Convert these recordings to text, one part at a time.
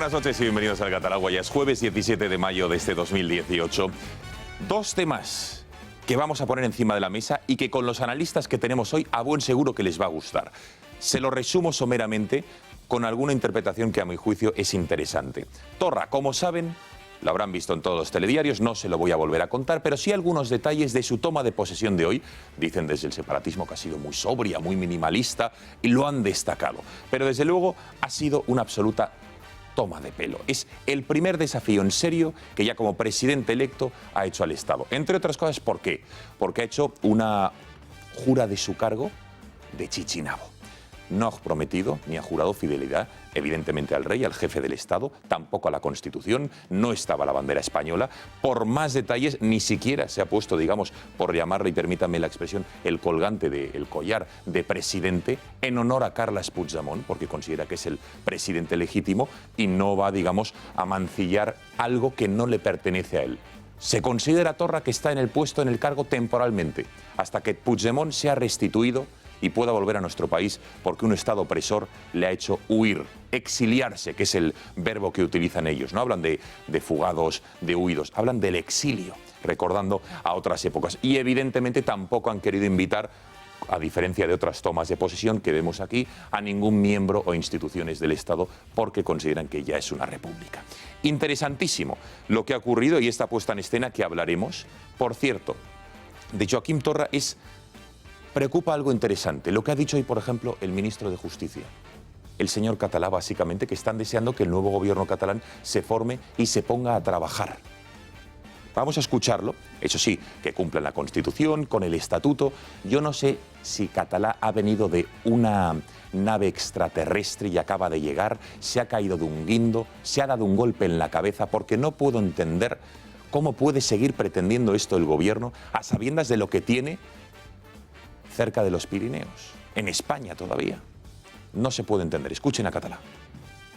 buenas noches y bienvenidos al Catalagua. Ya es jueves 17 de mayo de este 2018. Dos temas que vamos a poner encima de la mesa y que con los analistas que tenemos hoy a buen seguro que les va a gustar. Se lo resumo someramente con alguna interpretación que a mi juicio es interesante. Torra, como saben, lo habrán visto en todos los telediarios, no se lo voy a volver a contar, pero sí algunos detalles de su toma de posesión de hoy. Dicen desde el separatismo que ha sido muy sobria, muy minimalista, y lo han destacado. Pero desde luego ha sido una absoluta toma de pelo. Es el primer desafío en serio que ya como presidente electo ha hecho al Estado. Entre otras cosas, ¿por qué? Porque ha hecho una jura de su cargo de Chichinabo. No ha prometido ni ha jurado fidelidad, evidentemente, al rey, al jefe del Estado, tampoco a la Constitución, no estaba la bandera española. Por más detalles, ni siquiera se ha puesto, digamos, por llamarle, y permítanme la expresión, el colgante, el collar de presidente, en honor a Carles Puigdemont, porque considera que es el presidente legítimo y no va, digamos, a mancillar algo que no le pertenece a él. Se considera, Torra, que está en el puesto, en el cargo temporalmente, hasta que Puigdemont sea restituido y pueda volver a nuestro país, porque un Estado opresor le ha hecho huir, exiliarse, que es el verbo que utilizan ellos. No hablan de fugados, de huidos, hablan del exilio, recordando a otras épocas. Y evidentemente tampoco han querido invitar, a diferencia de otras tomas de posesión que vemos aquí, a ningún miembro o instituciones del Estado, porque consideran que ya es una república. Interesantísimo lo que ha ocurrido y esta puesta en escena que hablaremos. Por cierto, de Joaquim Torra preocupa algo interesante, lo que ha dicho hoy, por ejemplo, el ministro de Justicia, el señor Català, básicamente, que están deseando que el nuevo gobierno catalán se forme y se ponga a trabajar. Vamos a escucharlo, eso sí, que cumplan la Constitución, con el Estatuto. Yo no sé si Català ha venido de una nave extraterrestre y acaba de llegar, se ha caído de un guindo, se ha dado un golpe en la cabeza, porque no puedo entender cómo puede seguir pretendiendo esto el gobierno a sabiendas de lo que tiene cerca de los Pirineos, en España todavía. No se puede entender. Escuchen a Català.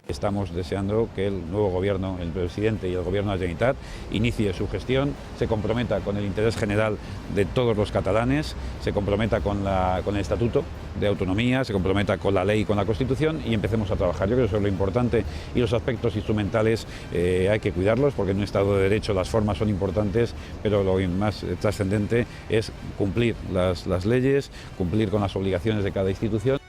Estamos deseando que el nuevo gobierno, el presidente y el gobierno de la Generalitat inicie su gestión, se comprometa con el interés general de todos los catalanes, se comprometa con el Estatuto de Autonomía, se comprometa con la ley y con la Constitución y empecemos a trabajar. Yo creo que eso es lo importante y los aspectos instrumentales hay que cuidarlos porque en un Estado de Derecho las formas son importantes, pero lo más trascendente es cumplir las leyes, cumplir con las obligaciones de cada institución.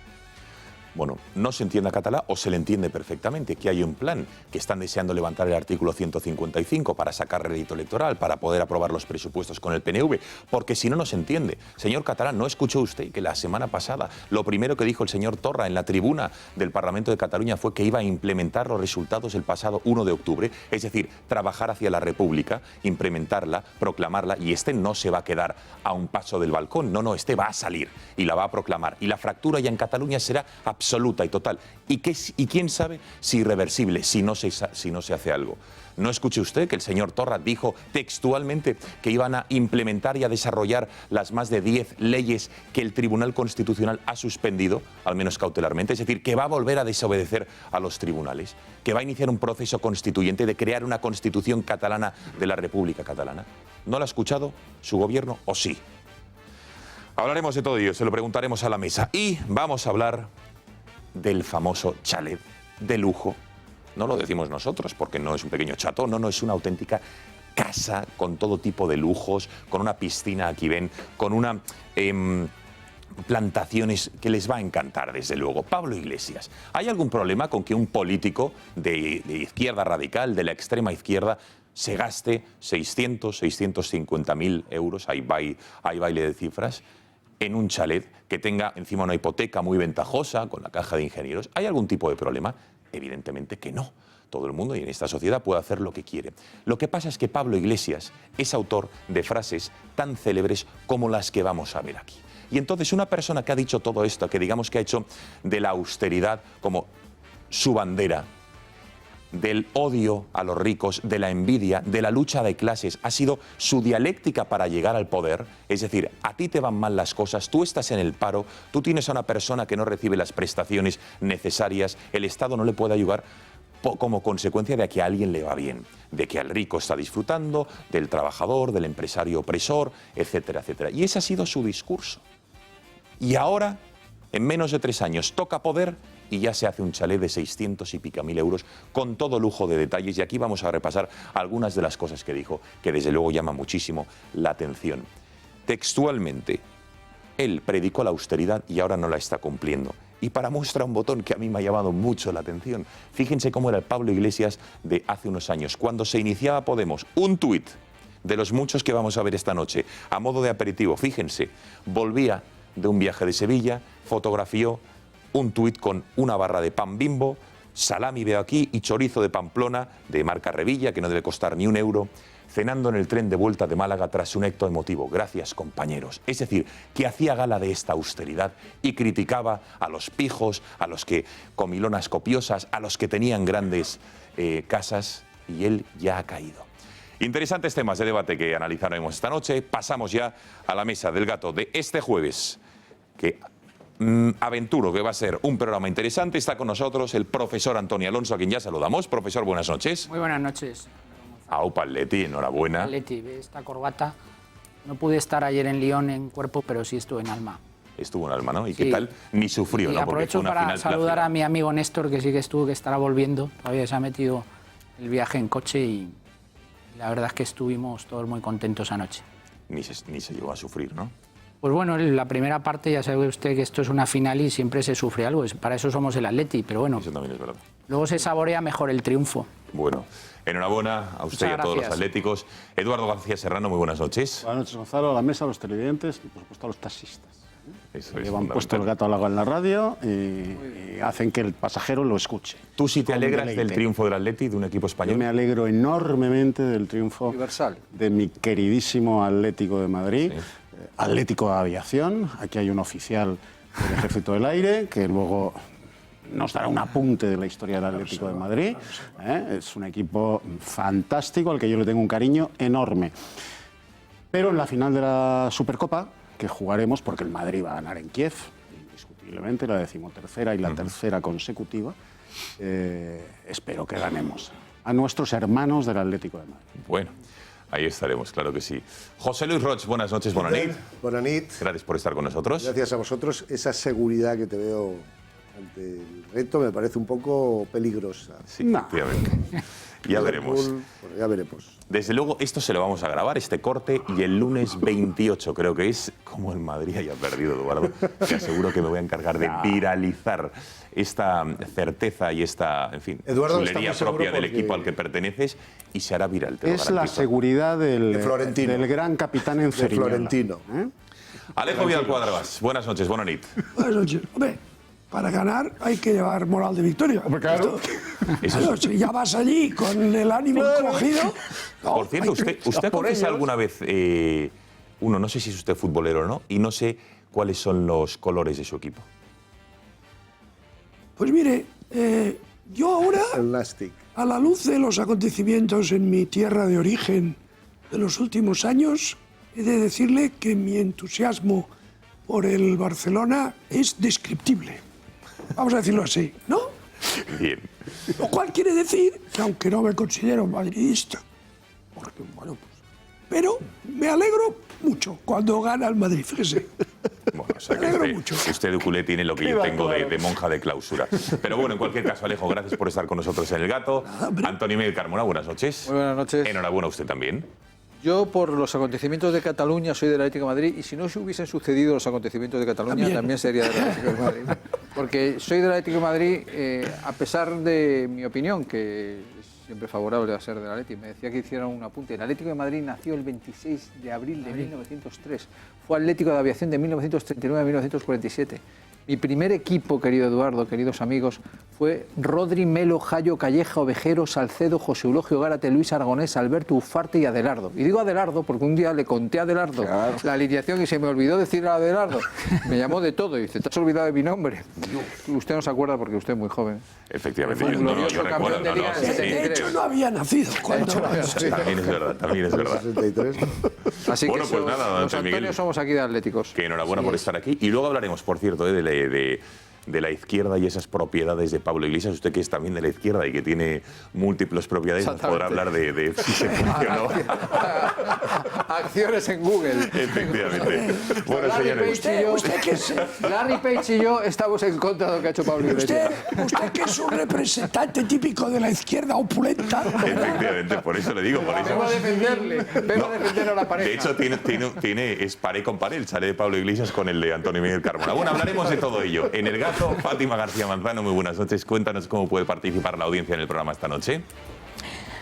Bueno, no se entiende a Català o se le entiende perfectamente que hay un plan, que están deseando levantar el artículo 155 para sacar rédito electoral, para poder aprobar los presupuestos con el PNV, porque si no, no se entiende. Señor Català, ¿no escuchó usted que la semana pasada lo primero que dijo el señor Torra en la tribuna del Parlamento de Cataluña fue que iba a implementar los resultados el pasado 1 de octubre? Es decir, trabajar hacia la República, implementarla, proclamarla, y este no se va a quedar a un paso del balcón, no, este va a salir y la va a proclamar. Y la fractura ya en Cataluña será absoluta y total. Y quién sabe si irreversible, si no se hace algo. ¿No escuche usted que el señor Torra dijo textualmente que iban a implementar y a desarrollar las más de 10 leyes que el Tribunal Constitucional ha suspendido, al menos cautelarmente? Es decir, que va a volver a desobedecer a los tribunales, que va a iniciar un proceso constituyente de crear una constitución catalana de la República Catalana. ¿No lo ha escuchado su gobierno o sí? Hablaremos de todo ello, se lo preguntaremos a la mesa. Y vamos a hablar del famoso chalet de lujo. No lo decimos nosotros porque no es un pequeño chateau, no, es una auténtica casa con todo tipo de lujos, con una piscina, aquí ven, con una plantaciones que les va a encantar, desde luego. Pablo Iglesias, ¿hay algún problema con que un político de izquierda radical, de la extrema izquierda, se gaste 650.000 euros, hay baile de cifras, en un chalet que tenga encima una hipoteca muy ventajosa con la caja de ingenieros? ¿Hay algún tipo de problema? Evidentemente que no. Todo el mundo y en esta sociedad puede hacer lo que quiere. Lo que pasa es que Pablo Iglesias es autor de frases tan célebres como las que vamos a ver aquí. Y entonces una persona que ha dicho todo esto, que digamos que ha hecho de la austeridad como su bandera, del odio a los ricos, de la envidia, de la lucha de clases, ha sido su dialéctica para llegar al poder. Es decir, a ti te van mal las cosas, tú estás en el paro, tú tienes a una persona que no recibe las prestaciones necesarias, el Estado no le puede ayudar como consecuencia de que a alguien le va bien, de que el rico está disfrutando, del trabajador, del empresario opresor, etcétera, etcétera. Y ese ha sido su discurso. Y ahora, en menos de 3 años, toca poder y ya se hace un chalet de 600 y pica mil euros con todo lujo de detalles. Y aquí vamos a repasar algunas de las cosas que dijo, que desde luego llama muchísimo la atención. Textualmente, él predicó la austeridad y ahora no la está cumpliendo. Y para muestra un botón que a mí me ha llamado mucho la atención. Fíjense cómo era el Pablo Iglesias de hace unos años. Cuando se iniciaba Podemos, un tuit de los muchos que vamos a ver esta noche, a modo de aperitivo, fíjense, volvía de un viaje de Sevilla, fotografió un tuit con una barra de pan Bimbo, salami veo aquí y chorizo de Pamplona, de marca Revilla, que no debe costar ni un euro, cenando en el tren de vuelta de Málaga tras un acto emotivo. Gracias, compañeros. Es decir, que hacía gala de esta austeridad y criticaba a los pijos, a los que comilonas copiosas, a los que tenían grandes casas, y él ya ha caído. Interesantes temas de debate que analizaremos esta noche. Pasamos ya a la mesa del gato de este jueves, que aventuro que va a ser un programa interesante. Está con nosotros el profesor Antonio Alonso, a quien ya saludamos. Profesor, buenas noches. Muy buenas noches. Aupa Atleti, enhorabuena. Atleti, esta corbata. No pude estar ayer en Lyon en cuerpo, pero sí estuve en alma. Estuvo en alma, ¿no? ¿Y sí. qué tal? Ni sufrió, y ¿no? Porque aprovecho fue una para final saludar plácida. a mi amigo Néstor, que sí que estuvo, que estará volviendo. Todavía se ha metido el viaje en coche y la verdad es que estuvimos todos muy contentos anoche. Ni se llegó a sufrir, ¿no? Pues bueno, la primera parte ya sabe usted que esto es una final y siempre se sufre algo. Para eso somos el Atleti, pero bueno. Eso también es verdad. Luego se saborea mejor el triunfo. Bueno, enhorabuena a usted y a todos los atléticos. Eduardo García Serrano, muy buenas noches. Buenas noches, Gonzalo, a la mesa, a los televidentes y por supuesto a los taxistas. Eso es Llevan puesto el gato al agua en la radio y hacen que el pasajero lo escuche. ¿Tú sí te Con alegras deleite. del triunfo del Atleti, de un equipo español? Yo me alegro enormemente del triunfo Universal. de mi queridísimo Atlético de Madrid, Sí. Atlético de Aviación. Aquí hay un oficial del Ejército del Aire que luego nos dará un apunte de la historia del Atlético de Madrid. Es un equipo fantástico al que yo le tengo un cariño enorme. Pero en la final de la Supercopa, que jugaremos, porque el Madrid va a ganar en Kiev, indiscutiblemente, la 13ª y la tercera consecutiva, espero que ganemos a nuestros hermanos del Atlético de Madrid. Bueno, ahí estaremos, claro que sí. José Luis Roig, buenas noches, buenas noches. Buenas noches. Gracias por estar con nosotros. Gracias a vosotros. Esa seguridad que te veo ante el reto me parece un poco peligrosa. Sí, efectivamente. Ya veremos. Bueno, ya veremos. Desde luego, esto se lo vamos a grabar, este corte, y el lunes 28, creo que es, como el Madrid haya perdido, Eduardo, te aseguro que me voy a encargar de viralizar esta certeza y esta, en fin, Eduardo, chulería está muy propia seguro del porque- equipo al que perteneces y se hará viral, te lo Es la garantizo. seguridad De Florentino. del gran capitán en Cerignola. Florentino. Alejo Vidal Cuadras, buenas noches, buenas noches. Buenas noches. Hombre, para ganar hay que llevar moral de victoria. claro. Eso Claro, es- si ya vas allí con el ánimo cogido. no, Por cierto, hay que- ¿usted ha por confesado ellos. alguna vez, no sé si es usted futbolero o no, y no sé cuáles son los colores de su equipo? Pues mire, yo ahora, El Nastic. a la luz de los acontecimientos en mi tierra de origen de los últimos años, he de decirle que mi entusiasmo por el Barcelona es descriptible. Vamos a decirlo así, ¿no? Bien. Lo cual quiere decir que aunque no me considero madridista, porque, bueno, pues, pero me alegro mucho cuando gana el Madrid, fíjese. Bueno, o sea que Me alegro usted, mucho. usted de culé tiene lo que yo tengo de monja de clausura. Pero bueno, en cualquier caso, Alejo, gracias por estar con nosotros en El Gato. Antonio Miguel Carmona, buenas noches. Muy buenas noches. Enhorabuena a usted también. Yo, por los acontecimientos de Cataluña, soy del Atlético de Madrid, y si no se hubiesen sucedido los acontecimientos de Cataluña, también sería del Atlético de Madrid. Porque soy del Atlético de Madrid, a pesar de mi opinión, que es siempre favorable a ser del Atlético, me decía que hiciera un apunte. El Atlético de Madrid nació el 26 de abril de 1903. Fue Atlético de Aviación de 1939 a 1947. Mi primer equipo, querido Eduardo, queridos amigos, fue Rodri, Melo, Jayo, Calleja, Ovejero, Salcedo, José Eulogio Gárate, Luis Aragonés, Alberto Ufarte y Adelardo. Y digo Adelardo porque un día le conté a Adelardo la alineación y se me olvidó decir a Adelardo. Me llamó de todo y dice, ¿te has olvidado de mi nombre? Usted no se acuerda porque usted es muy joven. Efectivamente, Fue yo, un no, glorioso yo campeón recuerdo, de liga sí, en sí. De hecho, no había nacido cuando... También es verdad, también es verdad. 63. Así Bueno, que pues eso, nada, los Antonio Miguel. Antonio somos aquí de Atléticos. Que enhorabuena Sí, por es. estar aquí. Y luego hablaremos, por cierto, de de la izquierda y esas propiedades de Pablo Iglesias, usted que es también de la izquierda y que tiene múltiples propiedades, nos podrá hablar de si se funcionó. Acciones en Google. Efectivamente. Bueno, señores. Larry Page y yo estamos en contra de lo que ha hecho Pablo Iglesias. Usted que es un representante típico de la izquierda opulenta. Efectivamente, por eso le digo. Por eso. Vengo a defenderle, vengo a defender a la pareja. De hecho, es paré con paré el chalet de Pablo Iglesias con el de Antonio Miguel Carmona. Bueno, hablaremos de todo ello. En El Gato, Fátima García Manzano, muy buenas noches. Cuéntanos cómo puede participar la audiencia en el programa esta noche.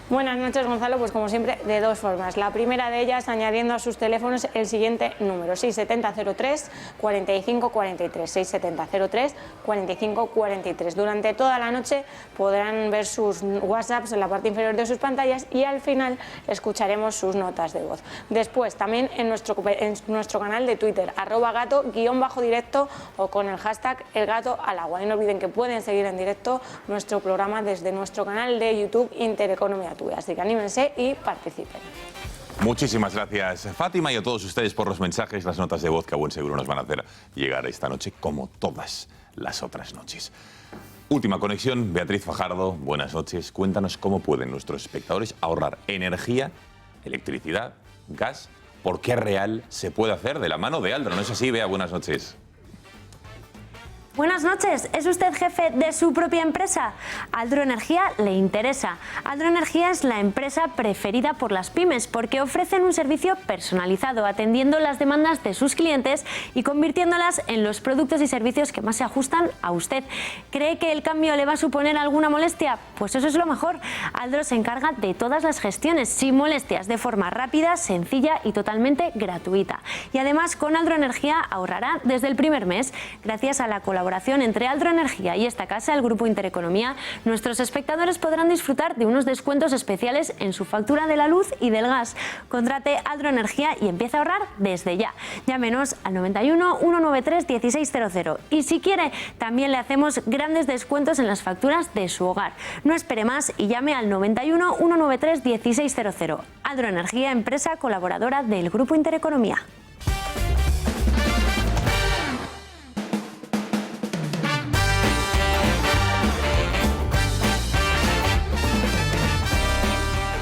Buenas noches, Gonzalo. Pues como siempre, de dos formas. La primera de ellas, añadiendo a sus teléfonos el siguiente número: 670-03 4543. 670-03 4543. Durante toda la noche podrán ver sus WhatsApps en la parte inferior de sus pantallas y al final escucharemos sus notas de voz. Después, también en nuestro canal de Twitter, @gato_directo o con el hashtag #elgatoalagua. Y no olviden que pueden seguir en directo nuestro programa desde nuestro canal de YouTube Intereconomía Tuya. Así que anímense y participen. Muchísimas gracias, Fátima, y a todos ustedes por los mensajes, las notas de voz que a buen seguro nos van a hacer llegar esta noche, como todas las otras noches. Última conexión, Beatriz Fajardo, buenas noches. Cuéntanos cómo pueden nuestros espectadores ahorrar energía, electricidad, gas, por qué real se puede hacer de la mano de Aldro. ¿No es así, Bea? Buenas noches. Buenas noches, ¿es usted jefe de su propia empresa? Aldro Energía le interesa. Aldro Energía es la empresa preferida por las pymes porque ofrecen un servicio personalizado atendiendo las demandas de sus clientes y convirtiéndolas en los productos y servicios que más se ajustan a usted. ¿Cree que el cambio le va a suponer alguna molestia? Pues eso es lo mejor. Aldro se encarga de todas las gestiones sin molestias, de forma rápida, sencilla y totalmente gratuita. Y además con Aldro Energía ahorrará desde el primer mes. Gracias a la colaboración entre Aldro Energía y esta casa, el Grupo Intereconomía, nuestros espectadores podrán disfrutar de unos descuentos especiales en su factura de la luz y del gas. Contrate Aldro Energía y empiece a ahorrar desde ya. Llámenos al 91 193 1600 y si quiere también le hacemos grandes descuentos en las facturas de su hogar. No espere más y llame al 91 193 1600. Aldro Energía, empresa colaboradora del Grupo Intereconomía.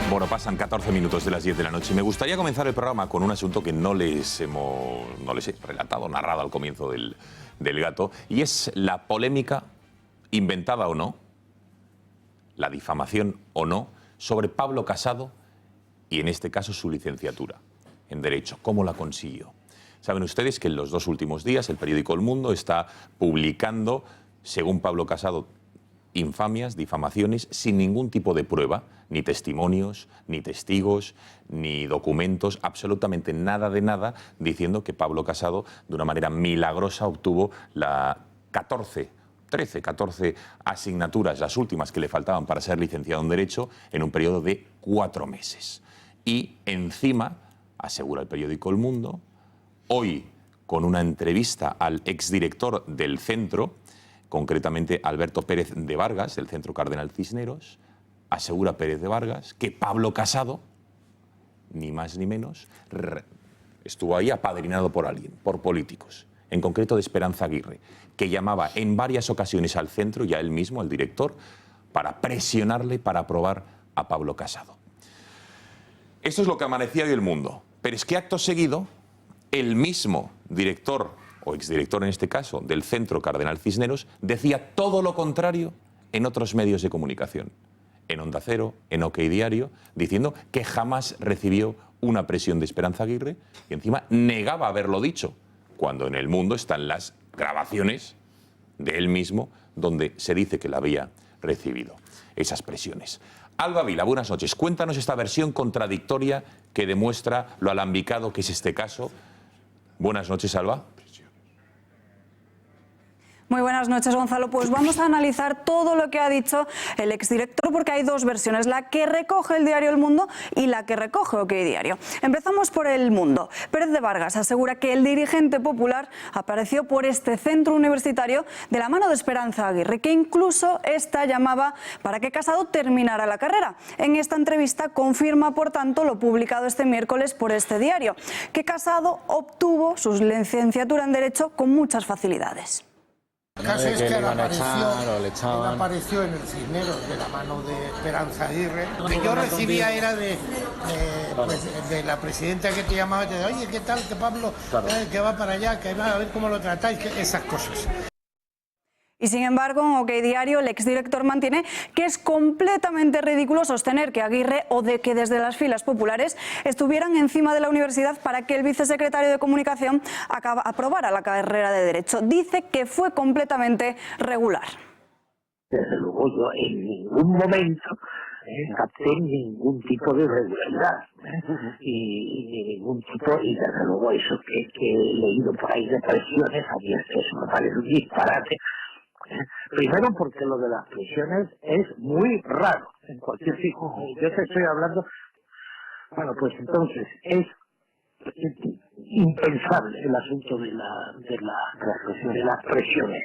Bueno, pasan 14 minutos de las 10 de la noche. Me gustaría comenzar el programa con un asunto que no les he relatado, narrado al comienzo del Gato, y es la polémica, inventada o no, la difamación o no, sobre Pablo Casado y en este caso su licenciatura en Derecho. ¿Cómo la consiguió? Saben ustedes que en los 2 últimos días el periódico El Mundo está publicando, según Pablo Casado, infamias, difamaciones, sin ningún tipo de prueba, ni testimonios, ni testigos, ni documentos, absolutamente nada de nada, diciendo que Pablo Casado, de una manera milagrosa, obtuvo la 14 asignaturas, las últimas que le faltaban para ser licenciado en Derecho, en un periodo de 4 meses. Y encima, asegura el periódico El Mundo, hoy, con una entrevista al exdirector del centro, concretamente Alberto Pérez de Vargas, del Centro Cardenal Cisneros, asegura Pérez de Vargas que Pablo Casado, ni más ni menos, estuvo ahí apadrinado por alguien, por políticos, en concreto de Esperanza Aguirre, que llamaba en varias ocasiones al centro y a él mismo, al director, para presionarle para aprobar a Pablo Casado. Esto es lo que amanecía hoy El Mundo, pero es que acto seguido, el mismo director o exdirector en este caso, del Centro Cardenal Cisneros, decía todo lo contrario en otros medios de comunicación, en Onda Cero, en OK Diario, diciendo que jamás recibió una presión de Esperanza Aguirre y encima negaba haberlo dicho, cuando en El Mundo están las grabaciones de él mismo donde se dice que la había recibido, esas presiones. Alba Vila, buenas noches. Cuéntanos esta versión contradictoria que demuestra lo alambicado que es este caso. Buenas noches, Alba. Muy buenas noches, Gonzalo. Pues vamos a analizar todo lo que ha dicho el exdirector porque hay 2 versiones, la que recoge el diario El Mundo y la que recoge OK Diario. Empezamos por El Mundo. Pérez de Vargas asegura que el dirigente popular apareció por este centro universitario de la mano de Esperanza Aguirre, que incluso esta llamaba para que Casado terminara la carrera. En esta entrevista confirma, por tanto, lo publicado este miércoles por este diario, que Casado obtuvo su licenciatura en Derecho con muchas facilidades. El caso es que él apareció en el Cisneros de la mano de Esperanza Aguirre. Lo que yo recibía era de la presidenta que te llamaba, te decía, oye, ¿qué tal? Que Pablo, que va para allá, que va a ver cómo lo tratáis, esas cosas. Y sin embargo, en OK Diario, el exdirector mantiene que es completamente ridículo sostener que Aguirre o de que desde las filas populares estuvieran encima de la universidad para que el vicesecretario de Comunicación aprobara la carrera de Derecho. Dice que fue completamente regular. Desde luego yo en ningún momento capté ningún tipo de irregularidad y ningún tipo, y desde luego eso que he leído por ahí de presiones, a mí eso me parece un disparate. Primero porque lo de las prisiones es muy raro en cualquier sitio. Yo te estoy hablando, bueno, pues entonces es impensable el asunto de las presiones.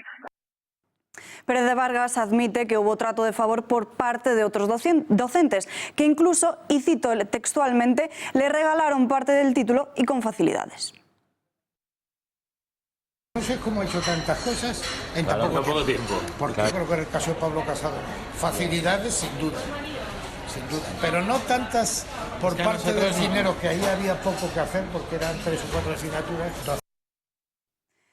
Pérez de Vargas admite que hubo trato de favor por parte de otros docentes, que incluso, y cito textualmente, le regalaron parte del título y con facilidades. No sé cómo ha hecho tantas cosas en tan poco tiempo. Porque yo creo que en el caso de Pablo Casado, facilidades sin duda, pero no tantas por parte del Cisneros, que ahí había poco que hacer porque eran 3 o 4 asignaturas.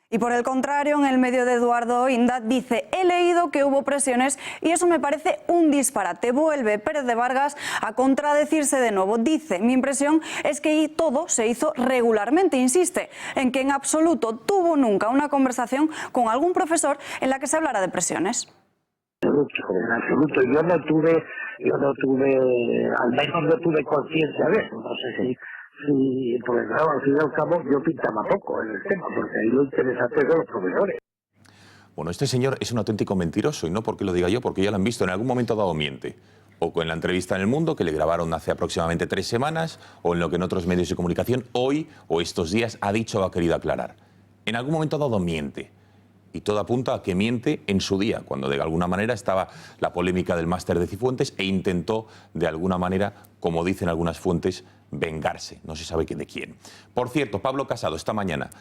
Y por el contrario, en el medio de Eduardo Inda dice, he leído que hubo presiones y eso me parece un disparate. Vuelve Pérez de Vargas a contradecirse de nuevo. Dice, mi impresión es que todo se hizo regularmente. Insiste en que en absoluto tuvo nunca una conversación con algún profesor en la que se hablara de presiones. En absoluto, yo no tuve, al menos no tuve conciencia de eso. No sé si porque claro, al fin y al cabo yo pintaba poco en el tema, porque ahí lo interesante es de los profesores. Bueno, este señor es un auténtico mentiroso, y no porque lo diga yo, porque ya lo han visto, en algún momento dado miente. O en la entrevista en El Mundo, que le grabaron hace aproximadamente 3 semanas, o en lo que en otros medios de comunicación hoy o estos días ha dicho o ha querido aclarar. En algún momento dado miente. Y todo apunta a que miente en su día, cuando de alguna manera estaba la polémica del máster de Cifuentes e intentó, de alguna manera, como dicen algunas fuentes, vengarse. No se sabe de quién. Por cierto, Pablo Casado, esta mañana,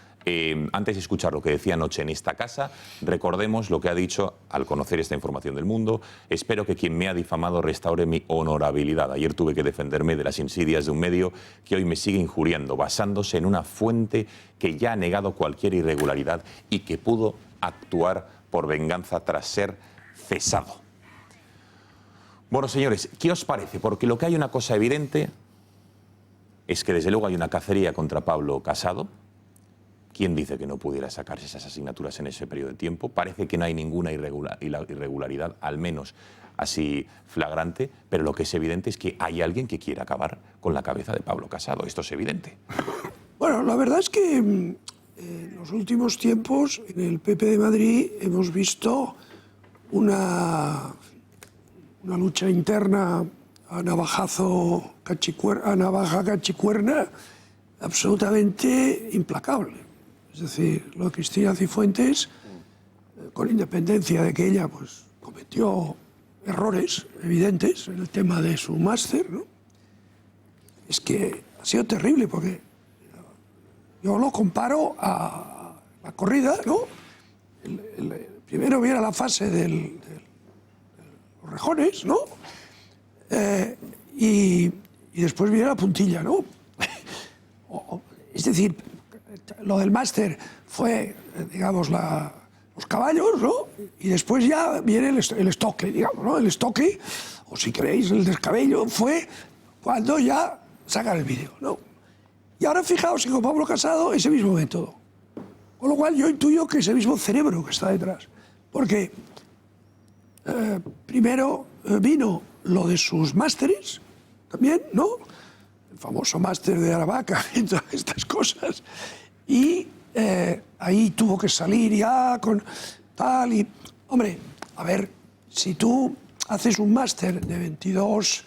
antes de escuchar lo que decía anoche en esta casa, recordemos lo que ha dicho al conocer esta información del Mundo. Espero que quien me ha difamado restaure mi honorabilidad. Ayer tuve que defenderme de las insidias de un medio que hoy me sigue injuriando, basándose en una fuente que ya ha negado cualquier irregularidad y que pudo actuar por venganza tras ser cesado. Bueno, señores, ¿qué os parece? Porque lo que hay una cosa evidente es que desde luego hay una cacería contra Pablo Casado. ¿Quién dice que no pudiera sacarse esas asignaturas en ese periodo de tiempo? Parece que no hay ninguna irregularidad, al menos así flagrante, pero lo que es evidente es que hay alguien que quiere acabar con la cabeza de Pablo Casado. Esto es evidente. Bueno, la verdad es que en los últimos tiempos en el PP de Madrid hemos visto una lucha interna a navaja cachicuerna absolutamente implacable. Es decir, lo de Cristina Cifuentes, con independencia de que ella pues, cometió errores evidentes en el tema de su máster, ¿no? Es que ha sido terrible porque yo lo comparo a la corrida, ¿no? Primero viene la fase de los rejones, ¿no? Y después viene la puntilla, ¿no? Es decir, lo del máster fue, digamos, los caballos, ¿no? Y después ya viene el estoque, digamos, ¿no? El estoque, o si queréis, el descabello, fue cuando ya sacan el vídeo, ¿no? Y ahora fijaos que con Pablo Casado ese mismo método. Con lo cual yo intuyo que ese mismo cerebro que está detrás. Porque primero vino lo de sus másteres, también, ¿no? El famoso máster de Aravaca y todas estas cosas. Y ahí tuvo que salir ya con tal y... Hombre, a ver, si tú haces un máster de 22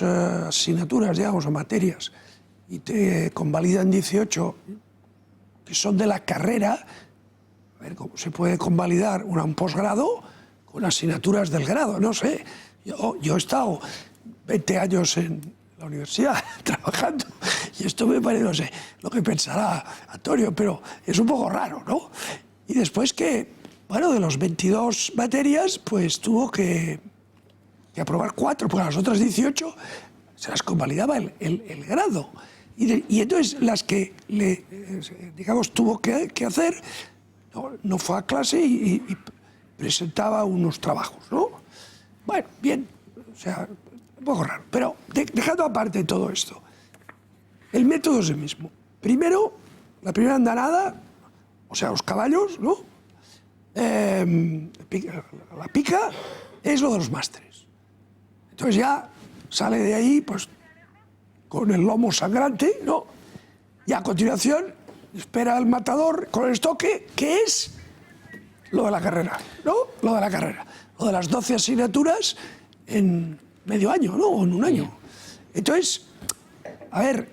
asignaturas, digamos, o materias, y te convalidan 18, que son de la carrera, a ver cómo se puede convalidar un posgrado con asignaturas del grado, no sé. Yo he estado 20 años en la universidad trabajando y esto me parece, no sé, lo que pensará Antonio, pero es un poco raro, ¿no? Y después que, bueno, de los 22 materias, pues tuvo que aprobar 4, porque a las otras 18 se las convalidaba el grado. Y entonces las que digamos, tuvo que hacer, no fue a clase y presentaba unos trabajos, ¿no? Bueno, bien, o sea, un poco raro. Pero dejando aparte todo esto, el método es el mismo. Primero, la primera andanada, o sea, los caballos, ¿no? La pica es lo de los másteres. Entonces ya sale de ahí, pues, con el lomo sangrante, ¿no? Y a continuación espera el matador con el estoque, que es lo de la carrera, ¿no? Lo de la carrera. Lo de las 12 asignaturas en medio año, ¿no? O en un año. Entonces, a ver,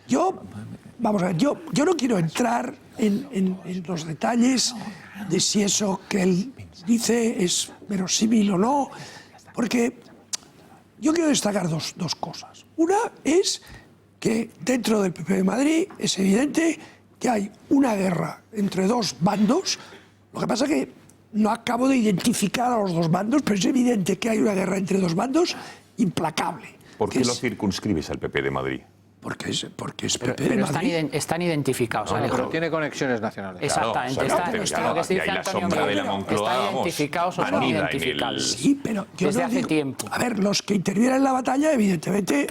yo no quiero entrar en los detalles de si eso que él dice es verosímil o no, porque yo quiero destacar dos cosas. Una es que dentro del PP de Madrid es evidente que hay una guerra entre dos bandos. Lo que pasa es que no acabo de identificar a los dos bandos, pero es evidente que hay una guerra entre dos bandos implacable. ¿Por qué lo circunscribes al PP de Madrid? Porque es PP pero de Madrid. están identificados, No, Alejo. pero tiene conexiones nacionales. Exactamente. Claro, lo que y dice ahí la Antonio sombra de Miguel, la Moncloa, están vamos, identificados o son anida en el- identificables. Sí, pero yo Desde no hace digo- tiempo. A ver, los que intervienen en la batalla, evidentemente,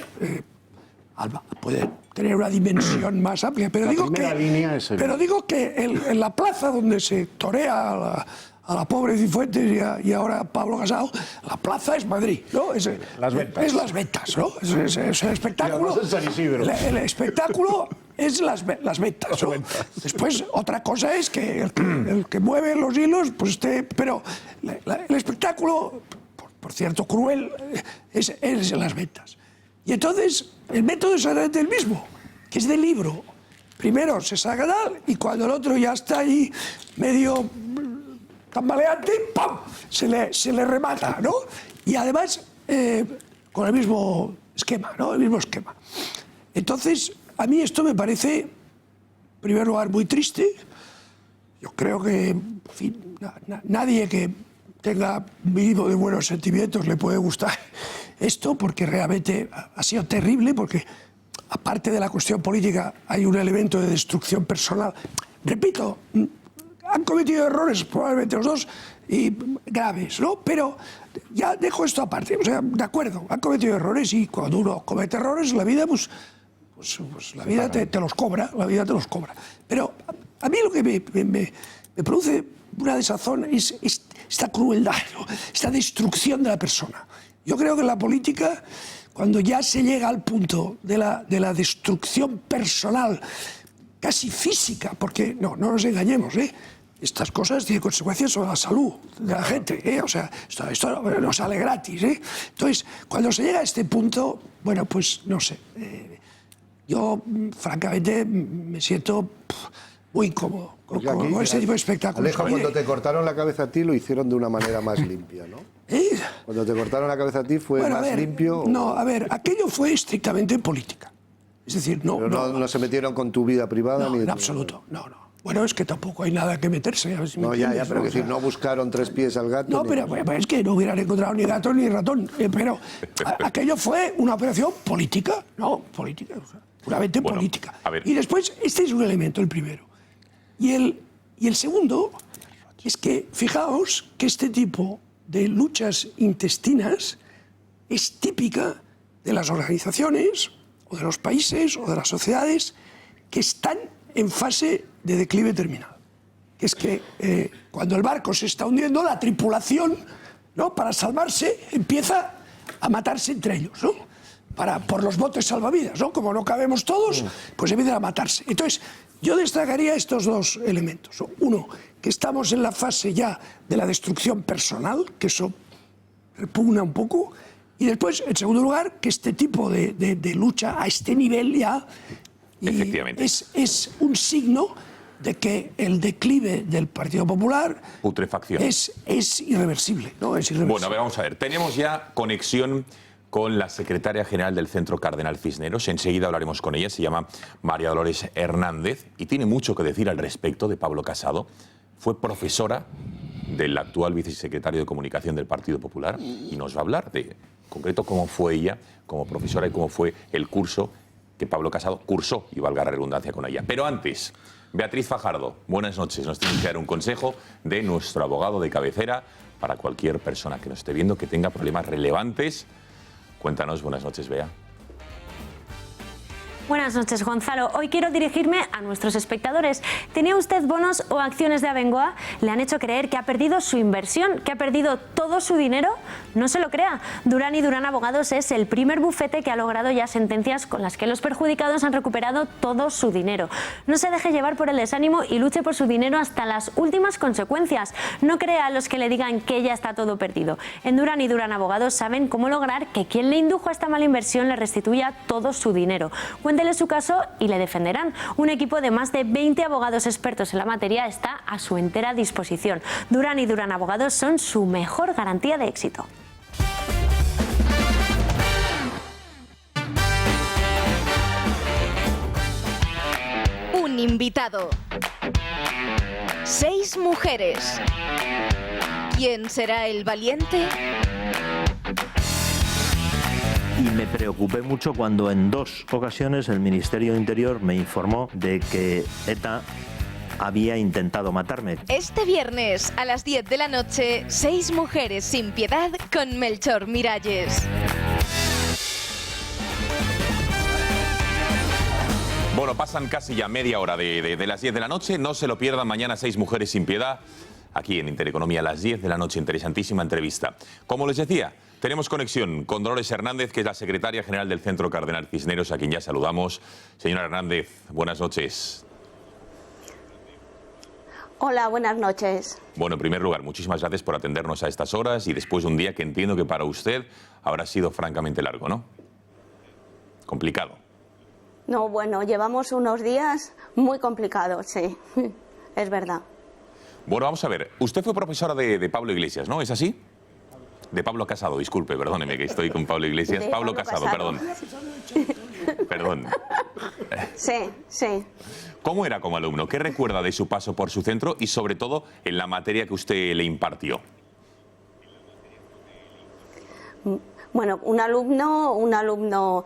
pueden tener una dimensión más amplia, pero La digo primera línea es el- que en la plaza donde se torea a la pobre Cifuentes y ahora Pablo Casado, la plaza es Madrid, ¿no? Las Ventas. Es las Ventas, ¿no? Es el espectáculo. Y además en San Isidro. El espectáculo es las Ventas, ¿no? Después, otra cosa es que el que mueve los hilos, pues pero el espectáculo, por cierto, cruel, es las Ventas. Y entonces, el método es exactamente el mismo, que es del libro. Primero se saca tal, y cuando el otro ya está ahí medio tambaleante, ¡pam!, se le remata, ¿no? Y además, con el mismo esquema, ¿no? El mismo esquema. Entonces, a mí esto me parece, en primer lugar, muy triste. Yo creo que, en fin, nadie que tenga un mínimo de buenos sentimientos le puede gustar esto, porque realmente ha sido terrible, porque aparte de la cuestión política hay un elemento de destrucción personal. Repito, han cometido errores probablemente los dos, y graves, ¿no? Pero ya dejo esto aparte. O sea, de acuerdo, han cometido errores, y cuando uno comete errores, la vida, pues la vida te los cobra, la vida te los cobra. Pero a mí lo que me produce una desazón es esta crueldad, ¿no? Esta destrucción de la persona. Yo creo que en la política, cuando ya se llega al punto de la destrucción personal, casi física, porque no nos engañemos, estas cosas tienen consecuencias sobre la salud de la gente, o sea, esto no sale gratis, Entonces, cuando se llega a este punto, bueno, pues no sé, yo francamente me siento muy incómodo con ese tipo de espectáculos. Alejo, cuando te cortaron la cabeza a ti lo hicieron de una manera más limpia, ¿no? Cuando te cortaron la cabeza a ti fue Bueno, más limpio. No, a ver, aquello fue estrictamente política. Es decir, Pero no se metieron con tu vida privada ni en tu- absoluto, no. Bueno, es que tampoco hay nada que meterse. A ver si me No, ya, entiendes, pero ¿no? es decir, no buscaron tres pies al gato. No, ni- pero es que no hubieran encontrado ni gato ni ratón. Pero aquello fue una operación política, política, o sea, puramente política. a ver. Y después, este es un elemento, el primero. Y el segundo es que, fijaos que este tipo de luchas intestinas es típica de las organizaciones, o de los países, o de las sociedades que están en fase de declive terminal. Que es que cuando el barco se está hundiendo, la tripulación, ¿no?, para salvarse, empieza a matarse entre ellos, ¿no? Por los botes salvavidas, ¿no? Como no cabemos todos, pues empiezan a matarse. Entonces, yo destacaría estos dos elementos. Uno, que estamos en la fase ya de la destrucción personal, que eso repugna un poco. Y después, en segundo lugar, que este tipo de lucha a este nivel ya es un signo de que el declive del Partido Popular putrefacción es irreversible, ¿no? Es irreversible. Bueno, a ver, vamos a ver. Tenemos ya conexión con la secretaria general del Centro Cardenal Cisneros. Enseguida hablaremos con ella. Se llama María Dolores Hernández y tiene mucho que decir al respecto de Pablo Casado. Fue profesora del actual vicesecretario de Comunicación del Partido Popular y nos va a hablar de, en concreto, cómo fue ella como profesora y cómo fue el curso que Pablo Casado cursó, y valga la redundancia, con ella. Pero antes, Beatriz Fajardo, buenas noches. Nos tiene que dar un consejo de nuestro abogado de cabecera para cualquier persona que nos esté viendo que tenga problemas relevantes. Cuéntanos, buenas noches, Bea. Buenas noches, Gonzalo. Hoy quiero dirigirme a nuestros espectadores. ¿Tenía usted bonos o acciones de Abengoa? ¿Le han hecho creer que ha perdido su inversión, que ha perdido todo su dinero? No se lo crea. Durán y Durán Abogados es el primer bufete que ha logrado ya sentencias con las que los perjudicados han recuperado todo su dinero. No se deje llevar por el desánimo y luche por su dinero hasta las últimas consecuencias. No crea a los que le digan que ya está todo perdido. En Durán y Durán Abogados saben cómo lograr que quien le indujo a esta mala inversión le restituya todo su dinero. Cuéntele su caso y le defenderán. Un equipo de más de 20 abogados expertos en la materia está a su entera disposición. Durán y Durán Abogados son su mejor garantía de éxito. Un invitado. 6 mujeres. ¿Quién será el valiente? Y me preocupé mucho cuando en 2 ocasiones el Ministerio de Interior me informó de que ETA había intentado matarme. Este viernes a las 10 de la noche, 6 mujeres sin piedad con Melchor Miralles. Bueno, pasan casi ya media hora de las 10 de la noche. No se lo pierdan mañana, 6 mujeres sin piedad. Aquí en Intereconomía a las 10 de la noche. Interesantísima entrevista. Como les decía, tenemos conexión con Dolores Hernández, que es la secretaria general del Centro Cardenal Cisneros, a quien ya saludamos. Señora Hernández, buenas noches. Hola, buenas noches. Bueno, en primer lugar, muchísimas gracias por atendernos a estas horas y después de un día que entiendo que para usted habrá sido francamente largo, ¿no? Complicado. No, bueno, llevamos unos días muy complicados, sí, es verdad. Bueno, vamos a ver. Usted fue profesora de Pablo Iglesias, ¿no? ¿Es así? De Pablo Casado, disculpe, perdóneme que estoy con Pablo Iglesias. Pablo Casado, perdón. Perdón. Sí, sí. ¿Cómo era como alumno? ¿Qué recuerda de su paso por su centro y sobre todo en la materia que usted le impartió? Bueno, un alumno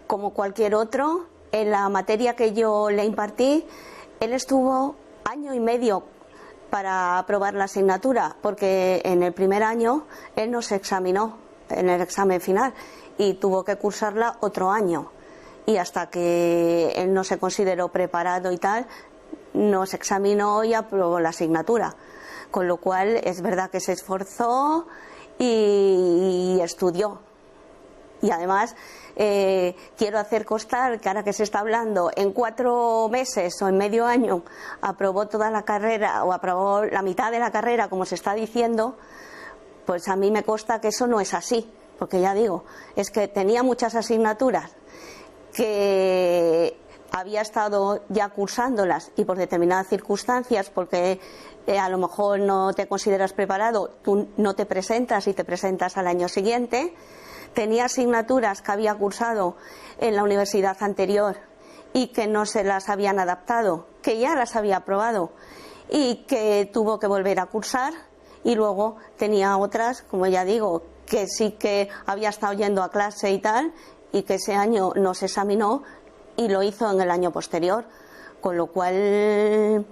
como cualquier otro. En la materia que yo le impartí, él estuvo 1 año y medio para aprobar la asignatura, porque en el primer año él no se examinó en el examen final y tuvo que cursarla otro año. Y hasta que él no se consideró preparado y tal, no se examinó y aprobó la asignatura. Con lo cual es verdad que se esforzó y estudió. Y además quiero hacer constar que ahora que se está hablando, en 4 meses o en medio año aprobó toda la carrera o aprobó la mitad de la carrera, como se está diciendo, pues a mí me consta que eso no es así, porque ya digo, es que tenía muchas asignaturas que había estado ya cursándolas y por determinadas circunstancias, porque a lo mejor no te consideras preparado, tú no te presentas y te presentas al año siguiente. Tenía asignaturas que había cursado en la universidad anterior y que no se las habían adaptado, que ya las había aprobado y que tuvo que volver a cursar, y luego tenía otras, como ya digo, que sí que había estado yendo a clase y tal, y que ese año no se examinó y lo hizo en el año posterior, con lo cual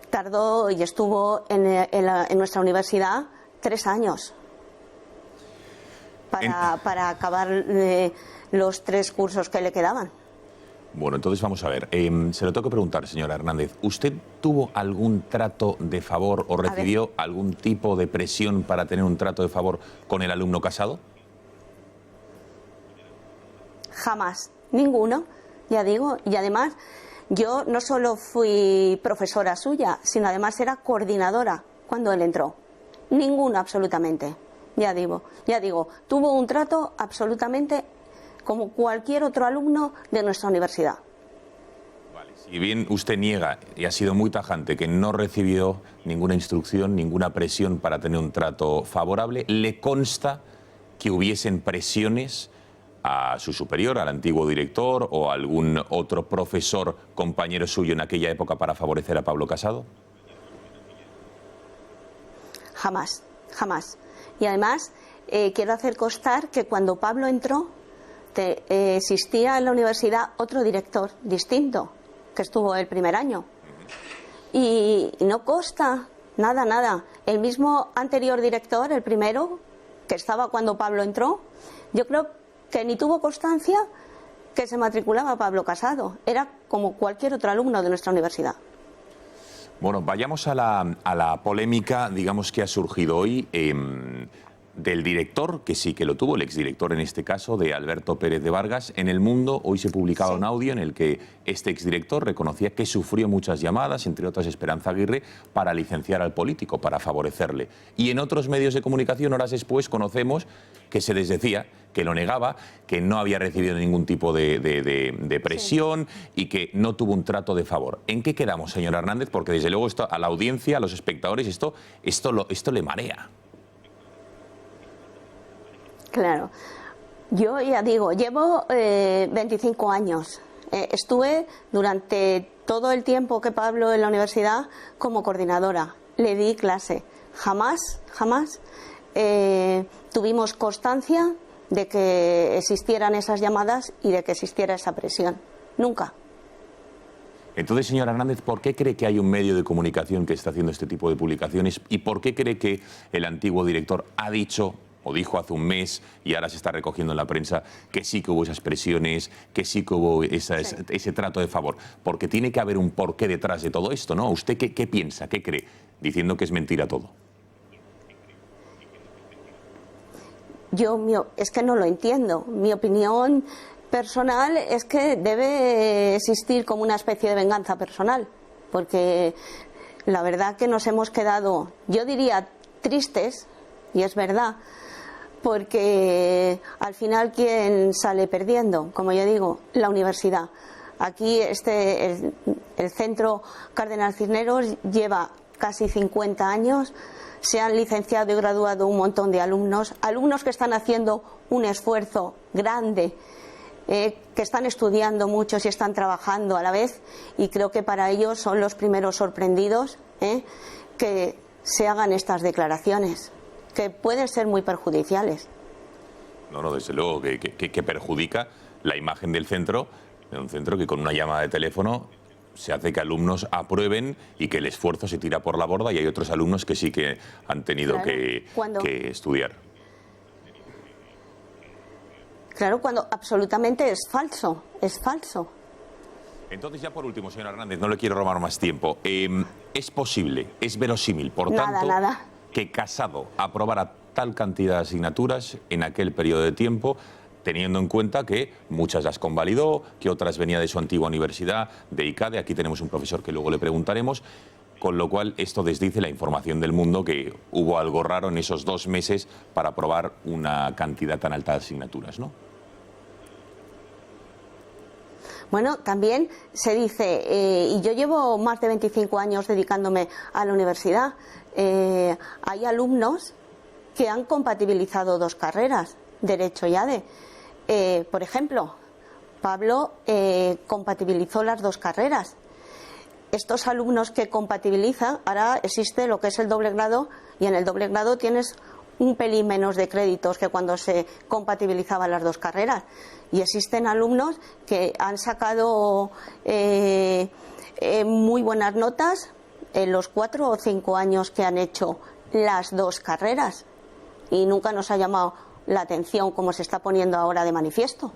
tardó y estuvo en nuestra universidad 3 años. Para acabar los 3 cursos que le quedaban. Bueno, entonces vamos a ver. Se lo tengo que preguntar, señora Hernández. ¿Usted tuvo algún trato de favor o recibió algún tipo de presión para tener un trato de favor con el alumno Casado? Jamás, ninguno, ya digo. Y además, yo no solo fui profesora suya, sino además era coordinadora cuando él entró. Ninguno, absolutamente. Ya digo, tuvo un trato absolutamente como cualquier otro alumno de nuestra universidad. Vale, si bien usted niega, y ha sido muy tajante, que no recibió ninguna instrucción, ninguna presión para tener un trato favorable, ¿le consta que hubiesen presiones a su superior, al antiguo director o a algún otro profesor compañero suyo en aquella época para favorecer a Pablo Casado? Jamás, jamás. Y además, quiero hacer constar que cuando Pablo entró, existía en la universidad otro director distinto, que estuvo el primer año. Y no consta nada, nada. El mismo anterior director, el primero, que estaba cuando Pablo entró, yo creo que ni tuvo constancia que se matriculaba Pablo Casado. Era como cualquier otro alumno de nuestra universidad. Bueno, vayamos a la polémica, digamos, que ha surgido hoy del director, que sí que lo tuvo, el exdirector en este caso, de Alberto Pérez de Vargas. En El Mundo hoy se publicaba un audio en el que este exdirector reconocía que sufrió muchas llamadas, entre otras Esperanza Aguirre, para licenciar al político, para favorecerle. Y en otros medios de comunicación, horas después, conocemos que se desdecía, que lo negaba, que no había recibido ningún tipo de presión y que no tuvo un trato de favor. ¿En qué quedamos, señor Hernández? Porque desde luego esto, a la audiencia, a los espectadores, esto le marea. Claro. Yo ya digo, llevo 25 años. Estuve durante todo el tiempo que Pablo en la universidad como coordinadora. Le di clase. Jamás tuvimos constancia de que existieran esas llamadas y de que existiera esa presión. Nunca. Entonces, señor Hernández, ¿por qué cree que hay un medio de comunicación que está haciendo este tipo de publicaciones? ¿Y por qué cree que el antiguo director ha dicho, o dijo hace un mes, y ahora se está recogiendo en la prensa, que sí que hubo esas presiones, que sí que hubo ese trato de favor? Porque tiene que haber un porqué detrás de todo esto, ¿no? ¿Usted qué piensa, qué cree, diciendo que es mentira todo? Es que no lo entiendo. Mi opinión personal es que debe existir como una especie de venganza personal, porque la verdad que nos hemos quedado, yo diría, tristes, y es verdad, porque al final ¿quién sale perdiendo? Como yo digo, la universidad. Aquí el Centro Cardenal Cisneros lleva casi 50 años, se han licenciado y graduado un montón de alumnos que están haciendo un esfuerzo grande, que están estudiando muchos y están trabajando a la vez, y creo que para ellos son los primeros sorprendidos que se hagan estas declaraciones, que pueden ser muy perjudiciales. No, desde luego que perjudica la imagen del centro, de un centro que con una llamada de teléfono se hace que alumnos aprueben y que el esfuerzo se tira por la borda, y hay otros alumnos que sí que han tenido que estudiar. Claro, cuando absolutamente es falso, es falso. Entonces, ya por último, señor Hernández, no le quiero robar más tiempo. ¿Es posible, es verosímil, por tanto, que Casado aprobara tal cantidad de asignaturas en aquel periodo de tiempo, teniendo en cuenta que muchas las convalidó, que otras venían de su antigua universidad, de ICADE? Aquí tenemos un profesor que luego le preguntaremos, con lo cual esto desdice la información del Mundo, que hubo algo raro en esos 2 meses para aprobar una cantidad tan alta de asignaturas, ¿no? Bueno, también se dice, y yo llevo más de 25 años dedicándome a la universidad, hay alumnos que han compatibilizado 2 carreras, Derecho y ADE. Por ejemplo, Pablo compatibilizó las 2 carreras. Estos alumnos que compatibilizan, ahora existe lo que es el doble grado, y en el doble grado tienes un pelín menos de créditos que cuando se compatibilizaban las 2 carreras. Y existen alumnos que han sacado muy buenas notas en los 4 o 5 años que han hecho las 2 carreras, y nunca nos ha llamado la atención como se está poniendo ahora de manifiesto.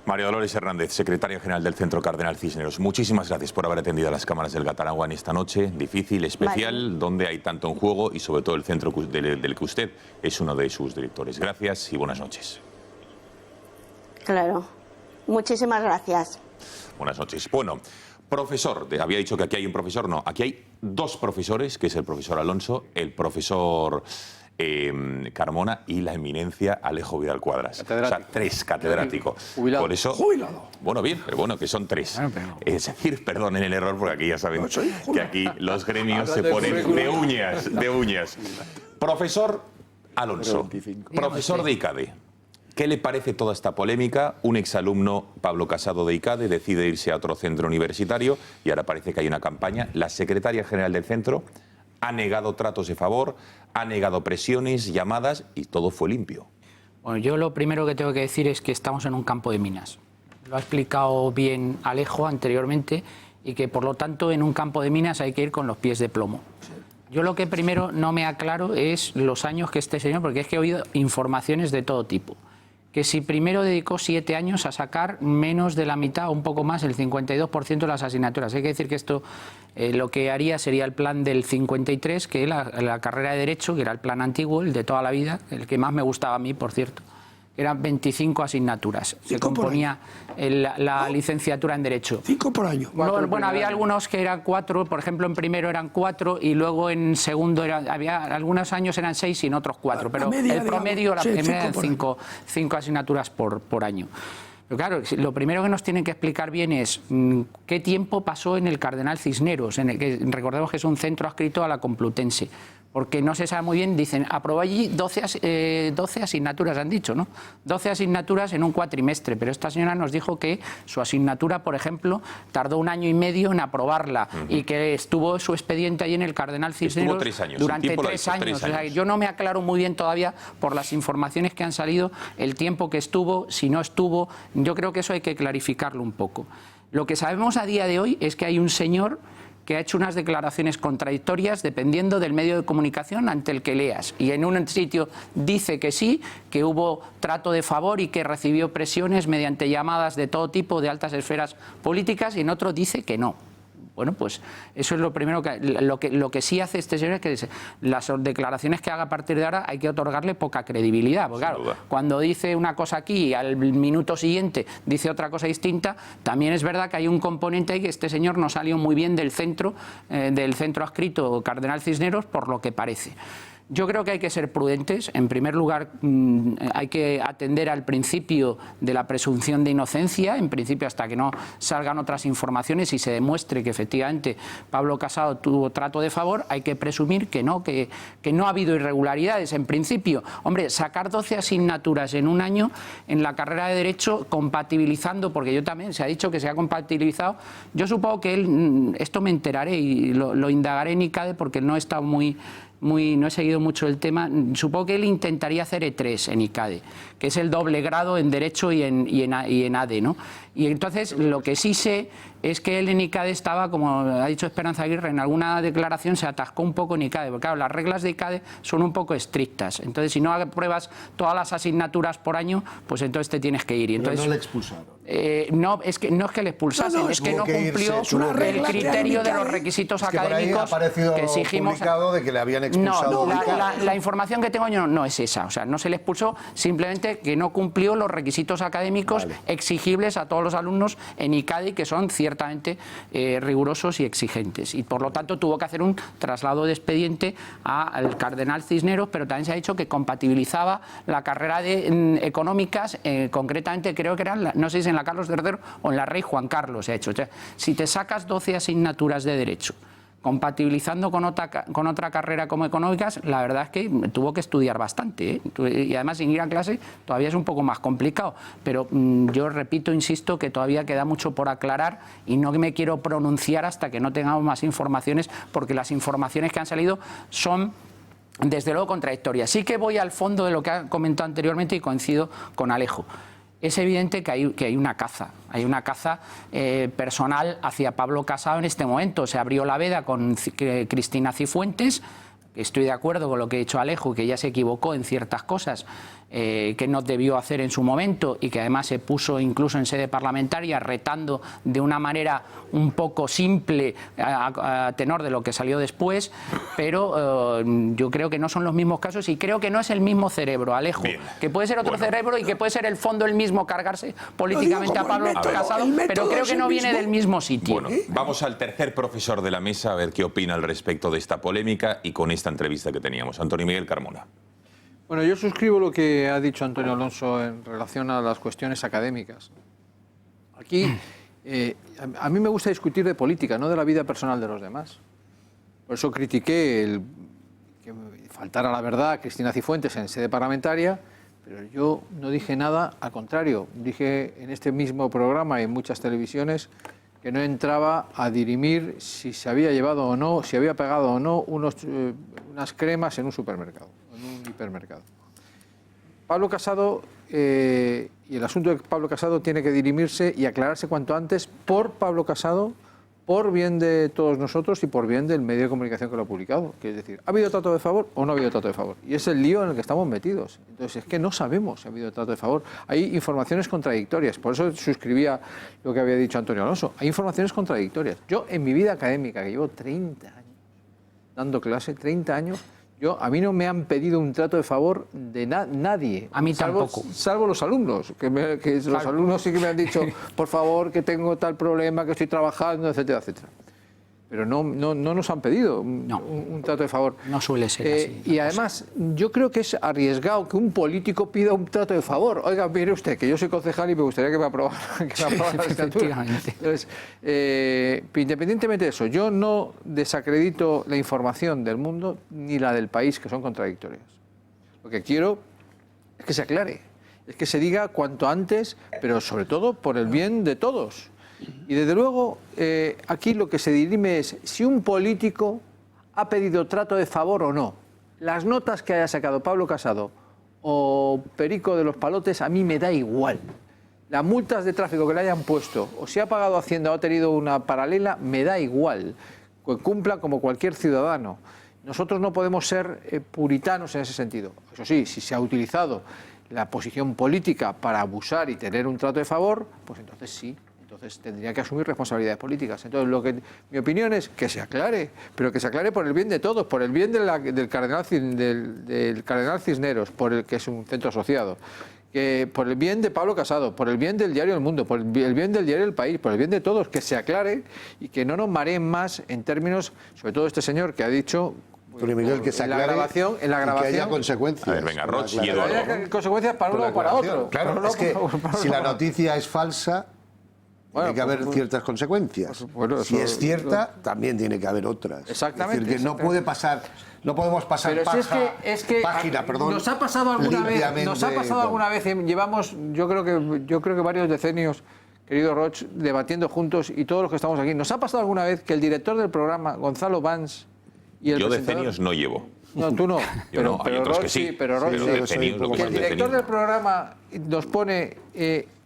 María Dolores Hernández, secretaria general del Centro Cardenal Cisneros, muchísimas gracias por haber atendido a las cámaras del Gataragua en esta noche difícil, especial, donde hay tanto en juego, y sobre todo el centro del que usted es uno de sus directores. Gracias y buenas noches. Claro, muchísimas gracias. Buenas noches. Bueno, profesor, había dicho que aquí hay un profesor, no, aquí hay 2 profesores, que es el profesor Alonso, el profesor Carmona y la eminencia Alejo Vidal Cuadras. O sea, 3 catedráticos. Jubilado. Por eso, Jubilado. Bueno, bien, pero bueno, que son 3. Es decir, perdonen el error, porque aquí ya saben que aquí los gremios se ponen de uñas, de uñas. Profesor Alonso, profesor de ICADE. ¿Qué le parece toda esta polémica? Un exalumno, Pablo Casado de ICADE, decide irse a otro centro universitario y ahora parece que hay una campaña. La secretaria general del centro ha negado tratos de favor, ha negado presiones, llamadas y todo fue limpio. Bueno, yo lo primero que tengo que decir es que estamos en un campo de minas. Lo ha explicado bien Alejo anteriormente y que por lo tanto en un campo de minas hay que ir con los pies de plomo. Yo lo que primero no me aclaro es los años que este señor, porque es que he oído informaciones de todo tipo. Que si primero dedicó 7 años a sacar menos de la mitad o un poco más, el 52% de las asignaturas. Hay que decir que esto lo que haría sería el plan del 53, que es la carrera de Derecho, que era el plan antiguo, el de toda la vida, el que más me gustaba a mí, por cierto. Eran 25 asignaturas. Se componía la licenciatura en Derecho. 5 por año. Bueno, había algunos que eran 4, por ejemplo, en primero eran 4 y luego en segundo había algunos años eran 6 y en otros 4, pero el promedio eran 5 asignaturas por año. Pero claro, lo primero que nos tienen que explicar bien es qué tiempo pasó en el Cardenal Cisneros, en el que recordemos que es un centro adscrito a la Complutense. Porque no se sabe muy bien, dicen, aprobó allí 12 asignaturas, han dicho, ¿no? 12 asignaturas en un cuatrimestre, pero esta señora nos dijo que su asignatura, por ejemplo, tardó 1 año y medio en aprobarla y que estuvo su expediente ahí en el Cardenal Cisneros durante 3 años. O sea, yo no me aclaro muy bien todavía por las informaciones que han salido, el tiempo que estuvo, si no estuvo, yo creo que eso hay que clarificarlo un poco. Lo que sabemos a día de hoy es que hay un señor que ha hecho unas declaraciones contradictorias dependiendo del medio de comunicación ante el que leas. Y en un sitio dice que sí, que hubo trato de favor y que recibió presiones mediante llamadas de todo tipo de altas esferas políticas, y en otro dice que no. Bueno, pues eso es lo primero lo que sí hace este señor es que las declaraciones que haga a partir de ahora hay que otorgarle poca credibilidad. Porque claro, cuando dice una cosa aquí y al minuto siguiente dice otra cosa distinta, también es verdad que hay un componente ahí que este señor no salió muy bien del centro adscrito Cardenal Cisneros, por lo que parece. Yo creo que hay que ser prudentes. En primer lugar, hay que atender al principio de la presunción de inocencia, en principio hasta que no salgan otras informaciones y se demuestre que efectivamente Pablo Casado tuvo trato de favor, hay que presumir que no ha habido irregularidades. En principio, hombre, sacar 12 asignaturas en un año en la carrera de Derecho, compatibilizando, porque yo también se ha dicho que se ha compatibilizado, yo supongo que él, esto me enteraré y lo indagaré en ICADE porque no he estado no he seguido mucho el tema. Supongo que él intentaría hacer E3 en ICADE, que es el doble grado en Derecho y en ADE, ¿no? Y entonces lo que sí sé es que él en ICADE estaba, como ha dicho Esperanza Aguirre, en alguna declaración se atascó un poco en ICADE, porque claro, las reglas de ICADE son un poco estrictas. Entonces, si no apruebas todas las asignaturas por año, pues entonces te tienes que ir. Y entonces, pero no le expulsaron. No es que le expulsasen, es que no cumplió el criterio de los requisitos académicos que exigimos. De que le habían expulsado. La información que tengo yo no es esa, o sea, no se le expulsó, simplemente que no cumplió los requisitos académicos exigibles a todos los alumnos en ICADE, que son ciertamente rigurosos y exigentes, y por lo tanto tuvo que hacer un traslado de expediente al Cardenal Cisneros, pero también se ha dicho que compatibilizaba la carrera de económicas, concretamente creo que eran, no sé si en la Carlos III o en la Rey Juan Carlos se ha hecho. O sea, si te sacas 12 asignaturas de Derecho compatibilizando con otra carrera como económicas, la verdad es que tuvo que estudiar bastante, ¿eh? Y además sin ir a clase todavía es un poco más complicado, pero yo repito, insisto, que todavía queda mucho por aclarar y no me quiero pronunciar hasta que no tengamos más informaciones, porque las informaciones que han salido son desde luego contradictorias. Sí que voy al fondo de lo que ha comentado anteriormente y coincido con Alejo. Es evidente que hay una caza, personal hacia Pablo Casado en este momento. Se abrió la veda con Cristina Cifuentes. Estoy de acuerdo con lo que ha dicho Alejo, que ella se equivocó en ciertas cosas que no debió hacer en su momento y que además se puso incluso en sede parlamentaria retando de una manera un poco simple a tenor de lo que salió después, pero yo creo que no son los mismos casos y creo que no es el mismo cerebro, Alejo. Bien. Que puede ser otro cerebro y que puede ser el fondo el mismo, cargarse políticamente a Pablo Casado, pero creo que no viene del mismo sitio. Bueno, vamos al tercer profesor de la mesa a ver qué opina al respecto de esta polémica y con esta entrevista que teníamos. Antonio Miguel Carmona. Bueno, yo suscribo lo que ha dicho Antonio Alonso en relación a las cuestiones académicas. Aquí, a mí me gusta discutir de política, no de la vida personal de los demás. Por eso critiqué que faltara la verdad a Cristina Cifuentes en sede parlamentaria, Pero yo no dije nada, al contrario, dije en este mismo programa y en muchas televisiones que no entraba a dirimir si se había llevado o no, si había pagado o no unas cremas en un supermercado, en un hipermercado. Pablo Casado y el asunto de Pablo Casado tiene que dirimirse y aclararse cuanto antes por Pablo Casado, por bien de todos nosotros y por bien del medio de comunicación que lo ha publicado. Que es decir, ¿ha habido trato de favor o no ha habido trato de favor? Y es el lío en el que estamos metidos. Entonces, es que no sabemos si ha habido trato de favor. Hay informaciones contradictorias. Por eso suscribía lo que había dicho Antonio Alonso. Hay informaciones contradictorias. Yo, en mi vida académica, que llevo 30 años dando clase, 30 años, a mí no me han pedido un trato de favor de nadie. A mí tampoco. Salvo los alumnos, que los alumnos sí que me han dicho, por favor, que tengo tal problema, que estoy trabajando, etcétera, etcétera. Pero no nos han pedido un trato de favor. No suele ser así. Y además, yo creo que es arriesgado que un político pida un trato de favor. Oiga, mire usted, que yo soy concejal y me gustaría que me aprobara la asignatura. Entonces, independientemente de eso, yo no desacredito la información del mundo ni la del país, que son contradictorias. Lo que quiero es que se aclare, es que se diga cuanto antes, pero sobre todo por el bien de todos. Y desde luego, aquí lo que se dirime es si un político ha pedido trato de favor o no. Las notas que haya sacado Pablo Casado o Perico de los Palotes a mí me da igual. Las multas de tráfico que le hayan puesto o si ha pagado Hacienda o ha tenido una paralela, me da igual. Que cumpla como cualquier ciudadano. Nosotros no podemos ser puritanos en ese sentido. Eso sí, si se ha utilizado la posición política para abusar y tener un trato de favor, pues entonces sí. Entonces tendría que asumir responsabilidades políticas. Entonces, mi opinión es que se aclare, pero que se aclare por el bien de todos, por el bien del Cardenal Cisneros, por el que es un centro asociado, por el bien de Pablo Casado, por el bien del diario El Mundo, por el bien del diario El País, por el bien de todos, que se aclare y que no nos mareen más en términos, sobre todo este señor que ha dicho... Antonio Miguel, que se aclare en la grabación que haya consecuencias. A ver, venga, Roch y Eduardo. Que haya consecuencias para uno o para otro. Claro, es que si la noticia es falsa... Tiene que haber ciertas consecuencias. Si es cierta, también tiene que haber otras. Exactamente. Es decir, que no puede pasar, no podemos pasar página, perdón. Nos ha pasado alguna vez, llevamos, yo creo que varios decenios, querido Roch, debatiendo juntos y todos los que estamos aquí. Nos ha pasado alguna vez que el director del programa, Gonzalo Vans, y el presentador... decenios no llevo. No, tú no. Pero otros que sí. Pero que el director del programa nos pone,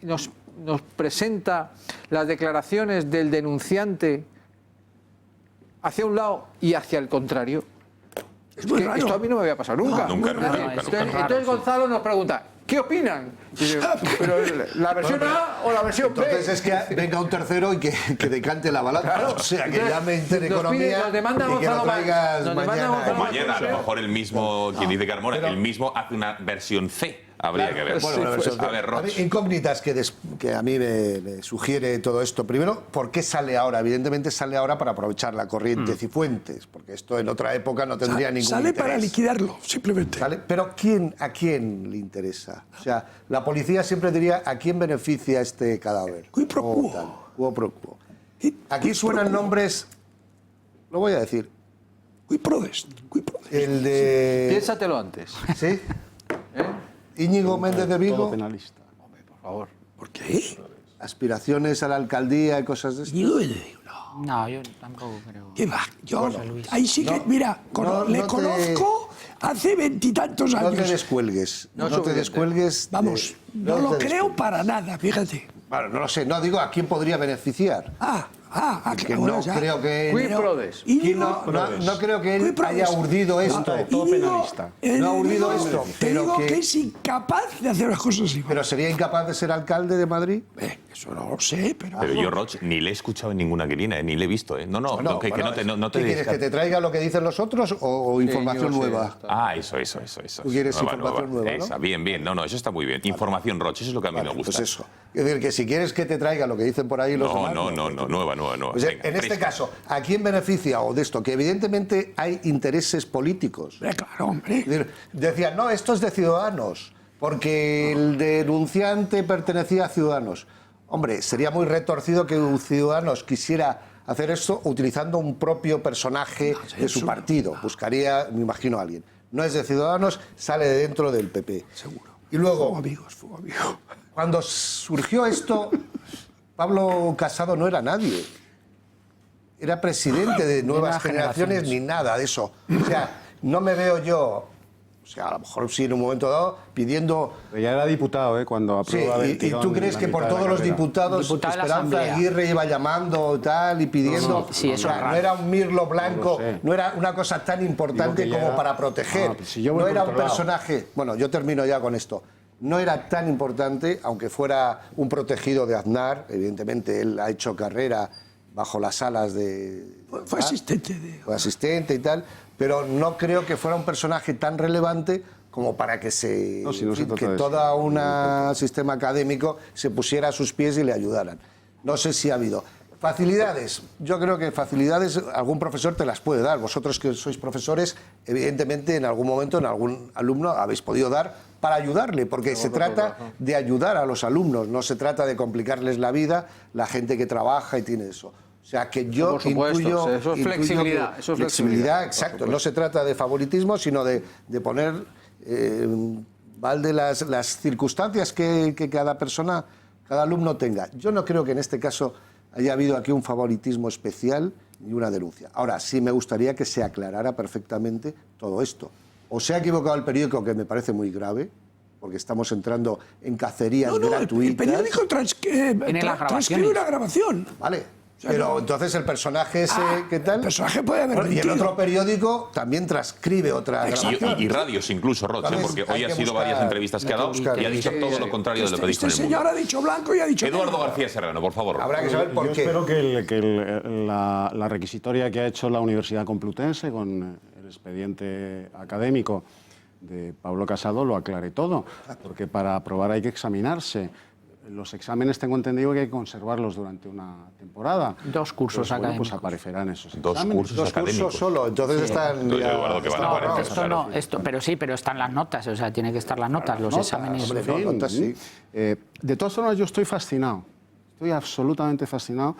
nos presenta las declaraciones del denunciante hacia un lado y hacia el contrario. Esto a mí no me había pasado nunca. Entonces Gonzalo nos pregunta, ¿qué opinan? Pero ¿la versión A o la versión B? Entonces es que venga un tercero y que decante la balanza. Claro. O sea, que llame Intereconomía y que lo traigas mañana. O mañana, a lo mejor el mismo, quien dice Carmona, el mismo hace una versión C. Habría que ver. Bueno, a ver, Roch. Incógnitas que a mí me sugiere todo esto. Primero, ¿por qué sale ahora? Evidentemente sale ahora para aprovechar la corriente Cifuentes, porque esto en otra época no tendría ningún interés. Sale para liquidarlo, simplemente. Pero ¿a quién le interesa? O sea, la policía siempre diría ¿a quién beneficia este cadáver? Qui pro quo. Quo pro quo. Aquí suenan nombres, lo voy a decir. Qui prodest. El de... Piénsatelo antes. ¿Sí? Íñigo Méndez de Vigo. Todo penalista. Hombre, por favor. ¿Por qué? Aspiraciones a la alcaldía y cosas de Íñigo estas. Méndez de Vigo, no. No, yo tampoco creo. ¿Qué va? Yo, ahí sí que, mira, le conozco hace 20 y tantos años. No te descuelgues. No te descuelgues. Vamos, no lo creo para nada, fíjate. Bueno, no lo sé. No, digo a quién podría beneficiar. Que no creo que... No creo que él haya urdido esto. Todo penalista. No ha urdido esto. Pero que es incapaz de hacer las cosas así. ¿Pero sería incapaz de ser alcalde de Madrid? Eso no lo sé, pero... Pero yo, Roch, ni le he escuchado en ninguna querina, ni le he visto. No te ¿Qué quieres, que te traiga lo que dicen los otros o información nueva? Eso. ¿Tú quieres información nueva, no? Esa, bien. No, eso está muy bien. Información, Roch, eso es lo que a mí me gusta. Pues eso. Es decir, que si quieres que te traiga lo que dicen por ahí los demás... No, nueva. Pues venga, en este caso, ¿a quién beneficia o de esto? Que evidentemente hay intereses políticos. Claro, hombre. Decían, no, esto es de Ciudadanos, porque el denunciante pertenecía a Ciudadanos. Hombre, sería muy retorcido que un Ciudadanos quisiera hacer esto utilizando un propio personaje de su partido. Buscaría, me imagino, a alguien. No es de Ciudadanos, sale de dentro del PP. Seguro. Y luego, Fuego amigo. cuando surgió esto, Pablo Casado no era nadie. Era presidente de Nuevas Generaciones ni nada de eso. O sea, no me veo yo, o sea, a lo mejor sí en un momento dado, pidiendo... Pero ya era diputado, cuando aprobaba Sí, ¿y tú crees que por todos los diputados Esperanza Aguirre iba llamando tal y pidiendo? Sí, eso o sea, no era un mirlo blanco, no era una cosa tan importante como para proteger. No era un personaje... Bueno, yo termino ya con esto. No era tan importante, aunque fuera un protegido de Aznar, evidentemente él ha hecho carrera bajo las alas de... Fue asistente Fue asistente y tal, pero no creo que fuera un personaje tan relevante como para que que todo un sistema académico se pusiera a sus pies y le ayudaran. No sé si ha habido. Facilidades. Yo creo que facilidades algún profesor te las puede dar. Vosotros que sois profesores, evidentemente en algún momento en algún alumno habéis podido dar para ayudarle, porque se trata de ayudar a los alumnos, no se trata de complicarles la vida, la gente que trabaja y tiene eso. O sea, que yo por supuesto, intuyo... eso es flexibilidad. Eso es flexibilidad, exacto. No se trata de favoritismo, sino de poner balde las circunstancias que cada persona, cada alumno tenga. Yo no creo que en este caso haya habido aquí un favoritismo especial ni una denuncia. Ahora, sí me gustaría que se aclarara perfectamente todo esto. O se ha equivocado el periódico, que me parece muy grave, porque estamos entrando en cacerías gratuitas. El periódico transcribe una grabación. Vale, pero entonces el personaje ese, ¿qué tal? El personaje puede haber mentido. Y el otro periódico también transcribe otra grabación. Y radios incluso, Roche, porque hoy ha sido varias entrevistas que ha dado y ha dicho todo lo contrario de lo que dijo en el Mundo. Este señor ha dicho blanco y ha dicho Eduardo negro. García Serrano, por favor. Habrá que saber por qué. Yo espero que la requisitoria que ha hecho la Universidad Complutense con el expediente académico de Pablo Casado lo aclare todo, porque para aprobar hay que examinarse. Los exámenes tengo entendido que hay que conservarlos durante una temporada. 2 cursos académicos. Pues aparecerán esos Dos exámenes. cursos Dos académicos. cursos solo, entonces están... Eduardo, que van a aparecer, Esto claro. no, pero sí, pero están las notas, o sea, tiene que estar las notas, los exámenes. hombre, En fin, notas, sí. de todas formas, yo estoy fascinado. Estoy absolutamente fascinado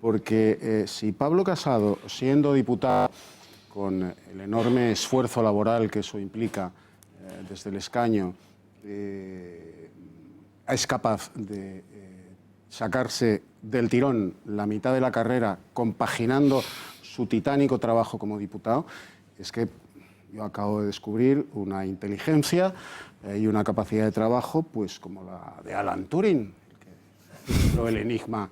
porque si Pablo Casado, siendo diputado, con el enorme esfuerzo laboral que eso implica desde el escaño, es capaz de sacarse del tirón la mitad de la carrera compaginando su titánico trabajo como diputado, es que yo acabo de descubrir una inteligencia y una capacidad de trabajo pues como la de Alan Turing, que descifró el enigma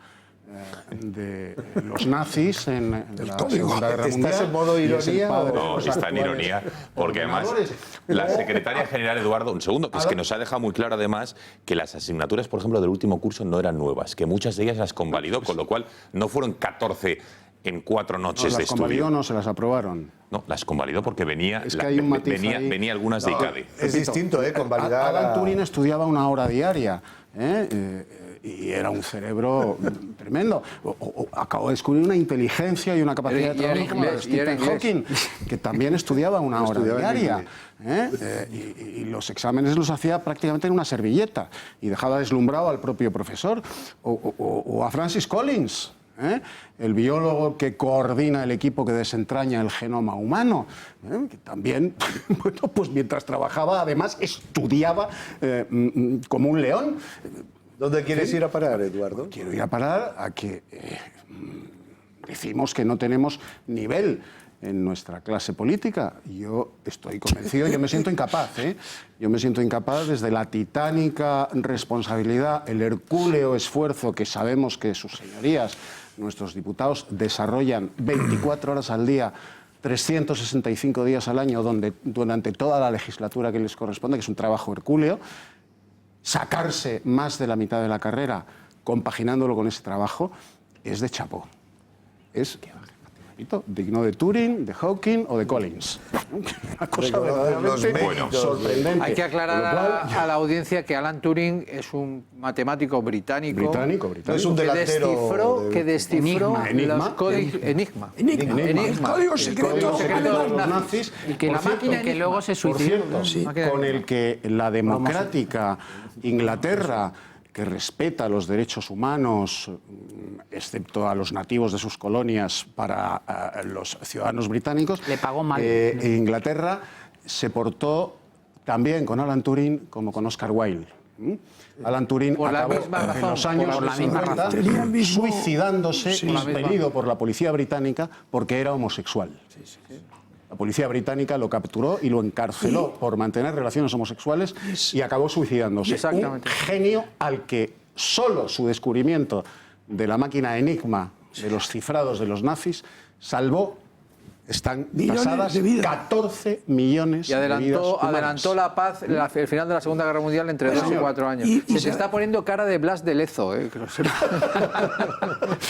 de los nazis en la Segunda Guerra Mundial. ¿Estás en modo ironía? No, está en ironía, porque además la secretaria general, Eduardo, un segundo, es que nos ha dejado muy claro además que las asignaturas, por ejemplo, del último curso no eran nuevas, que muchas de ellas las convalidó, con lo cual no fueron 14 en 4 noches de las convalidó, estudio. no, se las aprobaron. No, las convalidó porque venía, Es que hay un matiz ahí. venía algunas de ICADE. Es distinto, convalidar... Alan Turing estudiaba 1 hora diaria, y era un cerebro tremendo. Acabo de descubrir una inteligencia y una capacidad de trabajo como la de Stephen Hawking, que también estudiaba 1 hora diaria. Y los exámenes los hacía prácticamente en una servilleta y dejaba deslumbrado al propio profesor. O a Francis Collins, el biólogo que coordina el equipo que desentraña el genoma humano, que también, bueno, pues mientras trabajaba, además estudiaba como un león. ¿Dónde quieres ir a parar, Eduardo? Quiero ir a parar a que decimos que no tenemos nivel en nuestra clase política. Yo estoy convencido, yo me siento incapaz, Yo me siento incapaz desde la titánica responsabilidad, el hercúleo esfuerzo que sabemos que sus señorías, nuestros diputados, desarrollan 24 horas al día, 365 días al año, durante toda la legislatura que les corresponde, que es un trabajo hercúleo. Sacarse más de la mitad de la carrera compaginándolo con ese trabajo es de chapó. Es digno de Turing, de Hawking o de Collins. Una cosa verdaderamente sorprendente. Hay que aclarar a la audiencia que Alan Turing es un matemático británico. No es un delantero que descifró los códigos... Enigma. El código secreto de los nazis. Y que la máquina que luego se suicidó. Con el que la democrática Inglaterra, que respeta los derechos humanos, excepto a los nativos de sus colonias, para los ciudadanos británicos, le pagó mal. Inglaterra se portó también con Alan Turing como con Oscar Wilde. Alan Turing acabó en los años 50 suicidándose, impedido por la policía británica porque era homosexual. La policía británica lo capturó y lo encarceló por mantener relaciones homosexuales y acabó suicidándose. Un genio al que solo su descubrimiento de la máquina Enigma, de los cifrados de los nazis, salvó. Están tasadas 14 millones de vidas humanas. Adelantó la paz, el final de la Segunda Guerra Mundial entre 2 y 4 años. Se te está poniendo cara de Blas de Lezo, que lo sepa.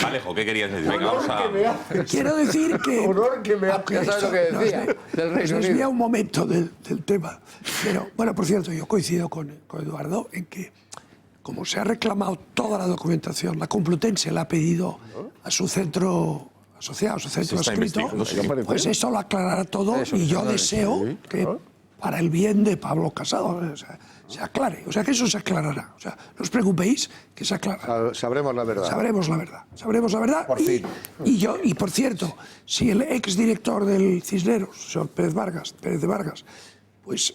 Alejo, ¿qué querías decir? Venga, vamos a... Quiero decir que... Ya sabes lo que decía, del Reino Unido. Desvía un momento del tema. Pero, bueno, por cierto, yo coincido con Eduardo en que, como se ha reclamado toda la documentación, la Complutense la ha pedido a su centro asociado, su centro escrito, pues eso lo aclarará todo y yo deseo que para el bien de Pablo Casado se aclare, o sea que eso se aclarará, o sea, no os preocupéis que se aclarará. Sabremos la verdad. Sabremos la verdad. Por fin. Y por cierto, si el exdirector del Cisneros, señor Pérez de Vargas, pues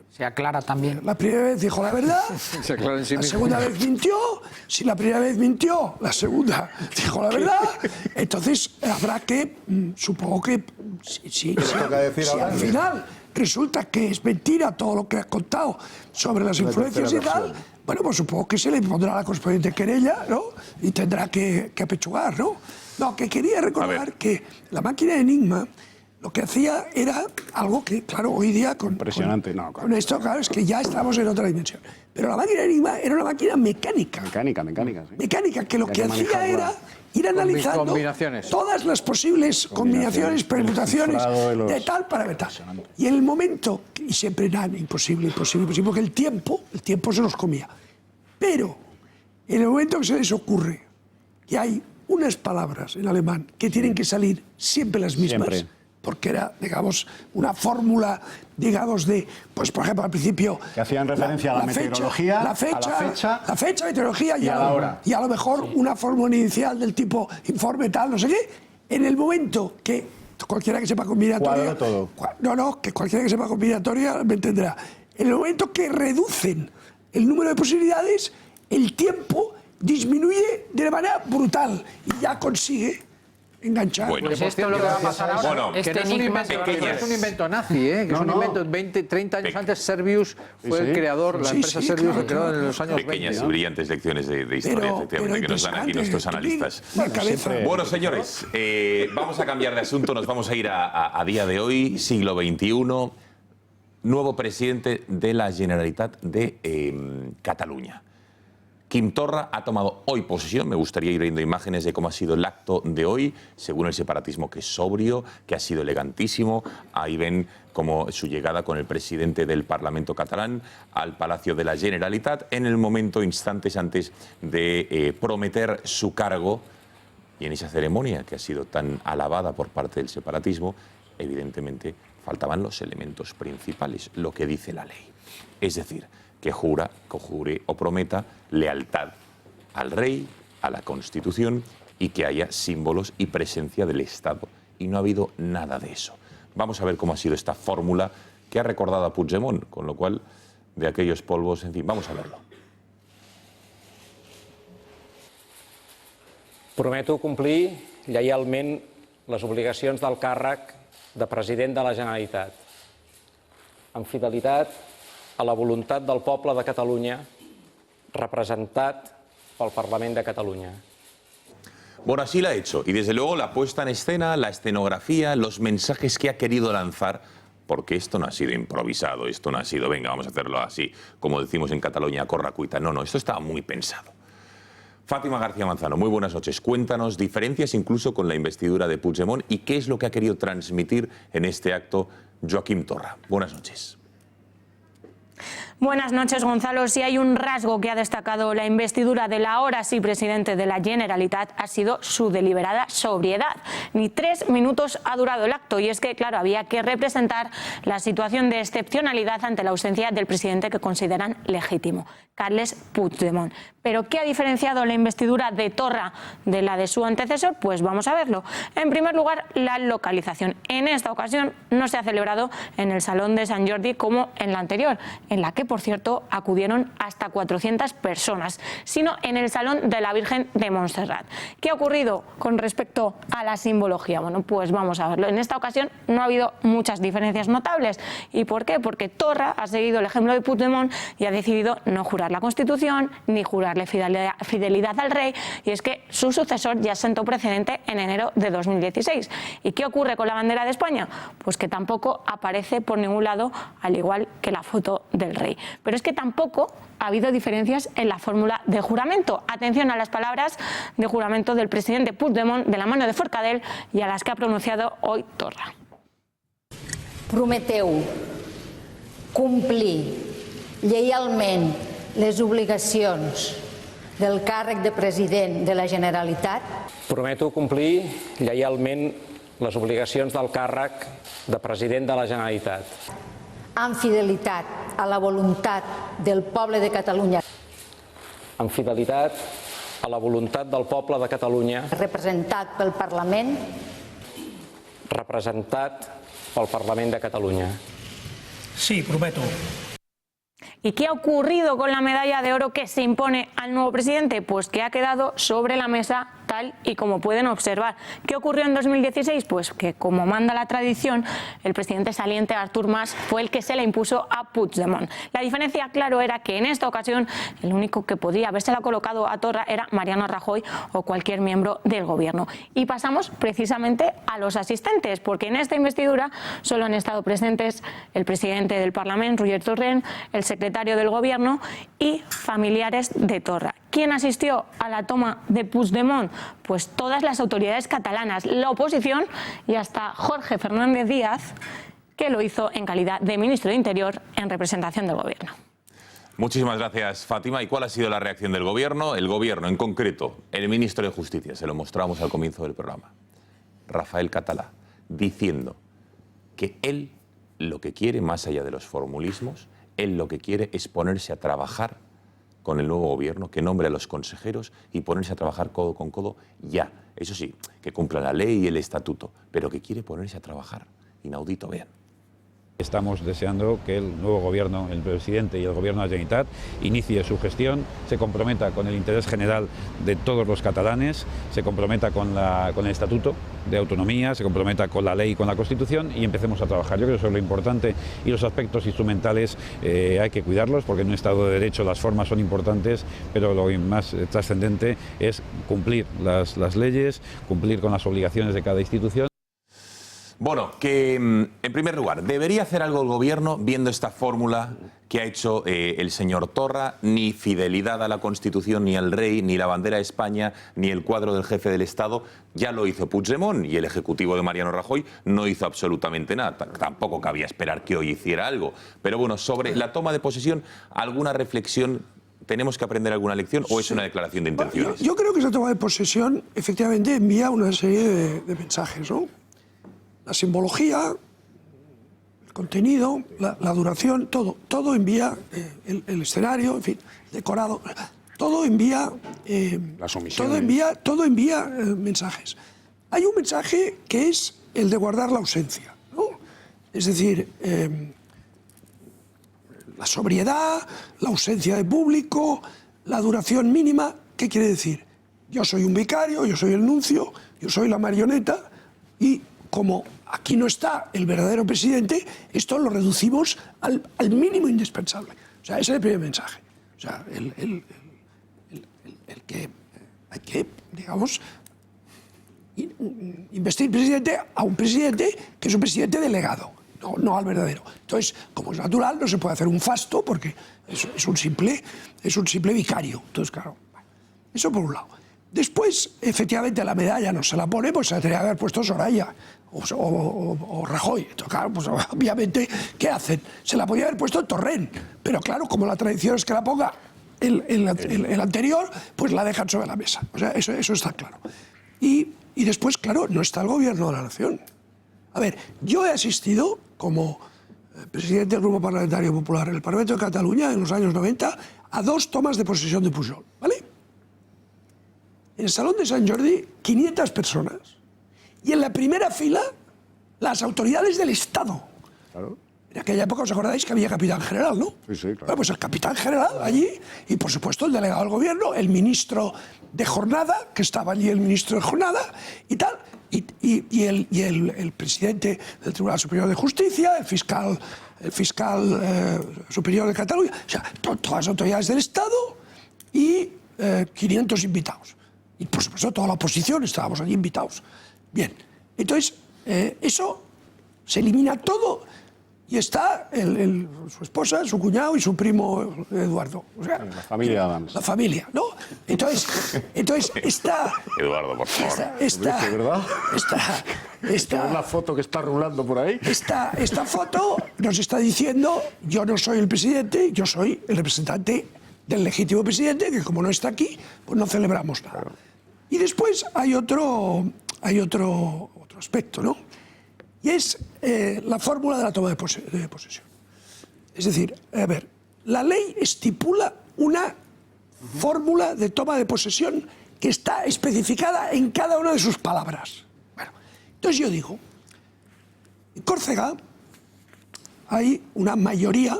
se aclara también. La primera vez dijo la verdad, se aclara en sí la mismo. segunda vez mintió, si la primera vez mintió, la segunda dijo la verdad, entonces habrá que, supongo que, si al final resulta que es mentira todo lo que ha contado sobre las influencias y tal, bueno, pues supongo que se le pondrá la correspondiente querella, ¿no? Y tendrá que apechugar, ¿no? No, que quería recordar que la máquina Enigma lo que hacía era algo que, claro, hoy día con esto, claro, es que ya estamos en otra dimensión. Pero la máquina Enigma era una máquina mecánica. Mecánica, que lo que hacía era ir analizando todas las posibles combinaciones, permutaciones de tal para ver tal. Y en el momento, y siempre era imposible, porque el tiempo se los comía. Pero en el momento que se les ocurre que hay unas palabras en alemán que tienen que salir siempre las mismas, porque era, digamos, una fórmula, digamos, de, pues por ejemplo, al principio... Que hacían referencia a la meteorología, la fecha, meteorología y a la hora. Y a lo mejor una fórmula inicial del tipo informe tal, no sé qué. En el momento que cualquiera que sepa combinatoria... que cualquiera que sepa combinatoria me entenderá. En el momento que reducen el número de posibilidades, el tiempo disminuye de manera brutal y ya consigue enganchar. Bueno, pues esto es lo que va a pasar ahora. Bueno, Que no es un invento nazi, que es un invento 20, 30 años antes. Servius fue el creador, la empresa Servius fue creada en los años 20. Pequeñas y brillantes lecciones de historia, efectivamente, que nos dan aquí nuestros analistas. Bueno, señores, vamos a cambiar de asunto, nos vamos a ir a día de hoy, siglo XXI, nuevo presidente de la Generalitat de Cataluña. Quim Torra ha tomado hoy posesión. Me gustaría ir viendo imágenes de cómo ha sido el acto de hoy, según el separatismo, que es sobrio, que ha sido elegantísimo. Ahí ven como su llegada con el presidente del Parlamento catalán al Palacio de la Generalitat, en el momento, instantes antes de prometer su cargo. Y en esa ceremonia, que ha sido tan alabada por parte del separatismo, evidentemente faltaban los elementos principales, lo que dice la ley. Es decir, que jure o prometa lealtad al rey, a la Constitución y que haya símbolos y presencia del Estado. Y no ha habido nada de eso. Vamos a ver cómo ha sido esta fórmula que ha recordado a Puigdemont, con lo cual, de aquellos polvos, en fin, vamos a verlo. Prometo complir lleialment les obligacions del càrrec de president de la Generalitat, amb fidelitat a la voluntat del poble de Catalunya, representat pel Parlament de Catalunya. Bueno, así la ha hecho. Y desde luego la puesta en escena, la escenografía, los mensajes que ha querido lanzar, porque esto no ha sido improvisado, esto no ha sido, venga, vamos a hacerlo así, como decimos en Cataluña, corracuita. No, esto estaba muy pensado. Fátima García Manzano, muy buenas noches. Cuéntanos diferencias incluso con la investidura de Puigdemont y qué es lo que ha querido transmitir en este acto Joaquim Torra. Buenas noches. Buenas noches, Gonzalo. Si hay un rasgo que ha destacado la investidura del ahora sí presidente de la Generalitat ha sido su deliberada sobriedad. Ni 3 minutos ha durado el acto y es que, claro, había que representar la situación de excepcionalidad ante la ausencia del presidente que consideran legítimo, Carles Puigdemont. ¿Pero qué ha diferenciado la investidura de Torra de la de su antecesor? Pues vamos a verlo. En primer lugar, la localización. En esta ocasión no se ha celebrado en el Salón de Sant Jordi como en la anterior, en la que, por cierto, acudieron hasta 400 personas, sino en el Salón de la Virgen de Montserrat. ¿Qué ha ocurrido con respecto a la simbología? Bueno, pues vamos a verlo. En esta ocasión no ha habido muchas diferencias notables. ¿Y por qué? Porque Torra ha seguido el ejemplo de Puigdemont y ha decidido no jurar la Constitución ni jurarle fidelidad al rey, y es que su sucesor ya sentó precedente en enero de 2016. ¿Y qué ocurre con la bandera de España? Pues que tampoco aparece por ningún lado, al igual que la foto del rey. Pero es que tampoco ha habido diferencias en la fórmula de juramento. Atención a las palabras de juramento del presidente Puigdemont de la mano de Forcadell y a las que ha pronunciado hoy Torra. Prometeu complir lleialment les obligacions del càrrec de president de la Generalitat. Prometo complir lleialment les obligacions del càrrec de president de la Generalitat. Amb fidelitat a la voluntat del poble de Catalunya. Amb fidelitat a la voluntat del poble de Catalunya. Representat pel Parlament. Representat pel Parlament de Catalunya. Sí, prometo. ¿Y qué ha ocurrido con la medalla de oro que se impone al nuevo presidente? Pues que ha quedado sobre la mesa tal y como pueden observar. ¿Qué ocurrió en 2016? Pues que, como manda la tradición, el presidente saliente Artur Mas fue el que se la impuso a Puigdemont. La diferencia, claro, era que en esta ocasión el único que podría habérsela colocado a Torra era Mariano Rajoy o cualquier miembro del gobierno. Y pasamos precisamente a los asistentes, porque en esta investidura solo han estado presentes el presidente del Parlamento, Roger Torrent, el secretario del gobierno y familiares de Torra. ¿Quién asistió a la toma de Puigdemont? Pues todas las autoridades catalanas, la oposición y hasta Jorge Fernández Díaz, que lo hizo en calidad de ministro de Interior en representación del gobierno. Muchísimas gracias, Fátima. ¿Y cuál ha sido la reacción del gobierno? El gobierno, en concreto, el ministro de Justicia, se lo mostramos al comienzo del programa, Rafael Català, diciendo que él lo que quiere, más allá de los formulismos, él lo que quiere es ponerse a trabajar con el nuevo gobierno, que nombre a los consejeros y ponerse a trabajar codo con codo ya. Eso sí, que cumpla la ley y el estatuto, pero que quiere ponerse a trabajar. Inaudito, vean. Estamos deseando que el nuevo gobierno, el presidente y el gobierno de la Generalitat inicie su gestión, se comprometa con el interés general de todos los catalanes, se comprometa con el Estatuto de Autonomía, se comprometa con la ley y con la Constitución y empecemos a trabajar. Yo creo que eso es lo importante y los aspectos instrumentales hay que cuidarlos porque en un Estado de Derecho las formas son importantes, pero lo más trascendente es cumplir las leyes, cumplir con las obligaciones de cada institución. Bueno, que en primer lugar, ¿debería hacer algo el gobierno viendo esta fórmula que ha hecho el señor Torra? Ni fidelidad a la Constitución, ni al rey, ni la bandera de España, ni el cuadro del jefe del Estado. Ya lo hizo Puigdemont y el ejecutivo de Mariano Rajoy no hizo absolutamente nada. Tampoco cabía esperar que hoy hiciera algo. Pero bueno, sobre la toma de posesión, ¿alguna reflexión? ¿Tenemos que aprender alguna lección o es una declaración de intenciones? Yo creo que esa toma de posesión efectivamente envía una serie de mensajes, ¿no? La simbología, el contenido, la duración, todo envía, el escenario, en fin, decorado, todo envía, todo envía mensajes. Hay un mensaje que es el de guardar la ausencia, ¿no? Es decir, la sobriedad, la ausencia de público, la duración mínima. ¿Qué quiere decir? Yo soy un vicario, yo soy el nuncio, yo soy la marioneta y como aquí no está el verdadero presidente, esto lo reducimos al mínimo indispensable. O sea, ese es el primer mensaje. O sea, el que hay que, digamos, investir presidente a un presidente que es un presidente delegado, no al verdadero. Entonces, como es natural, no se puede hacer un fasto porque es un simple vicario. Entonces, claro, eso por un lado. Después, efectivamente, la medalla no se la pone, pues se la tenía que haber puesto Soraya o Rajoy. Entonces, claro, pues obviamente, ¿qué hacen? Se la podía haber puesto Torrent, pero claro, como la tradición es que la ponga el anterior, pues la dejan sobre la mesa. O sea, eso está claro. Y después, claro, no está el gobierno de la nación. A ver, yo he asistido como presidente del Grupo Parlamentario Popular en el Parlamento de Cataluña en los años 90 a 2 tomas de posesión de Pujol, ¿vale? En el Salón de Sant Jordi, 500 personas. Y en la primera fila, las autoridades del Estado. Claro. En aquella época, ¿os acordáis que había capitán general, no? Sí, sí, claro. Bueno, pues el capitán general allí, y por supuesto el delegado del gobierno, el ministro de Jornada, que estaba allí el ministro de Jornada, y tal, y el presidente del Tribunal Superior de Justicia, el fiscal superior de Cataluña, o sea, todas las autoridades del Estado y 500 invitados. Y por supuesto toda la oposición estábamos allí invitados. Bien, entonces eso se elimina todo y está su esposa, su cuñado y su primo Eduardo. O sea, la familia Adams. La familia, ¿no? Entonces está... Eduardo, por favor. ¿Verdad? Esta la foto que está rulando por ahí. Esta foto nos está diciendo, yo no soy el presidente, yo soy el representante del legítimo presidente, que como no está aquí, pues no celebramos nada. Y después hay otro aspecto, ¿no? Y es la fórmula de la toma de posesión. Es decir, a ver, la ley estipula una fórmula de toma de posesión que está especificada en cada una de sus palabras. Bueno, entonces yo digo, en Córcega hay una mayoría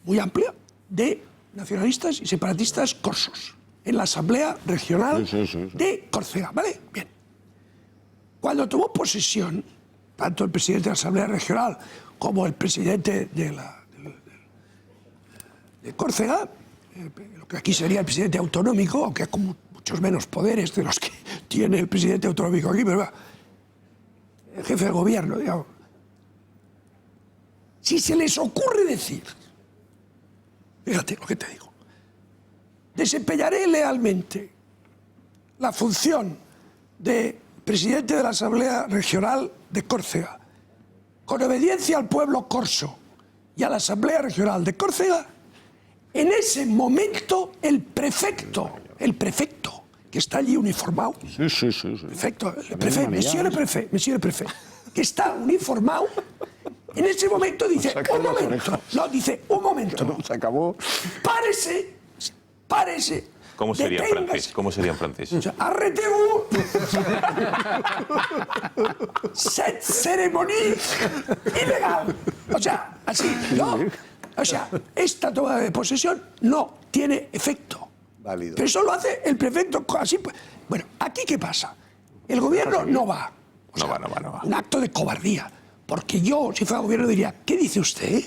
muy amplia de nacionalistas y separatistas corsos en la Asamblea Regional de Córcega, ¿vale? Bien. Cuando tomó posesión, tanto el presidente de la Asamblea Regional como el presidente de Córcega, lo que aquí sería el presidente autonómico, aunque con muchos menos poderes de los que tiene el presidente autonómico aquí, pero el jefe del gobierno, digamos. Si se les ocurre decir, fíjate lo que te digo, desempeñaré lealmente la función de presidente de la Asamblea Regional de Córcega, con obediencia al pueblo corso y a la Asamblea Regional de Córcega, en ese momento el prefecto que está allí uniformado, monsieur le préfet, que está uniformado, en ese momento dice, un momento, se acabó. Párese. ¿Cómo sería en francés? ¿Cómo sería en francés? Arrêtez-vous cette cérémonie illégale. O sea, así, ¿no? O sea, esta toma de posesión no tiene efecto. Válido. Pero eso lo hace el prefecto así. Bueno, ¿aquí qué pasa? El gobierno no va. No va. Un acto de cobardía. Porque yo, si fuera gobierno, diría, ¿qué dice usted?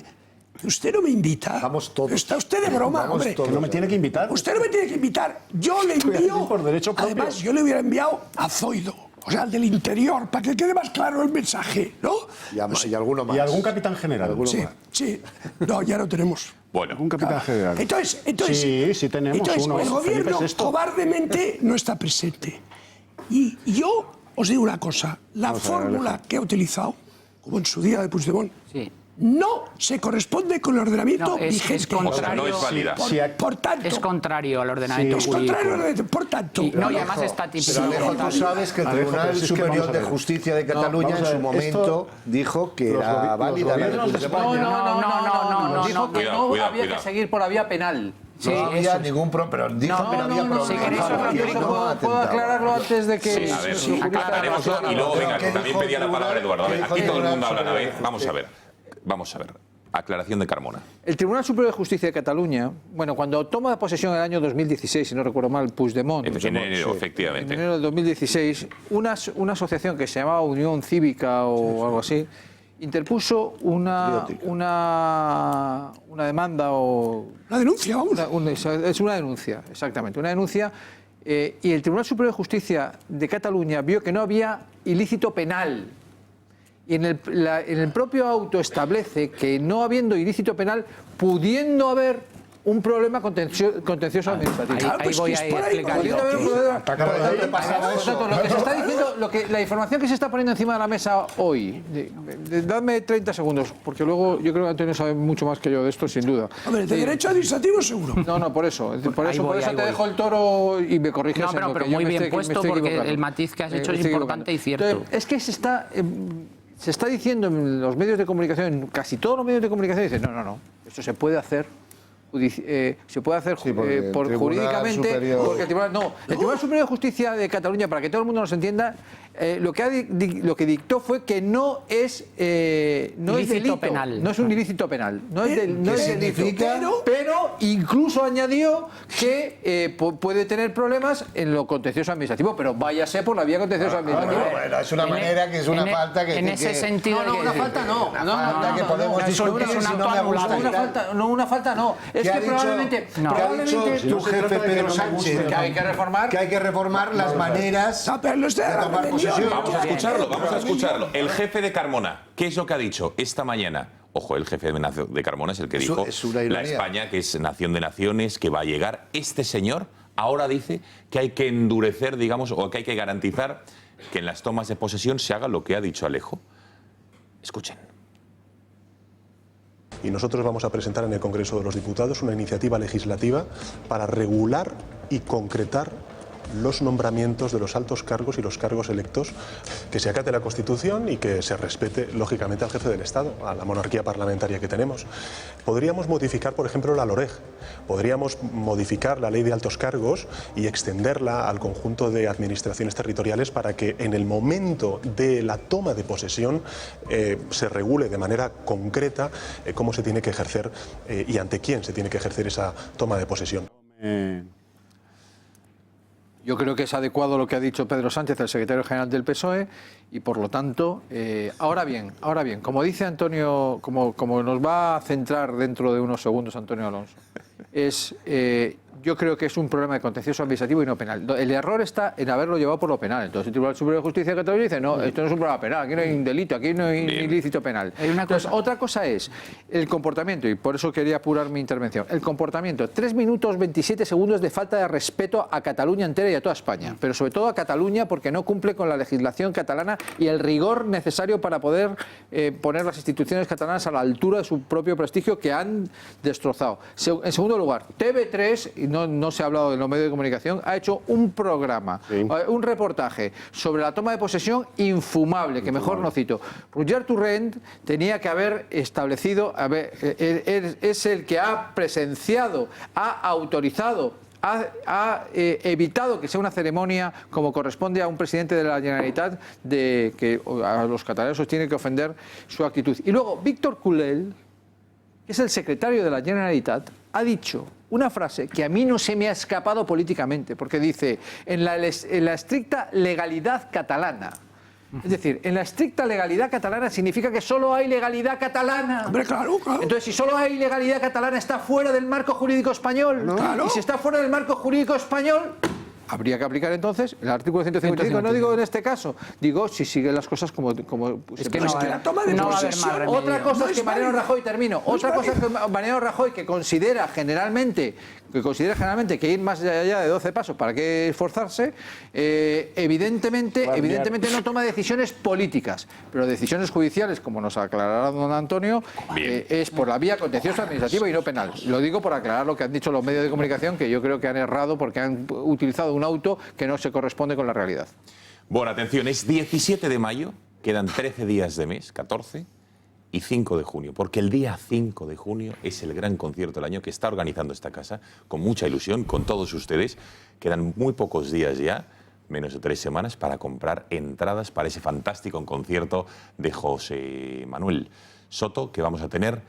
Usted no me invita. Vamos todos. Está usted de broma, hombre. Que no me tiene que invitar. Usted no me tiene que invitar. Yo le envío. Por derecho propio. Además, yo le hubiera enviado a Zoido, o sea, al del interior, para que quede más claro el mensaje, ¿no? Y alguno más. Y algún capitán general. Sí. No, ya no tenemos. Bueno. Un capitán general. Entonces, sí tenemos entonces uno. el gobierno cobardemente no está presente. Y yo os digo una cosa, la fórmula que ha utilizado, como en su día de Puigdemont, no se corresponde con el ordenamiento vigente. Es contrario, no es válida. Por tanto, es contrario al ordenamiento es jurídico. contrario, por tanto. Y además está tipificado. Pero Alejo, tú sabes que el Tribunal Superior de Justicia de Cataluña en su momento dijo que era válida la de Puigdemont. No. Dijo que no había que seguir por la vía penal. Sí, no había ningún problema, pero dijo que no había problema. ¿Puedo aclararlo antes de que...? Sí, a ver, aclararemoslo y luego, venga, que también pedía la palabra Eduardo. A ver, aquí todo el mundo habla a la vez. Vamos a ver. Aclaración de Carmona. El Tribunal Superior de Justicia de Cataluña, bueno, cuando toma posesión en el año 2016, si no recuerdo mal, Puigdemont. En enero, efectivamente. En enero del 2016, una asociación que se llamaba Unión Cívica o algo así, interpuso una demanda o... Una denuncia, vamos. Es una denuncia, exactamente, una denuncia. Y el Tribunal Superior de Justicia de Cataluña vio que no había ilícito penal. Y en el propio auto establece que no habiendo ilícito penal, pudiendo haber un problema contencioso administrativo. Ahí voy a explicar yo. Lo que se está diciendo, la información que se está poniendo encima de la mesa hoy, dadme 30 segundos, porque luego yo creo que Antonio sabe mucho más que yo de esto, sin duda. Hombre, de derecho administrativo seguro. No, por eso te dejo el toro y me corriges. No, pero muy bien puesto, porque el matiz que has hecho es importante y cierto. Entonces, es que se está diciendo en los medios de comunicación, en casi todos los medios de comunicación, dicen, no, esto se puede hacer. Por jurídicamente, porque el Tribunal Superior de Justicia de Cataluña, para que todo el mundo nos entienda, lo que dictó fue que no es delito penal, no es un ilícito penal, no es delito, pero incluso añadió que puede tener problemas en lo contencioso administrativo, pero váyase por la vía contencioso administrativa. Bueno, es una manera que es una falta que... En ese sentido... No, una falta no. que podemos discutir si no me gusta. Una falta no. Es que probablemente tu jefe Pedro Sánchez que hay que reformar las maneras de tomar posesión. Vamos a escucharlo. El jefe de Carmona, ¿qué es lo que ha dicho esta mañana? Ojo, el jefe de Carmona es el que dijo la España, que es nación de naciones, que va a llegar. Este señor ahora dice que hay que endurecer, digamos, o que hay que garantizar que en las tomas de posesión se haga lo que ha dicho Alejo. Escuchen. Y nosotros vamos a presentar en el Congreso de los Diputados una iniciativa legislativa para regular y concretar los nombramientos de los altos cargos y los cargos electos, que se acate la Constitución y que se respete, lógicamente, al jefe del Estado, a la monarquía parlamentaria que tenemos. Podríamos modificar, por ejemplo, la LOREG, podríamos modificar la Ley de Altos Cargos y extenderla al conjunto de administraciones territoriales para que en el momento de la toma de posesión se regule de manera concreta cómo se tiene que ejercer y ante quién se tiene que ejercer esa toma de posesión. Yo creo que es adecuado lo que ha dicho Pedro Sánchez, el secretario general del PSOE, y por lo tanto, ahora bien, como dice Antonio, como nos va a centrar dentro de unos segundos Antonio Alonso, yo creo que es un problema de contencioso administrativo y no penal. El error está en haberlo llevado por lo penal. Entonces el Tribunal Superior de Justicia de Cataluña dice, no, esto no es un problema penal, aquí no hay un delito, aquí no hay un ilícito penal. Entonces, otra cosa es el comportamiento, y por eso quería apurar mi intervención. El comportamiento, 3 minutos 27 segundos de falta de respeto a Cataluña entera y a toda España, pero sobre todo a Cataluña porque no cumple con la legislación catalana y el rigor necesario para poder poner las instituciones catalanas a la altura de su propio prestigio que han destrozado. En segundo lugar, TV3, y no se ha hablado en los medios de comunicación, ha hecho un programa, un reportaje sobre la toma de posesión infumable, que mejor no cito. Roger Torrent tenía que haber establecido, es el que ha presenciado, ha autorizado, ha evitado que sea una ceremonia como corresponde a un presidente de la Generalitat, de que a los catalanes os tiene que ofender su actitud. Y luego Víctor Culel, que es el secretario de la Generalitat, ha dicho una frase que a mí no se me ha escapado políticamente, porque dice, en la estricta legalidad catalana. Es decir, en la estricta legalidad catalana significa que solo hay legalidad catalana. Hombre, claro. Entonces, si solo hay legalidad catalana, está fuera del marco jurídico español. Claro. Y si está fuera del marco jurídico español, habría que aplicar entonces el artículo 155. No digo en este caso, digo si siguen las cosas como es que la toma de posesión. Otra cosa es que Mariano Rajoy, otra cosa es que Mariano Rajoy, que considera generalmente que ir más allá de 12 pasos, ¿para qué esforzarse? Evidentemente no toma decisiones políticas, pero decisiones judiciales, como nos aclarará don Antonio, es por la vía contenciosa administrativa y no penal. Lo digo por aclarar lo que han dicho los medios de comunicación, que yo creo que han errado porque han utilizado un auto que no se corresponde con la realidad. Bueno, atención, es 17 de mayo, quedan 13 días de mes, 14 y 5 de junio, porque el día 5 de junio es el gran concierto del año que está organizando esta casa, con mucha ilusión, con todos ustedes. Quedan muy pocos días ya, menos de 3 semanas, para comprar entradas para ese fantástico concierto de José Manuel Soto, que vamos a tener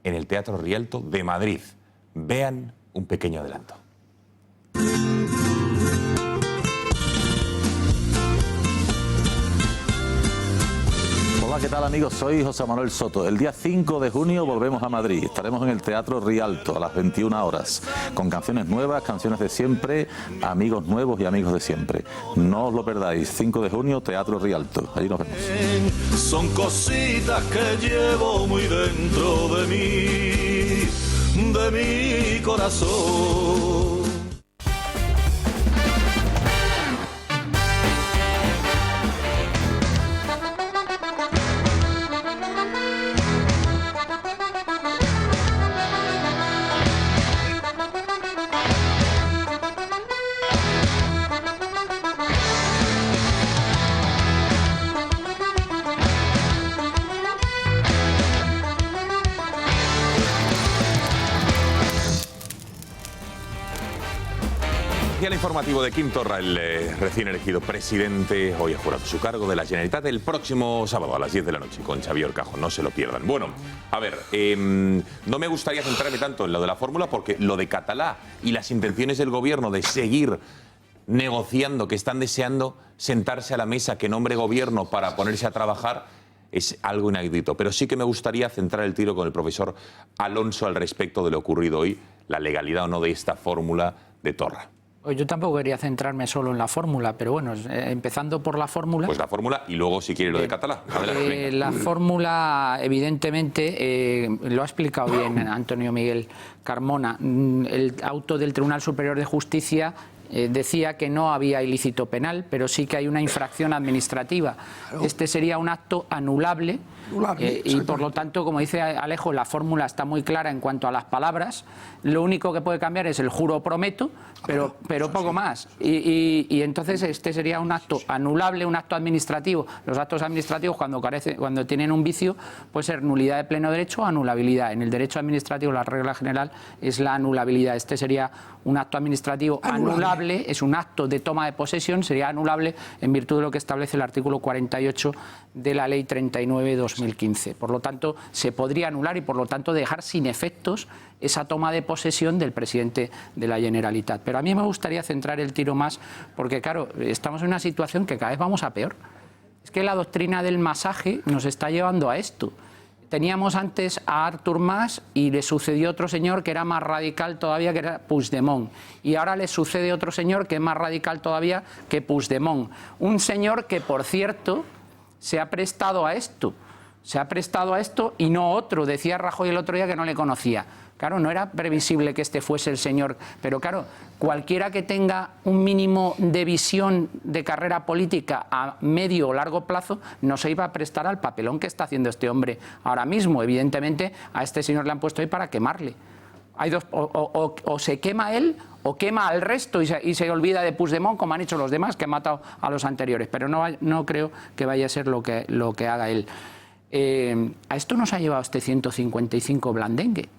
en el Teatro Rialto de Madrid. Vean un pequeño adelanto. Hola, ¿qué tal amigos? Soy José Manuel Soto. El día 5 de junio volvemos a Madrid. Estaremos en el Teatro Rialto a las 21 horas, con canciones nuevas, canciones de siempre, amigos nuevos y amigos de siempre. No os lo perdáis. 5 de junio, Teatro Rialto. Allí nos vemos. Son cositas que llevo muy dentro de mí. de mi corazón. El informativo de Quim Torra, el recién elegido presidente, hoy ha jurado su cargo de la Generalitat el próximo sábado a las 10 de la noche con Xavier Cajón, no se lo pierdan. Bueno, a ver, no me gustaría centrarme tanto en lo de la fórmula porque lo de Catalá y las intenciones del gobierno de seguir negociando, que están deseando sentarse a la mesa que nombre gobierno para ponerse a trabajar, es algo inaudito. Pero sí que me gustaría centrar el tiro con el profesor Alonso al respecto de lo ocurrido hoy, la legalidad o no de esta fórmula de Torra. Yo tampoco quería centrarme solo en la fórmula, pero bueno, empezando por la fórmula... Pues la fórmula y luego, si quiere, lo de Catalá. La fórmula, evidentemente, lo ha explicado bien Antonio Miguel Carmona. El auto del Tribunal Superior de Justicia decía que no había ilícito penal, pero sí que hay una infracción administrativa. Este sería un acto anulable. Y por lo tanto, como dice Alejo, la fórmula está muy clara en cuanto a las palabras. Lo único que puede cambiar es el juro prometo, pero poco más. Y entonces este sería un acto anulable, un acto administrativo. Los actos administrativos, cuando tienen un vicio, puede ser nulidad de pleno derecho o anulabilidad. En el derecho administrativo la regla general es la anulabilidad. Este sería un acto administrativo anulable, es un acto de toma de posesión, sería anulable en virtud de lo que establece el artículo 48 de la Ley 39/2015. Por lo tanto, se podría anular y por lo tanto dejar sin efectos esa toma de posesión del presidente de la Generalitat. Pero a mí me gustaría centrar el tiro más porque, claro, estamos en una situación que cada vez vamos a peor. Es que la doctrina del masaje nos está llevando a esto. Teníamos antes a Artur Mas y le sucedió otro señor que era más radical todavía, que era Puigdemont. Y ahora le sucede otro señor que es más radical todavía que Puigdemont. Un señor que, por cierto, se ha prestado a esto. Se ha prestado a esto y no otro. Decía Rajoy el otro día que no le conocía. Claro, no era previsible que este fuese el señor, pero claro, cualquiera que tenga un mínimo de visión de carrera política a medio o largo plazo no se iba a prestar al papelón que está haciendo este hombre ahora mismo. Evidentemente, a este señor le han puesto ahí para quemarle. Hay dos, o se quema él o quema al resto y se olvida de Puigdemont, como han hecho los demás, que han matado a los anteriores. Pero no creo que vaya a ser lo que haga él. A esto nos ha llevado este 155 blandengue.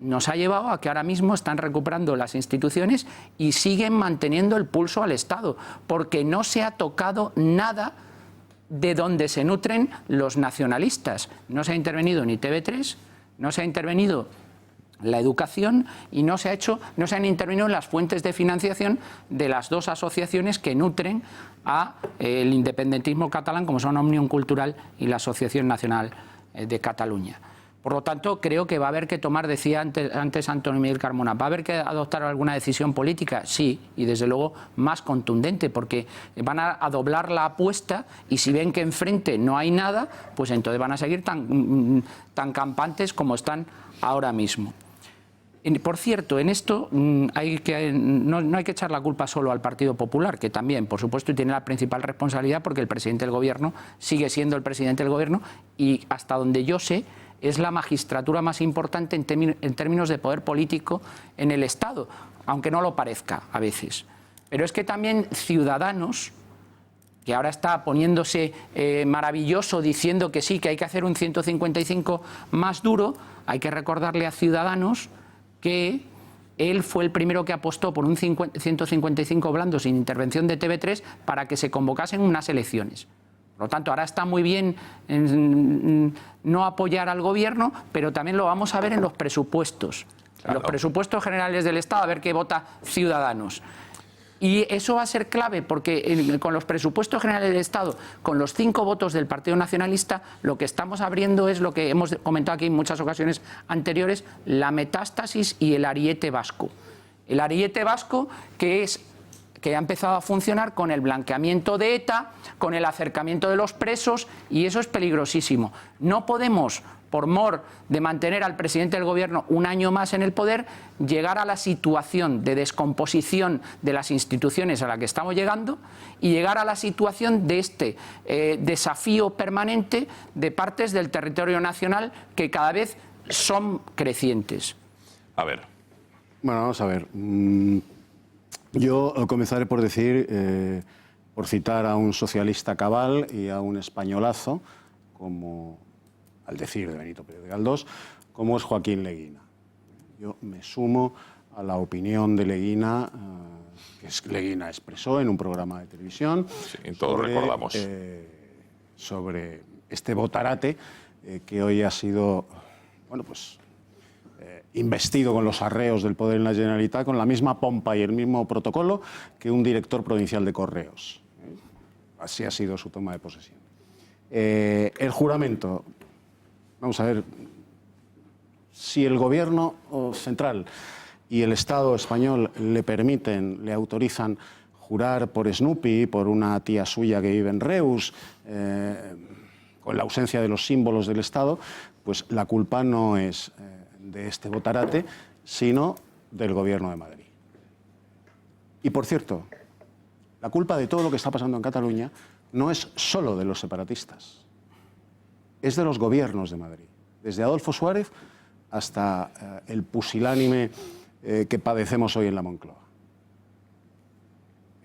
Nos ha llevado a que ahora mismo están recuperando las instituciones y siguen manteniendo el pulso al Estado, porque no se ha tocado nada de donde se nutren los nacionalistas. No se ha intervenido ni TV3, no se ha intervenido la educación y no se han intervenido en las fuentes de financiación de las dos asociaciones que nutren a el independentismo catalán, como son Òmnium Cultural y la Asociación Nacional de Cataluña. Por lo tanto, creo que va a haber que tomar, decía antes Antonio Miguel Carmona, ¿va a haber que adoptar alguna decisión política? Sí, y desde luego más contundente, porque van a doblar la apuesta y si ven que enfrente no hay nada, pues entonces van a seguir tan campantes como están ahora mismo. Por cierto, en esto no hay que echar la culpa solo al Partido Popular, que también, por supuesto, tiene la principal responsabilidad porque el presidente del Gobierno sigue siendo el presidente del Gobierno y, hasta donde yo sé, es la magistratura más importante en términos de poder político en el Estado, aunque no lo parezca a veces. Pero es que también Ciudadanos, que ahora está poniéndose maravilloso diciendo que sí, que hay que hacer un 155 más duro, hay que recordarle a Ciudadanos que él fue el primero que apostó por un 155 blando sin intervención de TV3 para que se convocasen unas elecciones. Por lo tanto, ahora está muy bien no apoyar al gobierno, pero también lo vamos a ver en los presupuestos. Claro. En los presupuestos generales del Estado, a ver qué vota Ciudadanos. Y eso va a ser clave porque con los presupuestos generales del Estado, con los 5 votos del Partido Nacionalista, lo que estamos abriendo es lo que hemos comentado aquí en muchas ocasiones anteriores, la metástasis y el ariete vasco. El ariete vasco, que es que ha empezado a funcionar con el blanqueamiento de ETA, con el acercamiento de los presos, y eso es peligrosísimo. No podemos, por mor de mantener al presidente del gobierno un año más en el poder, llegar a la situación de descomposición de las instituciones a la que estamos llegando y llegar a la situación de este desafío permanente de partes del territorio nacional que cada vez son crecientes. A ver. Bueno, vamos a ver. Yo comenzaré por decir, por citar a un socialista cabal y a un españolazo, como al decir de Benito Pérez Galdós, como es Joaquín Leguina. Yo me sumo a la opinión de Leguina, que Leguina expresó en un programa de televisión. Sí, todos recordamos. Sobre este botarate que hoy ha sido, bueno, pues investido con los arreos del poder en la Generalitat, con la misma pompa y el mismo protocolo que un director provincial de Correos. Así ha sido su toma de posesión. El juramento. Vamos a ver, si el gobierno central y el Estado español le permiten, le autorizan jurar por Snoopy, por una tía suya que vive en Reus, con la ausencia de los símbolos del Estado, pues la culpa no es de este botarate, sino del Gobierno de Madrid. Y por cierto, la culpa de todo lo que está pasando en Cataluña no es solo de los separatistas, es de los gobiernos de Madrid, desde Adolfo Suárez hasta el pusilánime que padecemos hoy en la Moncloa.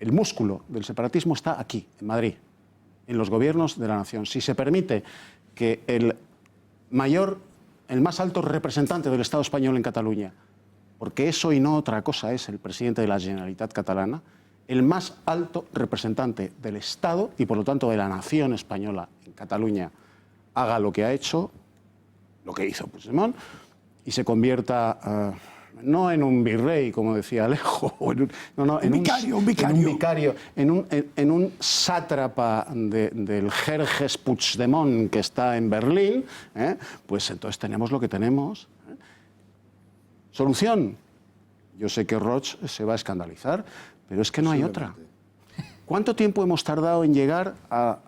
El músculo del separatismo está aquí, en Madrid, en los gobiernos de la nación. Si se permite que el más alto representante del Estado español en Cataluña, porque eso y no otra cosa es el presidente de la Generalitat catalana, el más alto representante del Estado y por lo tanto de la nación española en Cataluña, haga lo que ha hecho, lo que hizo Puigdemont, y se convierta no en un virrey, como decía Alejo, en un sátrapa del Jerjes Puigdemont que está en Berlín, pues entonces tenemos lo que tenemos. Solución. Yo sé que Roig se va a escandalizar, pero es que no hay otra. ¿Cuánto tiempo hemos tardado en llegar a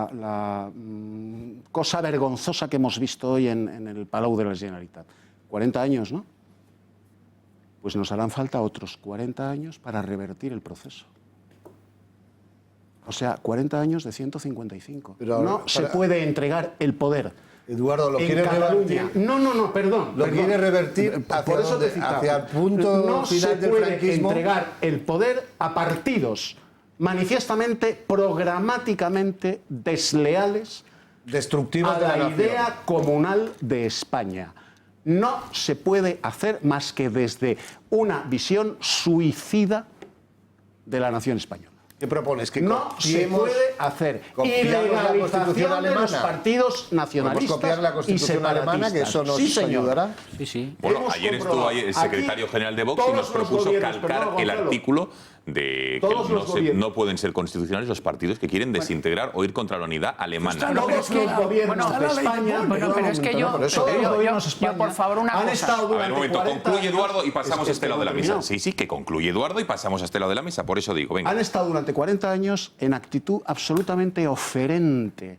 la cosa vergonzosa que hemos visto hoy en el Palau de la Generalitat? 40 años, ¿no? Pues nos harán falta otros 40 años para revertir el proceso. O sea, 40 años de 155. Pero no se puede entregar el poder. Eduardo, ¿lo quiere revertir? No, perdón. ¿Lo quiere revertir hacia el punto final del franquismo? No se puede entregar el poder a partidos manifiestamente, programáticamente desleales, destructivos a de la idea comunal de España. No se puede hacer más que desde una visión suicida de la nación española. ¿Qué propones? ¿Que no se puede hacer ilegalización de los partidos nacionalistas copiar la Constitución alemana, que eso nos ayudará? Sí, sí. Bueno, ayer estuvo ahí el secretario general de Vox y nos propuso calcar el artículo de que no pueden ser constitucionales los partidos que quieren desintegrar o ir contra la unidad alemana. Todos los gobiernos de España, pero es que yo, por favor, una cosa. A ver, un momento, concluye Eduardo y pasamos a este lado de la mesa. Sí, que concluye Eduardo y pasamos a este lado de la mesa, por eso digo, venga. Han estado durante 40 años en actitud absolutamente oferente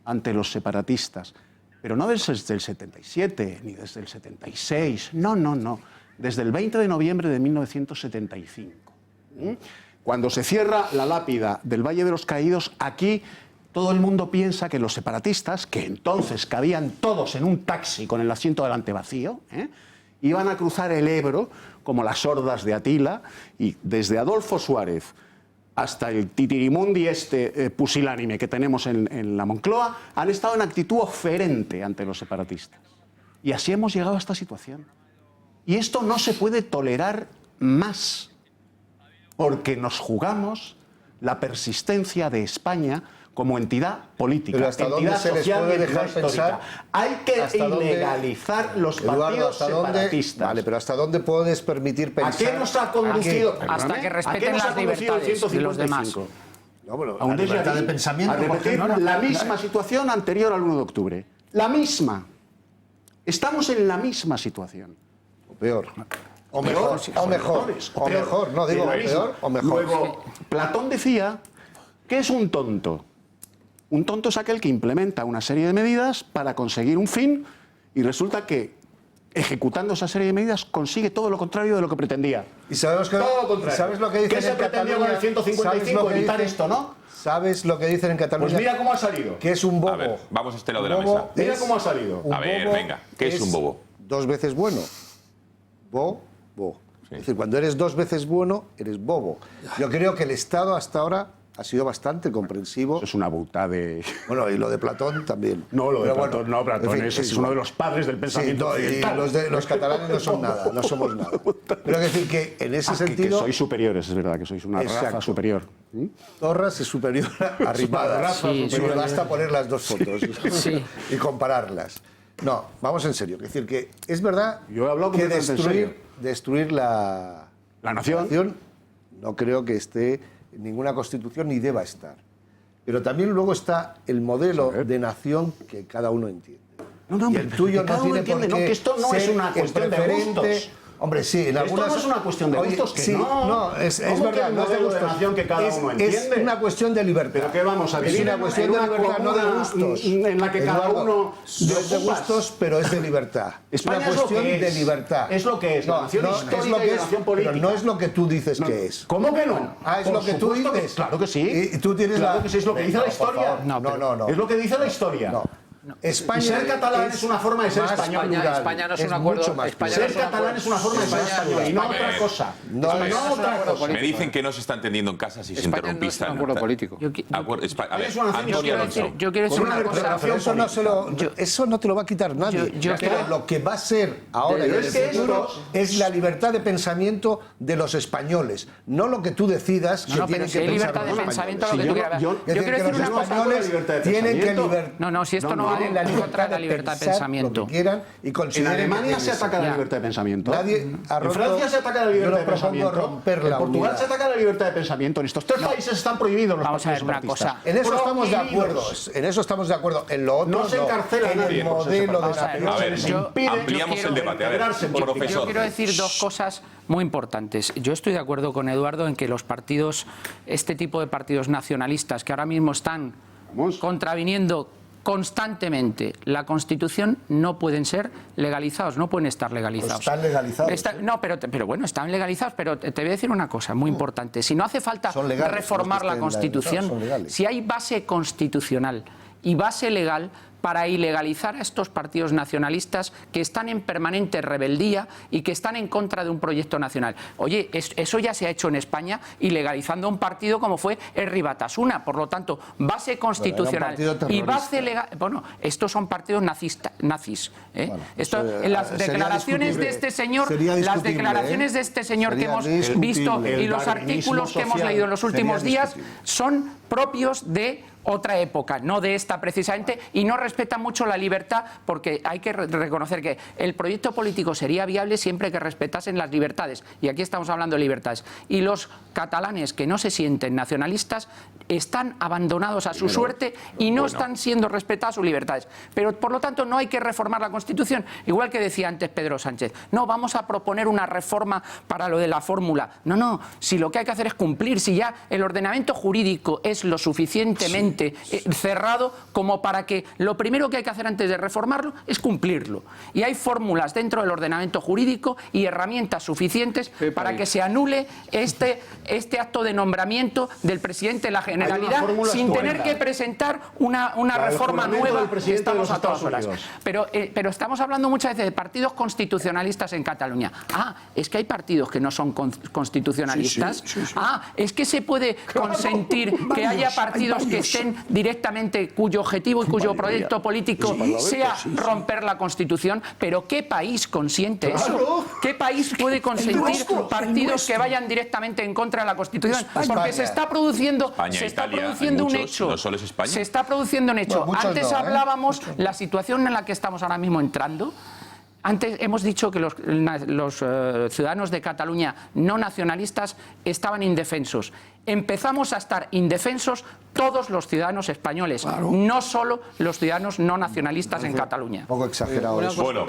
ante los separatistas, pero no desde el 77 ni desde el 76, no, desde el 20 de noviembre de 1975. Cuando se cierra la lápida del Valle de los Caídos, aquí todo el mundo piensa que los separatistas, que entonces cabían todos en un taxi con el asiento delante vacío, iban a cruzar el Ebro como las hordas de Atila, y desde Adolfo Suárez hasta el titirimundi pusilánime que tenemos en la Moncloa, han estado en actitud oferente ante los separatistas. Y así hemos llegado a esta situación. Y esto no se puede tolerar más, porque nos jugamos la persistencia de España como entidad política, pero ¿hasta entidad dónde se les social puede y dejar pensar? Hay que ilegalizar los partidos separatistas. Vale, pero ¿hasta dónde puedes permitir pensar? ¿A qué nos ha conducido? Hasta que respeten las libertades de los demás. No, bueno, a un libertad de pensamiento. A repetir la misma situación anterior al 1 de octubre. La misma. Estamos en la misma situación. O peor. O mejor, no digo peor, o mejor. Luego, Platón decía que es un tonto. Un tonto es aquel que implementa una serie de medidas para conseguir un fin y resulta que ejecutando esa serie de medidas consigue todo lo contrario de lo que pretendía. Y sabemos que todo lo contrario. ¿Sabes lo que dicen ¿Qué se en pretendía Cataluña? con el 155? Evitar esto, ¿no? ¿Sabes lo que dicen en Cataluña? Pues mira cómo ha salido. Que es un bobo. A ver, vamos a este lado de la Un bobo mesa. Mira es- cómo ha salido. un A ver, bobo venga, ¿qué es un bobo? 2 veces bueno. Bo. Es decir, cuando eres 2 veces bueno, eres bobo. Yo creo que el Estado hasta ahora ha sido bastante comprensivo. Es una buta de... Bueno, y lo de Platón también. No, lo de Pero Platón, no, Platón en fin, es uno de los padres del pensamiento Sí, y occidental. los catalanes no son nada, no somos nada. Pero es decir que en ese Que sentido, sois superiores, es verdad, que sois una raza Exacto. superior. Torras es superior a Arrimadas. Sí, Pero basta poner las dos fotos Sí. y compararlas. No, vamos en serio. Es decir, que es verdad Yo he hablado que completamente en serio. destruir la nación no creo que esté en ninguna constitución ni deba estar. Pero también luego está el modelo de nación que cada uno entiende. No, y el tuyo que cada no uno tiene por entiende, qué no, que esto no es ser una el cuestión de preferente. gustos. Hombre, sí, en Esto algunas... no es una cuestión de Oye, gustos, que sí, no. es ¿Cómo que verdad, el no es de modelo de gustos. nación que cada uno Es entiende? una cuestión de libertad. Pero ¿qué vamos a vivir Es una en cuestión una de libertad, no de comuna gustos. en la que cada Eduardo, uno no es de ocupas? gustos, pero es de libertad. Es una España es lo cuestión que de es. libertad. Es lo que es, la nación histórica es lo y que la es, nación política. pero no es lo que tú dices que es. ¿Cómo que no? Ah, es Por lo que tú supuesto que- dices. claro que sí. Y tú tienes Claro la... que sí, es lo que dice la Por historia. favor. No. Es lo que dice la historia. No. España Y ser catalán es una forma de ser más español. plural, España no es un mucho acuerdo- más España plural. Ser catalán es una forma de ser español y no A ver. otra cosa. No, No otra cosa. Me dicen que no se está entendiendo en casa si se España interrumpís. no es un acuerdo político. A ver, Es una nación Antonio histórica. Alonso. Yo quiero decir Con una una cosa. representación Eso eso no te lo va a quitar nadie. yo Pero creo- lo que va a ser ahora Pero y en es el que futuro estos- es la libertad de pensamiento de los españoles, no lo que tú decidas No, que no, pero tienen si que hay pensar libertad de los pensamiento, españoles. lo que tú quieras. yo Yo quiero que decir los una cosa. españoles libertad de tienen que pensamiento. No, si esto no va tienen la en contra de la de libertad de pensar pensamiento. lo que quieran y En consideren Alemania que se ataca la Ya. libertad de pensamiento. Nadie ha En roto- Francia se ataca la yo libertad no de propongo pensamiento. romper En la Portugal unidad. se ataca la libertad de pensamiento. En estos 3 países están prohibidos los Vamos a ver partidos una cosa. separatistas. En eso estamos de Prohibidos. acuerdo. En eso estamos de acuerdo. En lo otro No se encarcela a en nadie el por ser modelo de Vamos a ver, nación. A ver, Yo- ampliamos yo el quiero debate. A ver, integrarse en política. profesor. Yo quiero decir dos cosas muy importantes. Yo estoy de acuerdo con Eduardo en que los partidos, este tipo de partidos nacionalistas que ahora mismo están contraviniendo constantemente la Constitución, no pueden ser legalizados, no pueden estar legalizados. Pues están legalizados. No, pero bueno, están legalizados, pero te voy a decir una cosa muy importante. Si no hace falta Son legales, reformar los que la estén Constitución, legalizados son legales. si hay base constitucional y base legal para ilegalizar a estos partidos nacionalistas que están en permanente rebeldía y que están en contra de un proyecto nacional. Oye, eso ya se ha hecho en España, ilegalizando un partido como fue Herri Batasuna. Por lo tanto, base constitucional partido y base terrorista. legal... Bueno, estos son partidos nazis. ¿eh? Bueno, Esto, eso, en las sería declaraciones de discutible. este señor, Sería las discutible, declaraciones ¿eh? de este señor Sería que hemos discutible. visto y El los darwinismo artículos que hemos social leído en los sería últimos días discutible. son propios de otra época, no de esta precisamente, y no respetan mucho la libertad, porque hay que reconocer que el proyecto político sería viable siempre que respetasen las libertades, y aquí estamos hablando de libertades. Y los catalanes que no se sienten nacionalistas están abandonados a su suerte y no están siendo respetadas sus libertades. Pero, por lo tanto, no hay que reformar la Constitución, igual que decía antes Pedro Sánchez. No, vamos a proponer una reforma para lo de la fórmula. No, si lo que hay que hacer es cumplir, si ya el ordenamiento jurídico es lo suficientemente cerrado como para que lo primero que hay que hacer antes de reformarlo es cumplirlo. Y hay fórmulas dentro del ordenamiento jurídico y herramientas suficientes para que se anule este acto de nombramiento del presidente de la Generalidad fórmula sin tener estupenda. que presentar una reforma juramento nueva. del presidente Estamos de los a todas Estados horas. Unidos. Pero estamos hablando muchas veces de partidos constitucionalistas en Cataluña. Es que hay partidos que no son constitucionalistas. Es que se puede consentir que haya partidos que estén directamente, cuyo objetivo y cuyo proyecto político sea romper la Constitución. Pero ¿qué país consiente eso? ¿Qué país puede consentir partidos que vayan directamente en contra de la Constitución? Porque se está produciendo, España, se está Italia, produciendo hay un muchos, hecho. no solo es España. Se está produciendo un hecho. Bueno, muchos Antes no, ¿eh? hablábamos la situación en la que estamos ahora mismo entrando. Antes hemos dicho que los ciudadanos de Cataluña no nacionalistas estaban indefensos. Empezamos a estar indefensos todos los ciudadanos españoles, no solo los ciudadanos no nacionalistas en Cataluña. Un poco exagerado eso. Bueno,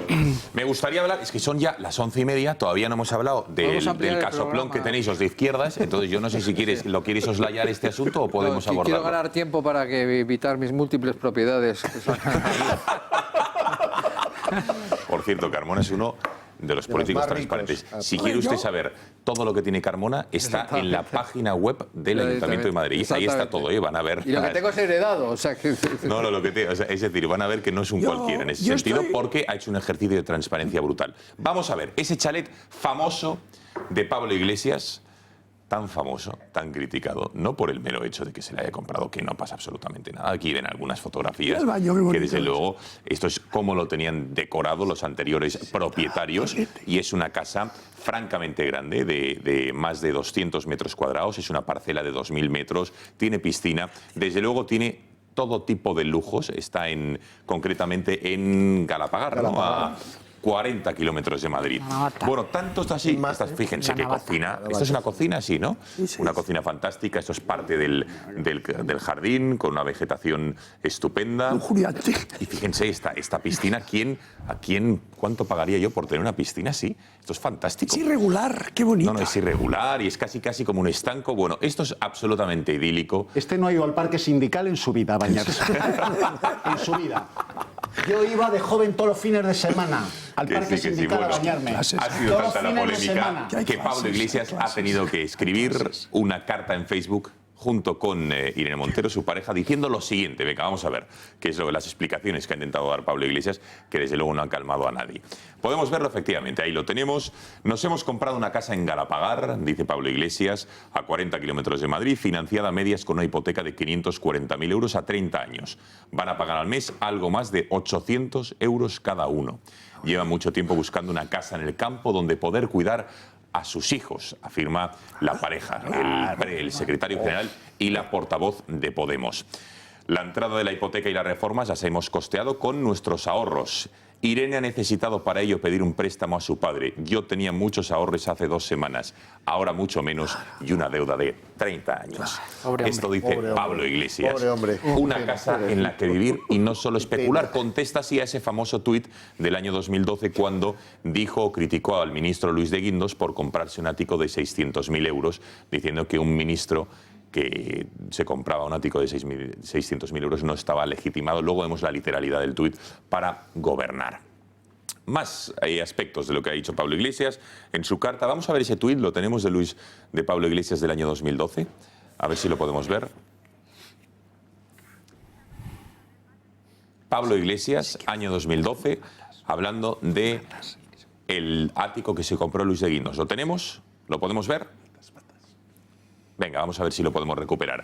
me gustaría hablar, es que son ya las 11:30, todavía no hemos hablado del casoplón que tenéis los de izquierdas, entonces yo no sé si lo quieres soslayar este asunto o podemos abordarlo. Quiero ganar tiempo para evitar mis múltiples propiedades. Por cierto, Carmona es uno de los políticos transparentes. Si quiere usted saber todo lo que tiene Carmona, está en la página web del Ayuntamiento de Madrid. Ahí está todo, van a ver. Y lo que tengo es heredado, o sea que... No, es decir, van a ver que no es un cualquiera en ese sentido, porque ha hecho un ejercicio de transparencia brutal. Vamos a ver, ese chalet famoso de Pablo Iglesias, tan famoso, tan criticado, no por el mero hecho de que se le haya comprado, que no pasa absolutamente nada. Aquí ven algunas fotografías que desde luego, esto es cómo lo tenían decorado los anteriores propietarios, y es una casa francamente grande, de más de 200 metros cuadrados, es una parcela de 2.000 metros, tiene piscina, desde luego tiene todo tipo de lujos, está concretamente en Galapagar, ¿no? A 40 kilómetros de Madrid. Bueno, tanto está así. Fíjense qué cocina. Esto es una cocina, sí, ¿no? Una cocina fantástica. Esto es parte del jardín, con una vegetación estupenda. Y fíjense, esta piscina, ¿cuánto pagaría yo por tener una piscina así? Esto es fantástico. Es irregular, qué bonito. No, es irregular y es casi como un estanco. Bueno, esto es absolutamente idílico. No ha ido al parque sindical en su vida a bañarse. En su vida. Yo iba de joven todos los fines de semana al parque sindical a bañarme. Ha sido tanta la polémica que Pablo Iglesias ha tenido que escribir una carta en Facebook junto con Irene Montero, su pareja, diciendo lo siguiente. Venga, vamos a ver qué es las explicaciones que ha intentado dar Pablo Iglesias, que desde luego no han calmado a nadie. Podemos verlo efectivamente, ahí lo tenemos. Nos hemos comprado una casa en Galapagar, dice Pablo Iglesias, a 40 kilómetros de Madrid, financiada a medias con una hipoteca de 540.000 euros a 30 años. Van a pagar al mes algo más de 800 euros cada uno. Llevan mucho tiempo buscando una casa en el campo donde poder cuidar a sus hijos, afirma la pareja, el secretario general y la portavoz de Podemos. La entrada de la hipoteca y las reformas las hemos costeado con nuestros ahorros. Irene ha necesitado para ello pedir un préstamo a su padre. Yo tenía muchos ahorros hace 2 semanas, ahora mucho menos y una deuda de 30 años. Esto dice Pablo Iglesias. Una casa en la que vivir y no solo especular. Contesta así a ese famoso tuit del año 2012 cuando dijo o criticó al ministro Luis de Guindos por comprarse un ático de 600.000 euros, diciendo que un ministro que se compraba un ático de 600.000 euros no estaba legitimado. Luego vemos la literalidad del tuit, para gobernar. Más hay aspectos de lo que ha dicho Pablo Iglesias en su carta. Vamos a ver ese tuit, lo tenemos de Pablo Iglesias del año 2012. A ver si lo podemos ver. Pablo Iglesias, año 2012, hablando de el ático que se compró Luis de Guindos. ¿Lo tenemos? ¿Lo podemos ver? Venga, vamos a ver si lo podemos recuperar.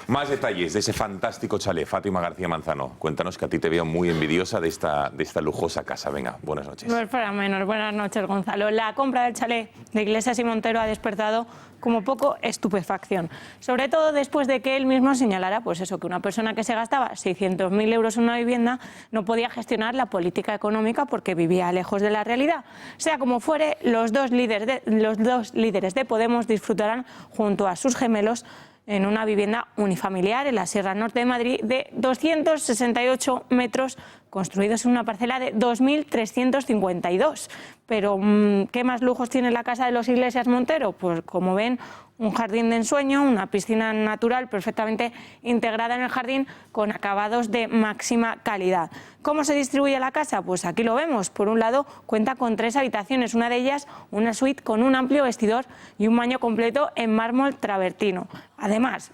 Más detalles de ese fantástico chalet. Fátima García Manzano, cuéntanos, que a ti te veo muy envidiosa de esta lujosa casa. Venga, buenas noches. No es para menos. Buenas noches, Gonzalo. La compra del chalet de Iglesias y Montero ha despertado como poco estupefacción. Sobre todo después de que él mismo señalara, pues eso, que una persona que se gastaba 600.000 euros en una vivienda no podía gestionar la política económica porque vivía lejos de la realidad. Sea como fuere, los dos líderes de Podemos disfrutarán junto a sus gemelos en una vivienda unifamiliar en la Sierra Norte de Madrid de 268 metros, construidos en una parcela de 2.352. Pero, ¿qué más lujos tiene la casa de los Iglesias Montero? Pues, como ven, un jardín de ensueño, una piscina natural perfectamente integrada en el jardín con acabados de máxima calidad. ¿Cómo se distribuye la casa? Pues aquí lo vemos. Por un lado, cuenta con 3 habitaciones, una de ellas una suite con un amplio vestidor y un baño completo en mármol travertino. Además,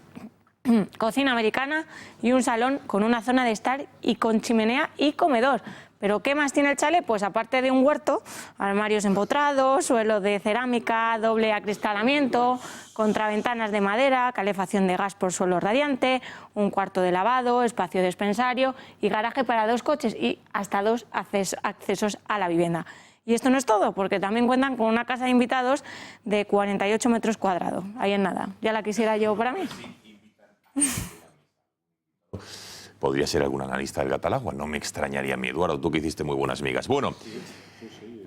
cocina americana y un salón con una zona de estar y con chimenea y comedor. ¿Pero qué más tiene el chalet? Pues aparte de un huerto, armarios empotrados, suelo de cerámica, doble acristalamiento, contraventanas de madera, calefacción de gas por suelo radiante, un cuarto de lavado, espacio despensario y garaje para 2 coches y hasta 2 accesos a la vivienda. Y esto no es todo, porque también cuentan con una casa de invitados de 48 metros cuadrados. Ahí en nada. Ya la quisiera yo para mí. podría ser algún analista del Gatalagua. No me extrañaría a mí, Eduardo, tú que hiciste muy buenas migas. Bueno,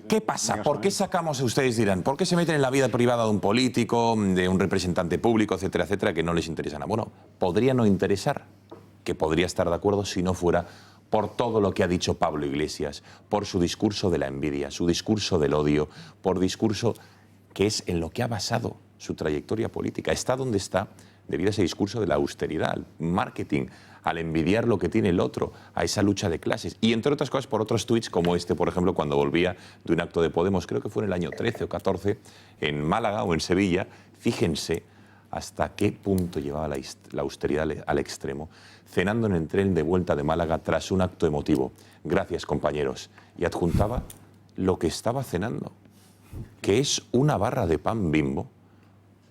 ¿qué pasa? ¿Por qué sacamos, ustedes dirán, por qué se meten en la vida privada de un político, de un representante público, etcétera, etcétera, que no les interesa nada? Bueno, podría no interesar, que podría estar de acuerdo si no fuera por todo lo que ha dicho Pablo Iglesias, por su discurso de la envidia, su discurso del odio, por discurso que es en lo que ha basado su trayectoria política. Está donde está debido a ese discurso de la austeridad, al marketing, al envidiar lo que tiene el otro, a esa lucha de clases. Y entre otras cosas por otros tuits como este, por ejemplo, cuando volvía de un acto de Podemos, creo que fue en el año 13 o 14, en Málaga o en Sevilla. Fíjense hasta qué punto llevaba la austeridad al extremo, cenando en el tren de vuelta de Málaga tras un acto emotivo. Gracias, compañeros. Y adjuntaba lo que estaba cenando, que es una barra de pan Bimbo,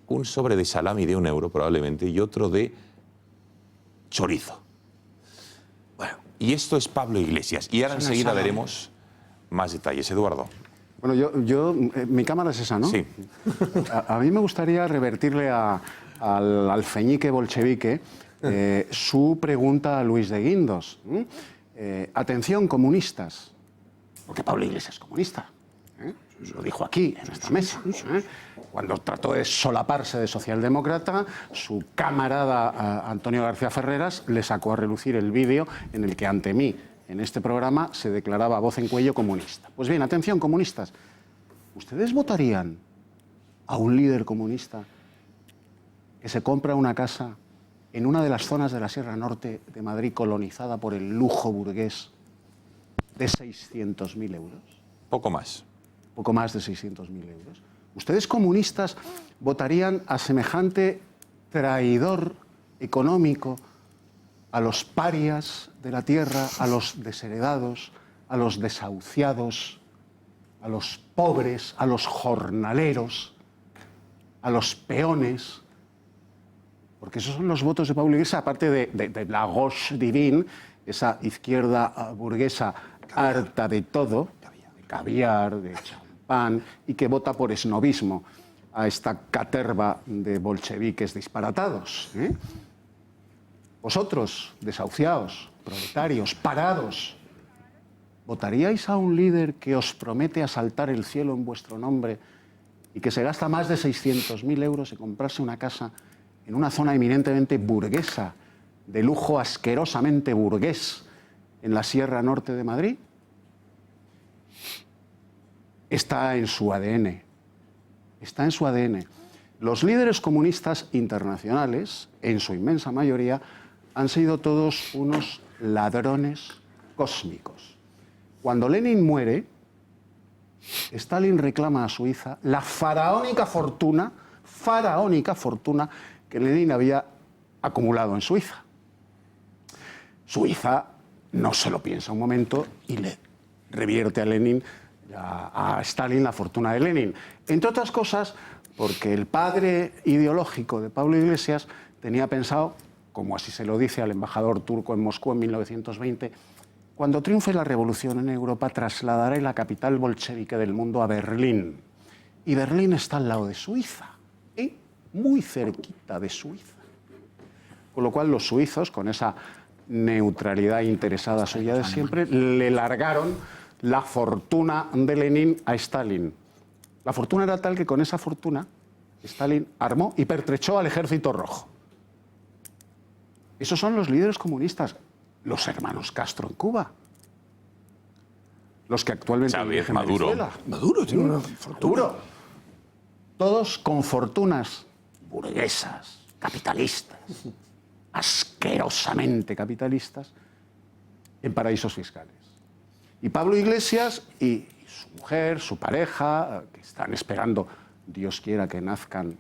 un sobre de salami de €1 probablemente y otro de chorizo. Bueno, y esto es Pablo Iglesias. Y ahora enseguida veremos más detalles. Eduardo. Bueno, mi cámara es esa, ¿no? Sí. A mí me gustaría revertirle al alfeñique bolchevique su pregunta a Luis de Guindos. Atención, comunistas, porque Pablo Iglesias es comunista. Lo dijo aquí, en esta mesa. Cuando trató de solaparse de socialdemócrata, su camarada Antonio García Ferreras le sacó a relucir el vídeo en el que ante mí, en este programa, se declaraba a voz en cuello comunista. Pues bien, atención, comunistas. ¿Ustedes votarían a un líder comunista que se compra una casa en una de las zonas de la Sierra Norte de Madrid colonizada por el lujo burgués de 600.000 euros? Poco más. Poco más de 600.000 euros. ¿Ustedes comunistas votarían a semejante traidor económico a los parias de la tierra, a los desheredados, a los desahuciados, a los pobres, a los jornaleros, a los peones? Porque esos son los votos de Pablo Iglesias, aparte de la gauche divine, esa izquierda burguesa harta de todo, de caviar, de champán, y que vota por esnobismo a esta caterva de bolcheviques disparatados. Vosotros, desahuciados, proletarios, parados, ¿votaríais a un líder que os promete asaltar el cielo en vuestro nombre y que se gasta más de 600.000 euros en comprarse una casa en una zona eminentemente burguesa, de lujo asquerosamente burgués, en la Sierra Norte de Madrid? Está en su ADN. Está en su ADN. Los líderes comunistas internacionales, en su inmensa mayoría, han sido todos unos ladrones cósmicos. Cuando Lenin muere, Stalin reclama a Suiza la faraónica fortuna que Lenin había acumulado en Suiza. Suiza no se lo piensa un momento y le revierte a Stalin la fortuna de Lenin. Entre otras cosas, porque el padre ideológico de Pablo Iglesias tenía pensado, como así se lo dice al embajador turco en Moscú en 1920, cuando triunfe la revolución en Europa trasladaré la capital bolchevique del mundo a Berlín. Y Berlín está al lado de Suiza, muy cerquita de Suiza. Con lo cual los suizos, con esa neutralidad interesada suya de siempre, le largaron la fortuna de Lenin a Stalin. La fortuna era tal que con esa fortuna Stalin armó y pertrechó al Ejército Rojo. Esos son los líderes comunistas, los hermanos Castro en Cuba, los que actualmente dirigen Venezuela. Maduro tiene una fortuna. Maduro. Todos con fortunas burguesas, capitalistas, asquerosamente capitalistas, en paraísos fiscales. Y Pablo Iglesias y su mujer, su pareja, que están esperando, Dios quiera que nazcan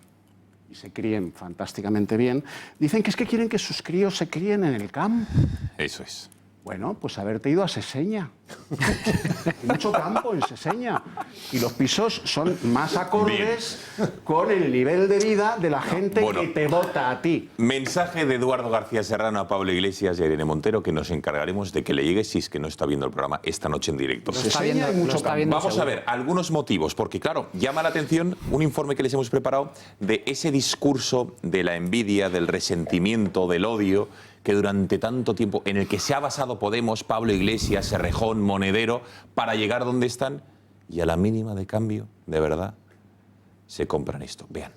y se críen fantásticamente bien, dicen que es que quieren que sus críos se críen en el campo. Eso es. Bueno, pues haberte ido a Seseña. Hay mucho campo en Seseña. Y los pisos son más acordes con el nivel de vida de la gente que te vota a ti. Mensaje de Eduardo García Serrano a Pablo Iglesias y a Irene Montero, que nos encargaremos de que le llegue, si es que no está viendo el programa, esta noche en directo. Vamos a ver algunos motivos, porque claro, llama la atención un informe que les hemos preparado de ese discurso de la envidia, del resentimiento, del odio que durante tanto tiempo, en el que se ha basado Podemos, Pablo Iglesias, Errejón, Monedero, para llegar donde están, y a la mínima de cambio, de verdad, se compran esto. Vean.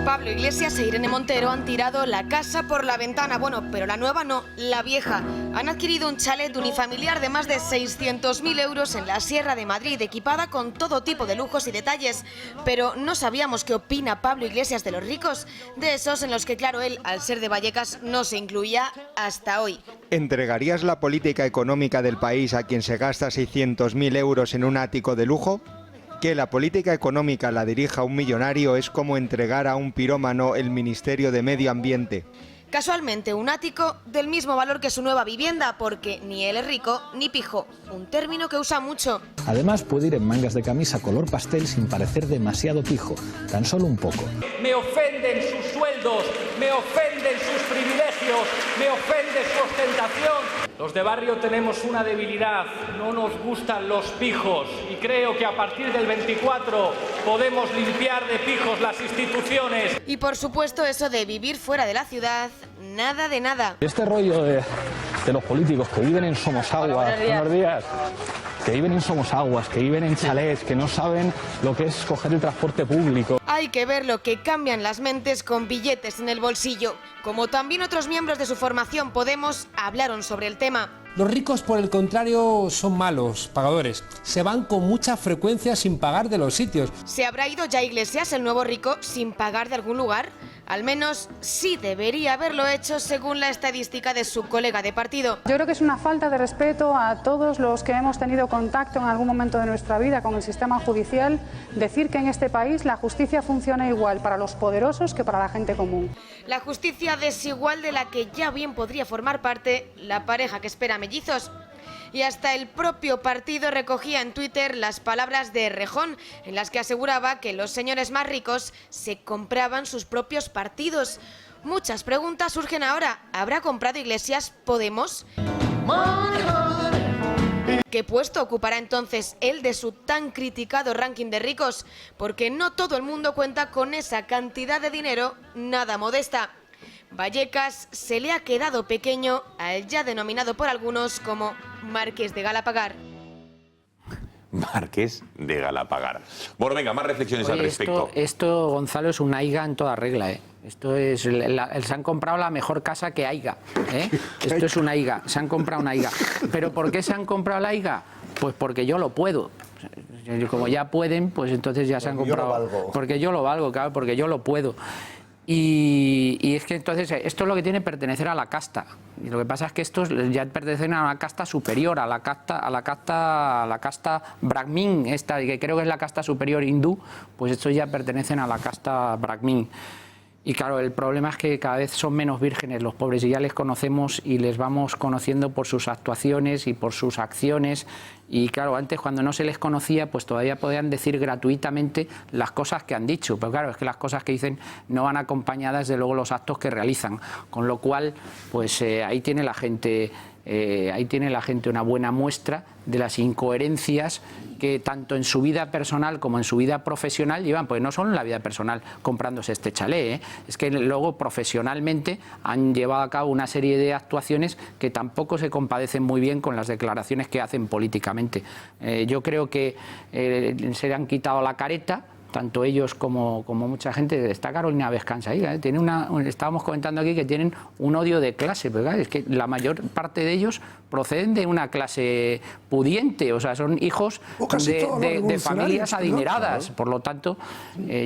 Pablo Iglesias e Irene Montero han tirado la casa por la ventana. Bueno, pero la nueva no, la vieja. Han adquirido un chalet unifamiliar de más de 600.000 euros en la Sierra de Madrid, equipada con todo tipo de lujos y detalles. Pero no sabíamos qué opina Pablo Iglesias de los ricos, de esos en los que, claro, él, al ser de Vallecas, no se incluía hasta hoy. ¿Entregarías la política económica del país a quien se gasta 600.000 euros en un ático de lujo? Que la política económica la dirija un millonario es como entregar a un pirómano el Ministerio de Medio Ambiente. Casualmente, un ático del mismo valor que su nueva vivienda, porque ni él es rico ni pijo, un término que usa mucho. Además, puede ir en mangas de camisa color pastel sin parecer demasiado pijo, tan solo un poco. Me ofenden sus sueldos, me ofenden sus privilegios, me ofende su ostentación. Los de barrio tenemos una debilidad, no nos gustan los pijos y creo que a partir del 24 podemos limpiar de pijos las instituciones. Y por supuesto eso de vivir fuera de la ciudad, nada de nada. Este rollo de los políticos que viven en Somosaguas, buenos días, que viven en Somosaguas, que viven en chalés, que no saben lo que es coger el transporte público. Hay que ver lo que cambian las mentes con billetes en el bolsillo. Como también otros miembros de su formación Podemos hablaron sobre el tema. Los ricos, por el contrario, son malos pagadores. Se van con mucha frecuencia sin pagar de los sitios. ¿Se habrá ido ya Iglesias, el nuevo rico, sin pagar de algún lugar? Al menos sí debería haberlo hecho según la estadística de su colega de partido. Yo creo que es una falta de respeto a todos los que hemos tenido contacto en algún momento de nuestra vida con el sistema judicial decir que en este país la justicia funciona igual para los poderosos que para la gente común. La justicia desigual de la que ya bien podría formar parte la pareja que espera mellizos. Y hasta el propio partido recogía en Twitter las palabras de Errejón, en las que aseguraba que los señores más ricos se compraban sus propios partidos. Muchas preguntas surgen ahora. ¿Habrá comprado Iglesias Podemos? ¿Qué puesto ocupará entonces él de su tan criticado ranking de ricos? Porque no todo el mundo cuenta con esa cantidad de dinero nada modesta. Vallecas se le ha quedado pequeño al ya denominado por algunos como Marqués de Galapagar. Marqués de Galapagar. Bueno, venga, más reflexiones al respecto. Esto, Gonzalo, es una higa en toda regla, ¿eh? Esto es, se han comprado la mejor casa que haiga, ¿eh? Esto es una higa, se han comprado una higa. ¿Pero por qué se han comprado la higa? Pues porque yo lo puedo. Como ya pueden, pues entonces ya se han comprado. Porque yo lo valgo, claro, porque yo lo puedo. Y es que entonces esto es lo que tiene pertenecer a la casta. Y lo que pasa es que estos ya pertenecen a una casta superior, a la casta Brahmin, esta, que creo que es la casta superior hindú, pues estos ya pertenecen a la casta Brahmin. Y claro, el problema es que cada vez son menos vírgenes los pobres y ya les conocemos y les vamos conociendo por sus actuaciones y por sus acciones. Y claro, antes cuando no se les conocía, pues todavía podían decir gratuitamente las cosas que han dicho. Pero claro, es que las cosas que dicen no van acompañadas de luego los actos que realizan. Con lo cual, pues ahí tiene la gente una buena muestra de las incoherencias que tanto en su vida personal como en su vida profesional llevan, pues no solo en la vida personal comprándose este chalet, ¿eh? Es que luego profesionalmente han llevado a cabo una serie de actuaciones que tampoco se compadecen muy bien con las declaraciones que hacen políticamente. Yo creo que se le han quitado la careta, tanto ellos como mucha gente. Está Carolina Vescanza ahí, ¿eh? Estábamos comentando aquí que tienen un odio de clase, ¿verdad? Es que la mayor parte de ellos proceden de una clase pudiente, o sea, son hijos de familias adineradas. Por lo tanto,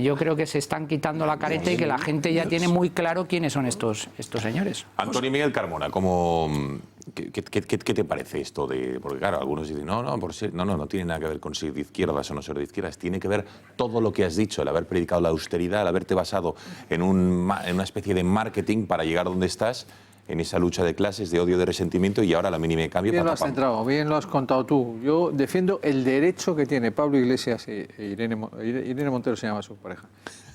yo creo que se están quitando la careta y que la gente ya tiene muy claro quiénes son estos señores. Antonio Miguel Carmona, ¿qué te parece esto de...? Porque claro, algunos dicen, no tiene nada que ver con ser de izquierdas o no ser de izquierdas, tiene que ver todo lo que has dicho, el haber predicado la austeridad, el haberte basado en una especie de marketing para llegar donde estás, en esa lucha de clases, de odio, de resentimiento, y ahora la mínima de cambio. Bien lo has centrado, bien lo has contado tú. Yo defiendo el derecho que tiene Pablo Iglesias e Irene Montero, se llama su pareja,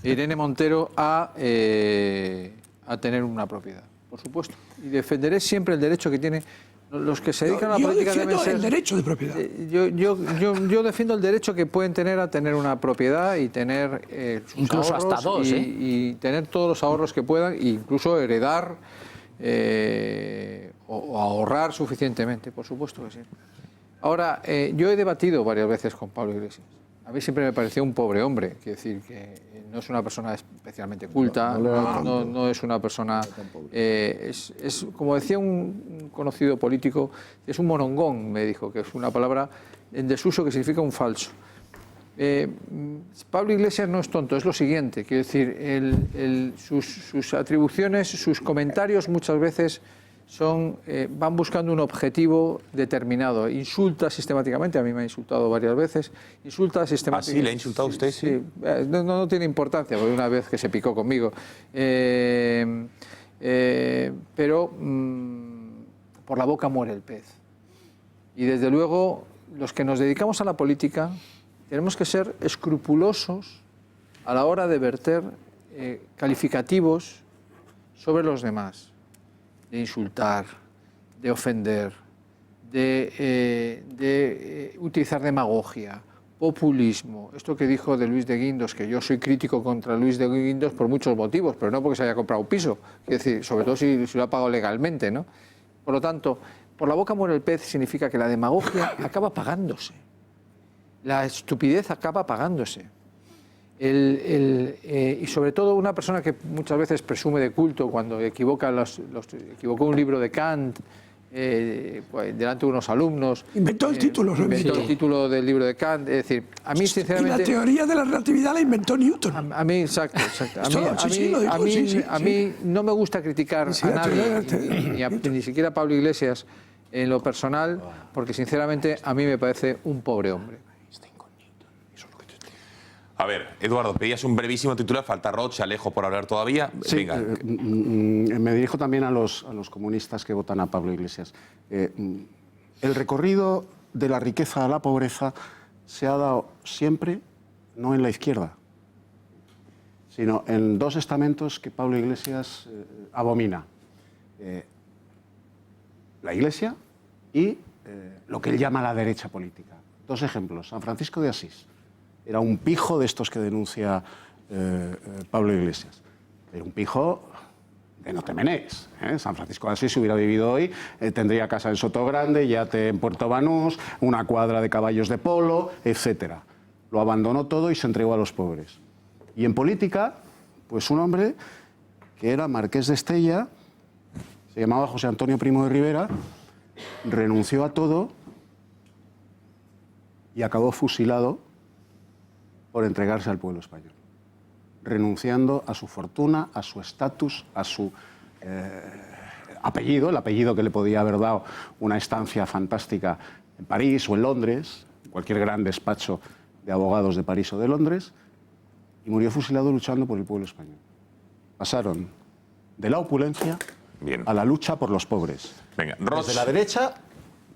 Irene Montero, a tener una propiedad, por supuesto. Y defenderé siempre el derecho que tiene Los que se dedican a la política deben ser... el derecho de propiedad. Yo defiendo el derecho que pueden tener a tener una propiedad y tener sus incluso ahorros hasta dos, y tener todos los ahorros que puedan, e incluso heredar o ahorrar suficientemente, por supuesto que sí. Ahora, yo he debatido varias veces con Pablo Iglesias. A mí siempre me pareció un pobre hombre, quiero decir que no es una persona especialmente culta, no es una persona... es, como decía un conocido político, es un morongón, me dijo, que es una palabra en desuso que significa un falso. Pablo Iglesias no es tonto, es lo siguiente, quiero decir, sus atribuciones, sus comentarios muchas veces van buscando un objetivo determinado. Insulta sistemáticamente, a mí me ha insultado varias veces, insulta sistemáticamente. ¿Ah, sí? ¿Le ha insultado a usted? Sí. No tiene importancia, porque una vez que se picó conmigo. Pero por la boca muere el pez. Y desde luego, los que nos dedicamos a la política tenemos que ser escrupulosos a la hora de verter calificativos sobre los demás. De insultar, de ofender, de utilizar demagogia, populismo. Esto que dijo de Luis de Guindos, que yo soy crítico contra Luis de Guindos por muchos motivos, pero no porque se haya comprado un piso, es decir, sobre todo si lo ha pagado legalmente, ¿no? Por lo tanto, por la boca muere el pez significa que la demagogia acaba pagándose, la estupidez acaba pagándose. Y sobre todo una persona que muchas veces presume de culto cuando equivocó un libro de Kant delante de unos alumnos. Inventó el título. Inventó el título del libro de Kant. Es decir, a mí sinceramente... Y la teoría de la relatividad la inventó Newton. A mí, exacto. A mí no me gusta criticar a nadie, ni siquiera a Pablo Iglesias en lo personal, porque sinceramente a mí me parece un pobre hombre. A ver, Eduardo, pedías un brevísimo titular, falta Roch, Alejo por hablar todavía. Sí, venga. Me dirijo también a los comunistas que votan a Pablo Iglesias. El recorrido de la riqueza a la pobreza se ha dado siempre, no en la izquierda, sino en dos estamentos que Pablo Iglesias abomina. La Iglesia y lo que él llama la derecha política. Dos ejemplos. San Francisco de Asís. Era un pijo de estos que denuncia Pablo Iglesias. Era un pijo de no te menees. San Francisco de Asís, si hubiera vivido hoy, tendría casa en Sotogrande, yate en Puerto Banús, una cuadra de caballos de polo, etc. Lo abandonó todo y se entregó a los pobres. Y en política, pues un hombre que era marqués de Estella, se llamaba José Antonio Primo de Rivera, renunció a todo y acabó fusilado por entregarse al pueblo español, renunciando a su fortuna, a su estatus, a su apellido, el apellido que le podía haber dado una estancia fantástica en París o en Londres, en cualquier gran despacho de abogados de París o de Londres, y murió fusilado luchando por el pueblo español. Pasaron de la opulencia a la lucha por los pobres. Venga, desde la derecha,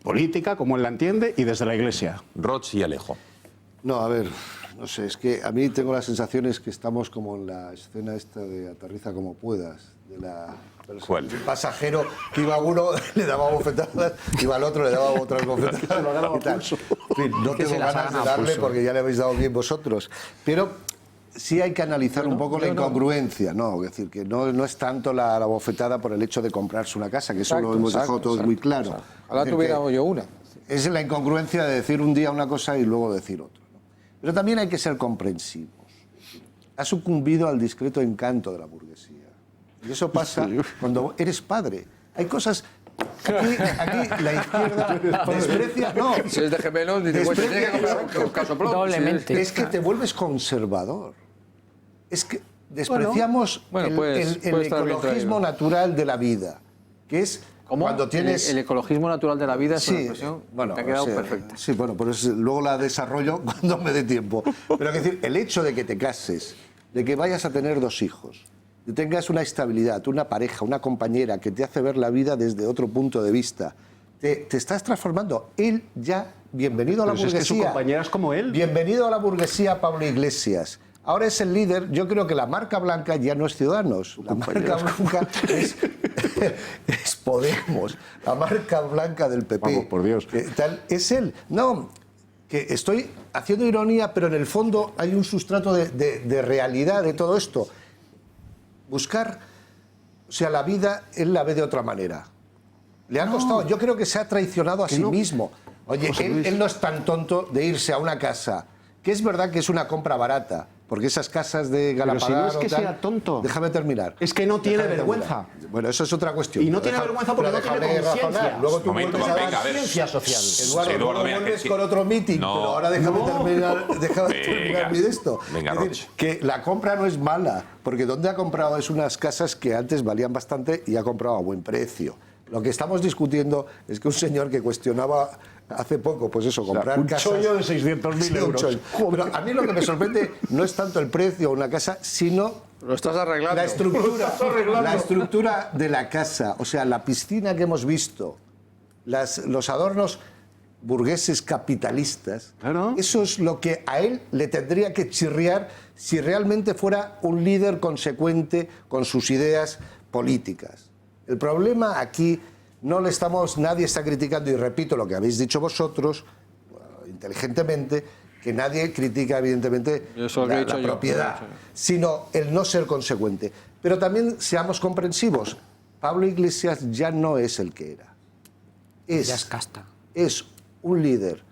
política, como él la entiende, y desde la Iglesia. Roch y Alejo. No, a ver, no sé, es que a mí tengo la sensación es que estamos como en la escena esta de Aterriza como puedas, de la... ¿Cuál? El pasajero que iba a uno, le daba bofetadas, iba al otro, le daba otras bofetadas. Y tal. En fin, no tengo ganas de darle porque ya le habéis dado bien vosotros. Pero sí hay que analizar un poco la incongruencia, ¿no? Es decir, que no es tanto la bofetada por el hecho de comprarse una casa, que eso lo hemos dejado todos muy claro. Ahora tuviéramos yo una. Es la incongruencia de decir un día una cosa y luego decir otra. Pero también hay que ser comprensivos. Ha sucumbido al discreto encanto de la burguesía. Y eso pasa cuando eres padre. Hay cosas... Aquí la izquierda desprecia... No, si es de gemelos, ni te doblemente. Es que te vuelves conservador. Es que despreciamos el ecologismo natural de la vida, que es... Cuando tienes... El ecologismo natural de la vida es una expresión que ha quedado perfecta. Sí, bueno, pues luego la desarrollo cuando me dé tiempo. Pero es decir, el hecho de que te cases, de que vayas a tener 2 hijos, de que tengas una estabilidad, una pareja, una compañera que te hace ver la vida desde otro punto de vista, te estás transformando. Él ya, bienvenido a la burguesía. Es que su compañera es como él. Bienvenido a la burguesía, Pablo Iglesias. Ahora es el líder. Yo creo que la marca blanca ya no es Ciudadanos. La marca blanca es Podemos. La marca blanca del PP. Vamos, por Dios. Tal, es él. No, que estoy haciendo ironía, pero en el fondo hay un sustrato de realidad de todo esto. Buscar, o sea, la vida él la ve de otra manera. Le ha costado. Yo creo que se ha traicionado a sí mismo. Oye, él no es tan tonto de irse a una casa, que es verdad que es una compra barata, porque esas casas de Galapagar... Pero si no es que sea tonto. Déjame terminar. Es que no tiene vergüenza. Bueno, eso es otra cuestión. Y no tiene vergüenza porque no tiene conciencia. Luego tú vuelves a dar conciencia social. Eduardo, luego vuelves con otro meeting, pero ahora déjame terminar mi de esto. Venga, es decir, que la compra no es mala, porque donde ha comprado es unas casas que antes valían bastante y ha comprado a buen precio. Lo que estamos discutiendo es que un señor que cuestionaba hace poco, pues eso, comprar un casas... Un chollo de 600.000 euros. Pero a mí lo que me sorprende no es tanto el precio de una casa, sino... Lo estás arreglando. La estructura de la casa, o sea, la piscina que hemos visto, los adornos burgueses capitalistas, eso es lo que a él le tendría que chirriar si realmente fuera un líder consecuente con sus ideas políticas. El problema aquí nadie está criticando, y repito lo que habéis dicho vosotros, inteligentemente, que nadie critica evidentemente la propiedad, sino el no ser consecuente. Pero también seamos comprensivos, Pablo Iglesias ya no es el que era. Ya es casta. Es un líder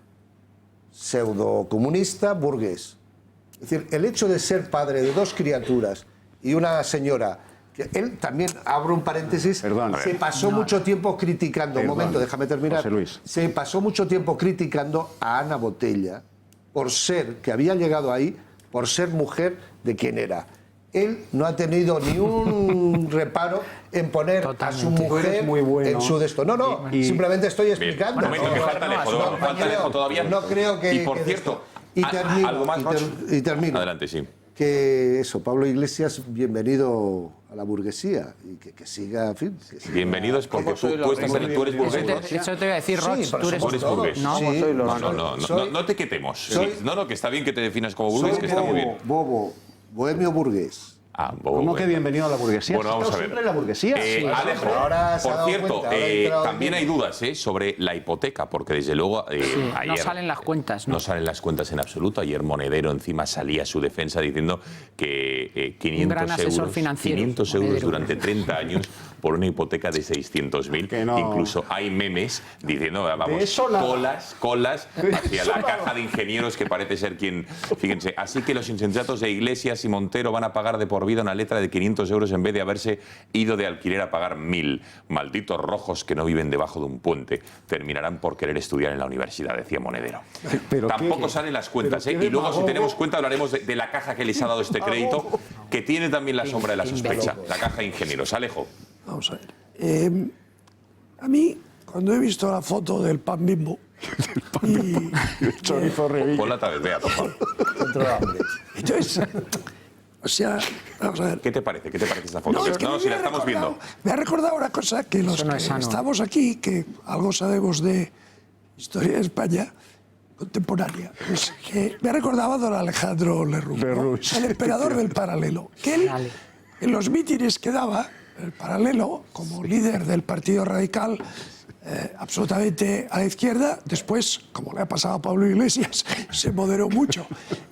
pseudo-comunista burgués. Es decir, el hecho de ser padre de 2 criaturas y una señora... que él también, abro un paréntesis, se pasó mucho tiempo criticando, un momento, déjame terminar, se pasó mucho tiempo criticando a Ana Botella por ser, que había llegado ahí, por ser mujer de quien era. Él no ha tenido ni un reparo en poner a su mujer en su desto. No, simplemente estoy explicando. Un momento, que falta lejos todavía. No creo que... Y por cierto, algo más, y termino. Adelante, sí. Que eso, Pablo Iglesias, bienvenido a la burguesía y que siga, en fin. Bienvenido es porque tú eres burgués. Eso te voy a decir, Roch, tú eres burgués. No, no te quetemos. No, que está bien que te definas como burgués, que está muy bien. Bohemio burgués. ¿Cómo que bienvenido a la burguesía? Bueno, vamos a ver. En la burguesía. Alejo, por cierto, también hay dudas sobre la hipoteca, porque desde luego ayer no salen las cuentas. No salen las cuentas en absoluto. Ayer Monedero encima salía a su defensa diciendo que 500 euros durante 30 años por una hipoteca de 600.000. Incluso hay memes diciendo, vamos, colas hacia la caja de ingenieros, que parece ser quien... Fíjense, así que los insensatos de Iglesias y Montero van a pagar de por vida una letra de 500 euros en vez de haberse ido de alquiler a pagar 1.000. Malditos rojos que no viven debajo de un puente. Terminarán por querer estudiar en la universidad, decía Monedero. Tampoco salen las cuentas, y luego si tenemos cuenta hablaremos de la caja que les ha dado este crédito, que tiene también la sombra de la sospecha, la caja de ingenieros. Alejo. Vamos a ver. A mí, cuando he visto la foto del pan Bimbo y... Ponla otra vez, vea, por favor. Entonces, o sea, vamos a ver. ¿Qué te parece? ¿Qué te parece esta foto? No, si la estamos viendo. Me ha recordado una cosa, que los que estamos aquí, que algo sabemos de historia de España contemporánea, pues que me ha recordado a don Alejandro Lerroux, el emperador del paralelo, que él, en los mítines que daba, el paralelo, como líder del Partido Radical, absolutamente a la izquierda, después, como le ha pasado a Pablo Iglesias, se moderó mucho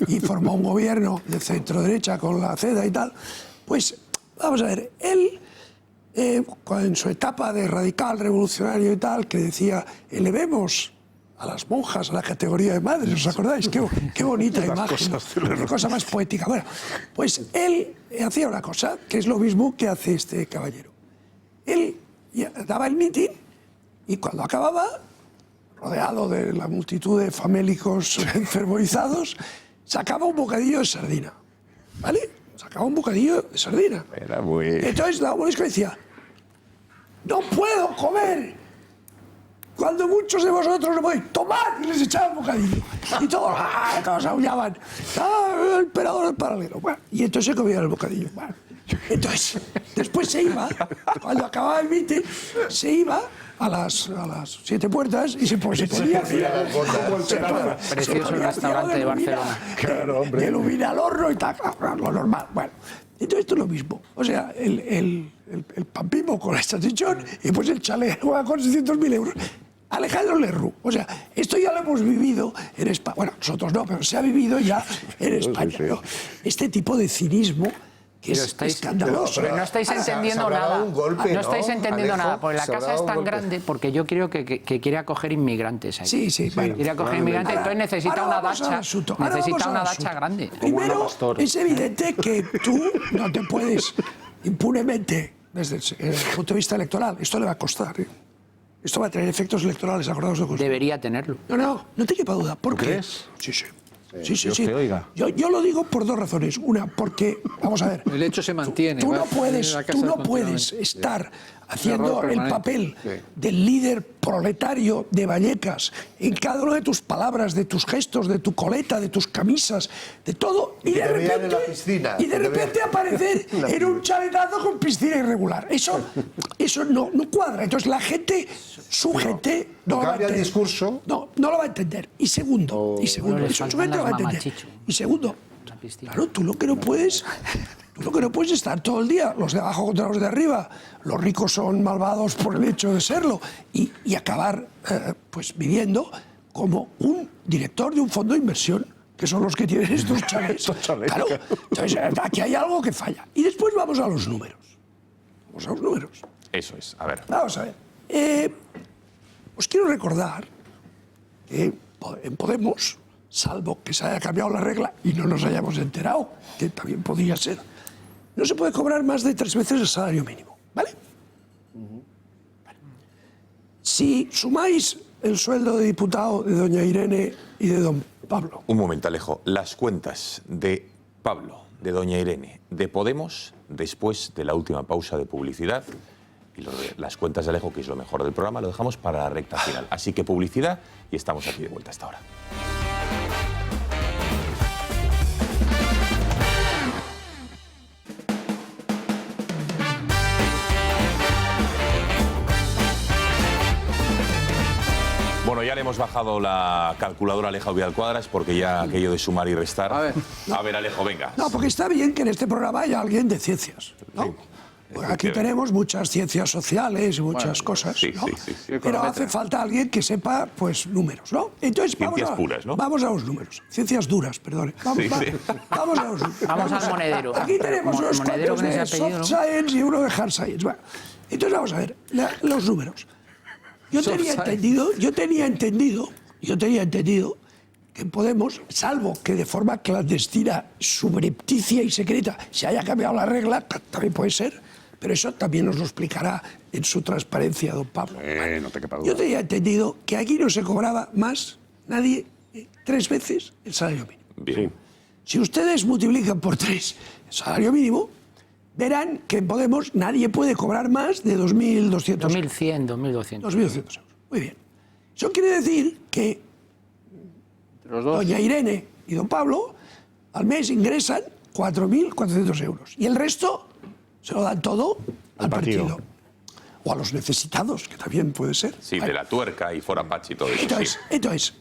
y formó un gobierno de centro-derecha con la CEDA y tal. Pues, vamos a ver, él, en su etapa de radical, revolucionario y tal, que decía, elevemos a las monjas a la categoría de madres, ¿os acordáis? Qué bonita imagen, qué cosa más poética. Bueno, pues él hacía una cosa, que es lo mismo que hace este caballero. Él daba el mitin y cuando acababa, rodeado de la multitud de famélicos enfervorizados, sacaba un bocadillo de sardina, ¿vale? Sacaba un bocadillo de sardina. Era muy... Entonces la humorisca decía, no puedo comer cuando muchos de vosotros no podéis, tomad, y les echaban bocadillo. Y todos aullaban, el emperador del paralelo. Bueno, y entonces se comían el bocadillo. Bueno, entonces, después se iba, cuando acababa el mitin, se iba a las 7 puertas y se ponía precioso el restaurante de Barcelona. Claro, hombre. Ilumina el horno y tal, lo normal. Bueno, entonces esto es lo mismo. O sea, el pampismo con la salchichón y pues el chalet con 600.000 euros. Alejandro Lerroux. O sea, esto ya lo hemos vivido en España. Bueno, nosotros no, pero se ha vivido ya en España. ¿No? Este tipo de cinismo que es escandaloso. Pero no estáis entendiendo nada. No estáis entendiendo nada, porque la casa es tan grande, porque yo creo que quiere acoger inmigrantes ahí. Sí, sí. Bueno, quiere acoger inmigrantes, entonces necesita una dacha. Necesita una dacha grande. Primero, es evidente que tú no te puedes impunemente, desde el punto de vista electoral, esto le va a costar, ¿eh? Esto va a tener efectos electorales, acordaos de cosas. Debería tenerlo. No te quepa duda. ¿Por qué? ¿Crees? Sí. Yo lo digo por dos razones. Una, porque, vamos a ver. El hecho se mantiene. Tú no puedes estar haciendo el papel del líder proletario de Vallecas en cada una de tus palabras, de tus gestos, de tu coleta, de tus camisas, de todo, y de repente aparecer en un chaletazo con piscina irregular. Eso no cuadra. Entonces la gente, su gente, no lo va a entender. Discurso. No lo va a entender. Y segundo, su gente lo va a entender. Y segundo, claro, tú lo que no puedes estar todo el día, los de abajo contra los de arriba, los ricos son malvados por el hecho de serlo, y acabar pues viviendo como un director de un fondo de inversión, que son los que tienen estos chalets. Claro, entonces aquí hay algo que falla. Y después vamos a los números. Eso es, a ver. Vamos a ver. Os quiero recordar que en Podemos, salvo que se haya cambiado la regla y no nos hayamos enterado, que también podría ser, no se puede cobrar más de 3 veces el salario mínimo, ¿vale? Vale. Si sumáis el sueldo de diputado de doña Irene y de don Pablo... Un momento, Alejo. Las cuentas de Pablo, de doña Irene, de Podemos, después de la última pausa de publicidad, y las cuentas de Alejo, que es lo mejor del programa, lo dejamos para la recta final. Así que publicidad y estamos aquí de vuelta hasta ahora. Bueno, ya le hemos bajado la calculadora a Alejo Vidal-Quadras porque ya aquello de sumar y restar... A ver, Alejo, venga. No, porque está bien que en este programa haya alguien de ciencias, ¿no? Sí. Pues aquí tenemos muchas ciencias sociales y muchas cosas, ¿no? Sí. Pero hace falta alguien que sepa, pues, números, ¿no? Entonces, vamos a los números. Ciencias duras, perdón. Vamos a los números. Vamos al monedero. Aquí tenemos unos cuantos de soft science y uno de hard science. Bueno, entonces vamos a ver los números. Yo tenía entendido que en Podemos, salvo que de forma clandestina, subrepticia y secreta se haya cambiado la regla, también puede ser, pero eso también nos lo explicará en su transparencia don Pablo. No te quepa duda. Yo tenía entendido que aquí no se cobraba más nadie 3 veces el salario mínimo. Bien. Si ustedes multiplican por 3 el salario mínimo, verán que en Podemos nadie puede cobrar más de 2.200 euros. 2.100, 2.200. 2.200 euros. Muy bien. Eso quiere decir que doña Irene y don Pablo al mes ingresan 4.400 euros. Y el resto se lo dan todo al partido. O a los necesitados, que también puede ser. Sí, de la tuerca y fora Pachi y todo eso. Entonces,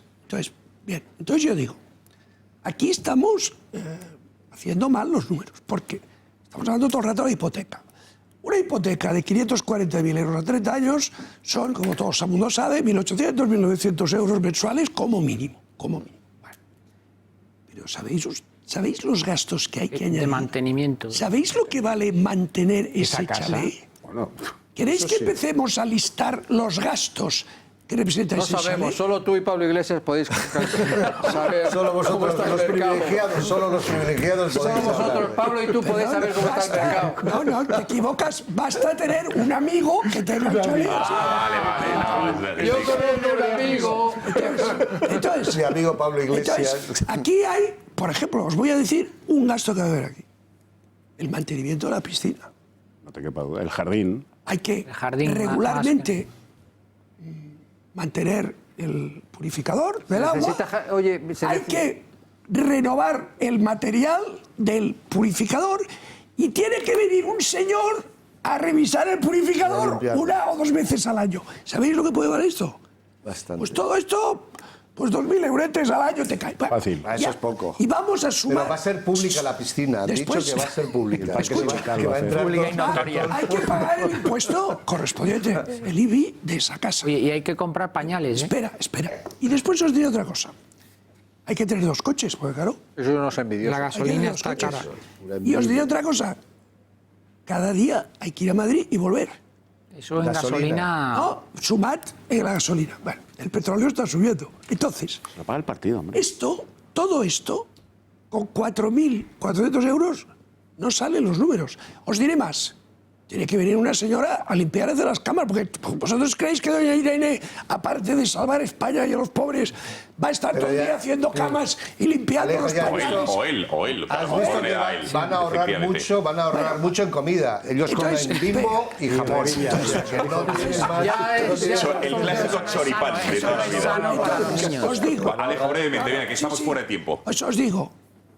bien. Entonces yo digo, aquí estamos haciendo mal los números, porque estamos hablando todo el rato de hipoteca. Una hipoteca de 540.000 euros a 30 años son, como todo el mundo sabe, 1.800, 1.900 euros mensuales como mínimo. Bueno. Pero ¿sabéis los gastos que hay que añadir? De mantenimiento. ¿Sabéis lo que vale mantener ese chalet? Bueno, ¿Queréis que empecemos a listar los gastos que representa ese chalet? No sabemos, solo tú y Pablo Iglesias podéis saber. Solo vosotros, los privilegiados, solo los privilegiados. Solo vosotros, Pablo y tú, podéis saber cómo está el mercado. No, te equivocas. Basta tener un amigo que tenga un chalet. Vale. Yo conozco un amigo. Entonces, mi amigo Pablo Iglesias. Entonces, aquí hay, por ejemplo, os voy a decir un gasto que va a haber aquí. El mantenimiento de la piscina. No te quepa duda. El jardín. Hay que regularmente mantener el purificador del agua. Hay que renovar el material del purificador y tiene que venir un señor a revisar el purificador una o 2 veces al año. ¿Sabéis lo que puede valer esto? Bastante. Pues todo esto, pues 2.000 euretes al año te cae. Fácil. Eso es poco. Y vamos a sumar... Pero va a ser pública la piscina. Han dicho que va a ser pública. Escucha, que va a entrar hay que pagar el impuesto correspondiente, el IBI de esa casa. Y hay que comprar pañales. Espera. Y después os diré otra cosa. Hay que tener 2 coches, porque claro... Eso no es envidioso. La gasolina está cara. Y os diré otra cosa. Cada día hay que ir a Madrid y volver. Eso en gasolina... No, sumad en la gasolina. Bueno, el petróleo está subiendo. Entonces... Lo paga el partido, hombre. Todo esto, con 4.400 euros, no salen los números. Os diré más. Tiene que venir una señora a limpiar desde las cámaras, porque vosotros creéis que doña Irene, aparte de salvar España y a los pobres, va a estar todo el día haciendo camas y limpiando los pañales. O él. Has visto que van a ahorrar mucho en comida. Ellos comen Bimbo y jamón. El clásico choripán de toda la vida. Os digo... Alejo, brevemente, venga, que estamos fuera de tiempo. Os digo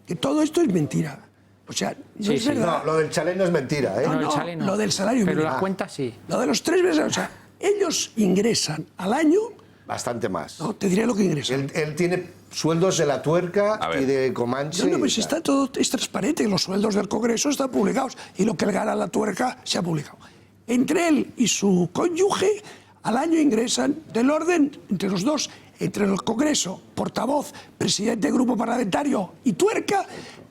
que todo esto es mentira. O sea, no es verdad. No, lo del chalet no es mentira, ¿eh? No, lo del salario mínimo. Pero las cuentas sí. Lo de los 3 meses, o sea, ellos ingresan al año... Bastante más. No, te diré lo que ingresan. Él tiene sueldos de la Tuerca y de Comanche. No, pues está todo, es transparente. Los sueldos del Congreso están publicados y lo que él gana en la Tuerca se ha publicado. Entre él y su cónyuge, al año ingresan del orden, entre los dos, entre el Congreso, portavoz, presidente de grupo parlamentario y Tuerca,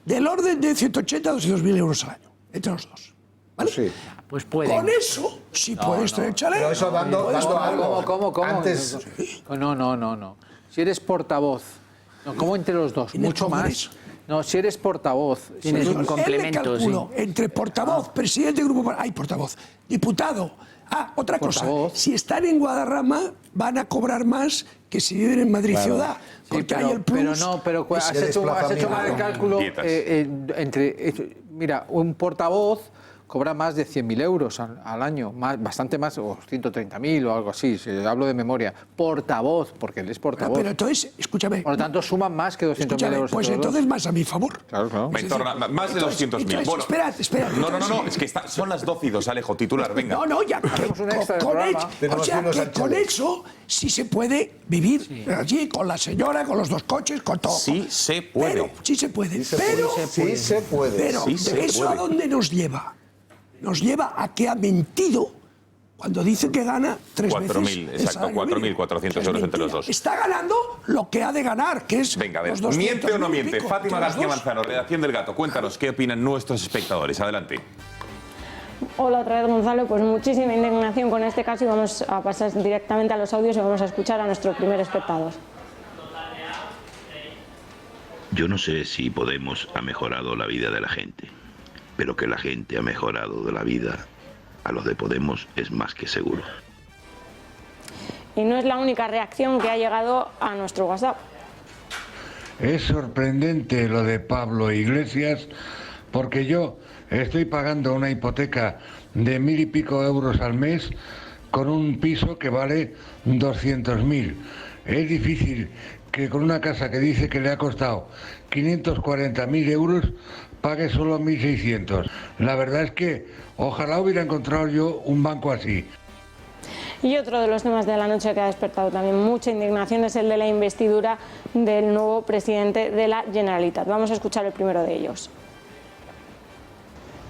del orden de 180 a 200.000 euros al año, entre los dos. ¿Vale? Sí. Pues pueden. Con eso, sí puedes tener chalet. Pero eso dando algo. ¿Cómo? Antes... No. Si eres portavoz, ¿cómo entre los dos? Mucho más. No, si eres portavoz... Tienes un complemento, entre portavoz, presidente de grupo... portavoz. Diputado. Otra cosa. Si están en Guadarrama, van a cobrar más que si viven en Madrid ciudad. Porque hay el plus... Pero has hecho mal el cálculo mira, un portavoz cobra más de 100.000 euros al año, bastante más, o 130.000 o algo así, si hablo de memoria. Portavoz, porque él es portavoz. Pero entonces, escúchame. Por lo tanto, suman más que 200.000 euros. Pues entonces más a mi favor. Claro. Más de 200.000. Bueno, espera. No, es que son las 12:02, Alejo, titular, venga. No, ya. Con eso sí se puede vivir allí, con la señora, con los 2 coches, con todo. Sí se puede. Sí se puede. Sí se puede. Pero ¿eso a dónde nos lleva? Nos lleva a que ha mentido cuando dice que gana 3 veces 4.000, exacto, 4.400 euros entre los dos. Está ganando lo que ha de ganar, que es... Venga, a ver, los 200 ¿miente o no miente? pico, Fátima García Manzano, redacción del Gato, cuéntanos qué opinan nuestros espectadores. Adelante. Hola otra vez, Gonzalo. Pues muchísima indignación con este caso y vamos a pasar directamente a los audios y vamos a escuchar a nuestro primer espectador. Yo no sé si Podemos ha mejorado la vida de la gente, pero que la gente ha mejorado de la vida a los de Podemos es más que seguro. Y no es la única reacción que ha llegado a nuestro WhatsApp. Es sorprendente lo de Pablo Iglesias, porque yo estoy pagando una hipoteca de 1.000 y pico euros al mes con un piso que vale 200.000. Es difícil que con una casa que dice que le ha costado 540.000 euros pague solo 1.600. La verdad es que ojalá hubiera encontrado yo un banco así. Y otro de los temas de la noche que ha despertado también mucha indignación es el de la investidura del nuevo presidente de la Generalitat. Vamos a escuchar el primero de ellos.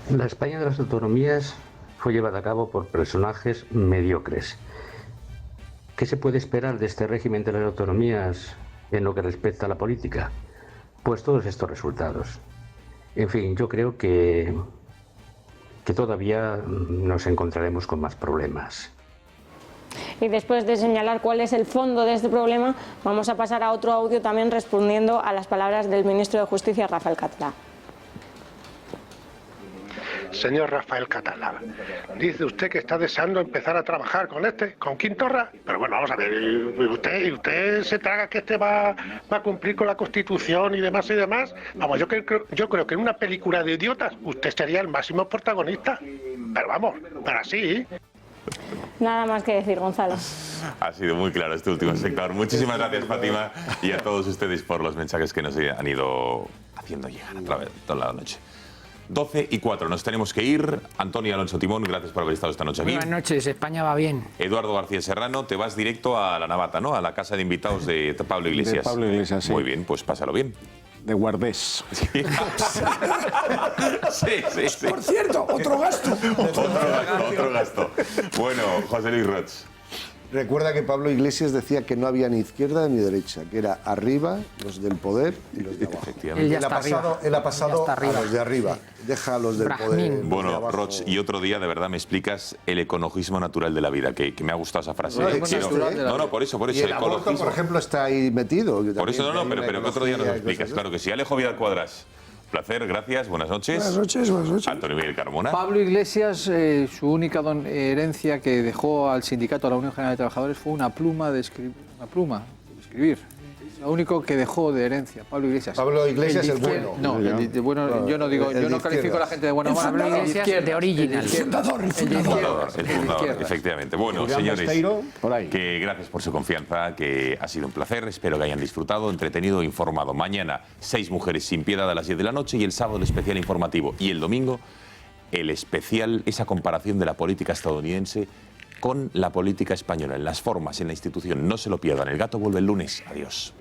La España de las autonomías fue llevada a cabo por personajes mediocres. ¿Qué se puede esperar de este régimen de las autonomías en lo que respecta a la política? Pues todos estos resultados. En fin, yo creo que todavía nos encontraremos con más problemas. Y después de señalar cuál es el fondo de este problema, vamos a pasar a otro audio también respondiendo a las palabras del ministro de Justicia, Rafael Català. Señor Rafael Català, dice usted que está deseando empezar a trabajar con Quintorra, pero bueno, vamos a ver, ¿usted se traga que va a cumplir con la Constitución y demás? Vamos, yo creo que en una película de idiotas usted sería el máximo protagonista, pero vamos, pero así. Nada más que decir, Gonzalo. Ha sido muy claro este último sector. Muchísimas gracias, Fátima, y a todos ustedes por los mensajes que nos han ido haciendo llegar a través de toda la noche. 12:04. Nos tenemos que ir. Antonio Alonso Timón, gracias por haber estado esta noche aquí. Buenas noches, España va bien. Eduardo García Serrano, te vas directo a la Navata, ¿no? A la casa de invitados de Pablo Iglesias. De Pablo Iglesias, sí. Muy bien, pues pásalo bien. De Guardés. Sí. Sí. Por cierto, otro gasto. Otro gasto. Bueno, José Luis Roch. Recuerda que Pablo Iglesias decía que no había ni izquierda ni derecha, que era arriba, los del poder y los de abajo. Él ha pasado a los de arriba. Deja a los del poder. Bueno, Roch, y otro día de verdad me explicas el ecologismo natural de la vida, que me ha gustado esa frase. No, por eso. Y el aborto, por ejemplo, está ahí metido. Por eso pero que otro día nos lo explicas. Claro que sí. Alejo Vidal Cuadras. Placer, gracias, buenas noches. Buenas noches. Antonio Miguel Carmona. Pablo Iglesias, su única herencia que dejó al sindicato, a la Unión General de Trabajadores, fue una pluma de escribir. Lo único que dejó de herencia, Pablo Iglesias. Pablo Iglesias el bueno. No, el de bueno, yo no digo, yo no califico a la gente de buena. Pablo Iglesias de original. El fundador. El fundador, efectivamente. Bueno, señores, que gracias por su confianza, que ha sido un placer. Espero que hayan disfrutado, entretenido e informado. Mañana, 6 mujeres sin piedad a las 10 de la noche y el sábado el especial informativo. Y el domingo, el especial, esa comparación de la política estadounidense con la política española, en las formas, en la institución. No se lo pierdan. El gato vuelve el lunes. Adiós.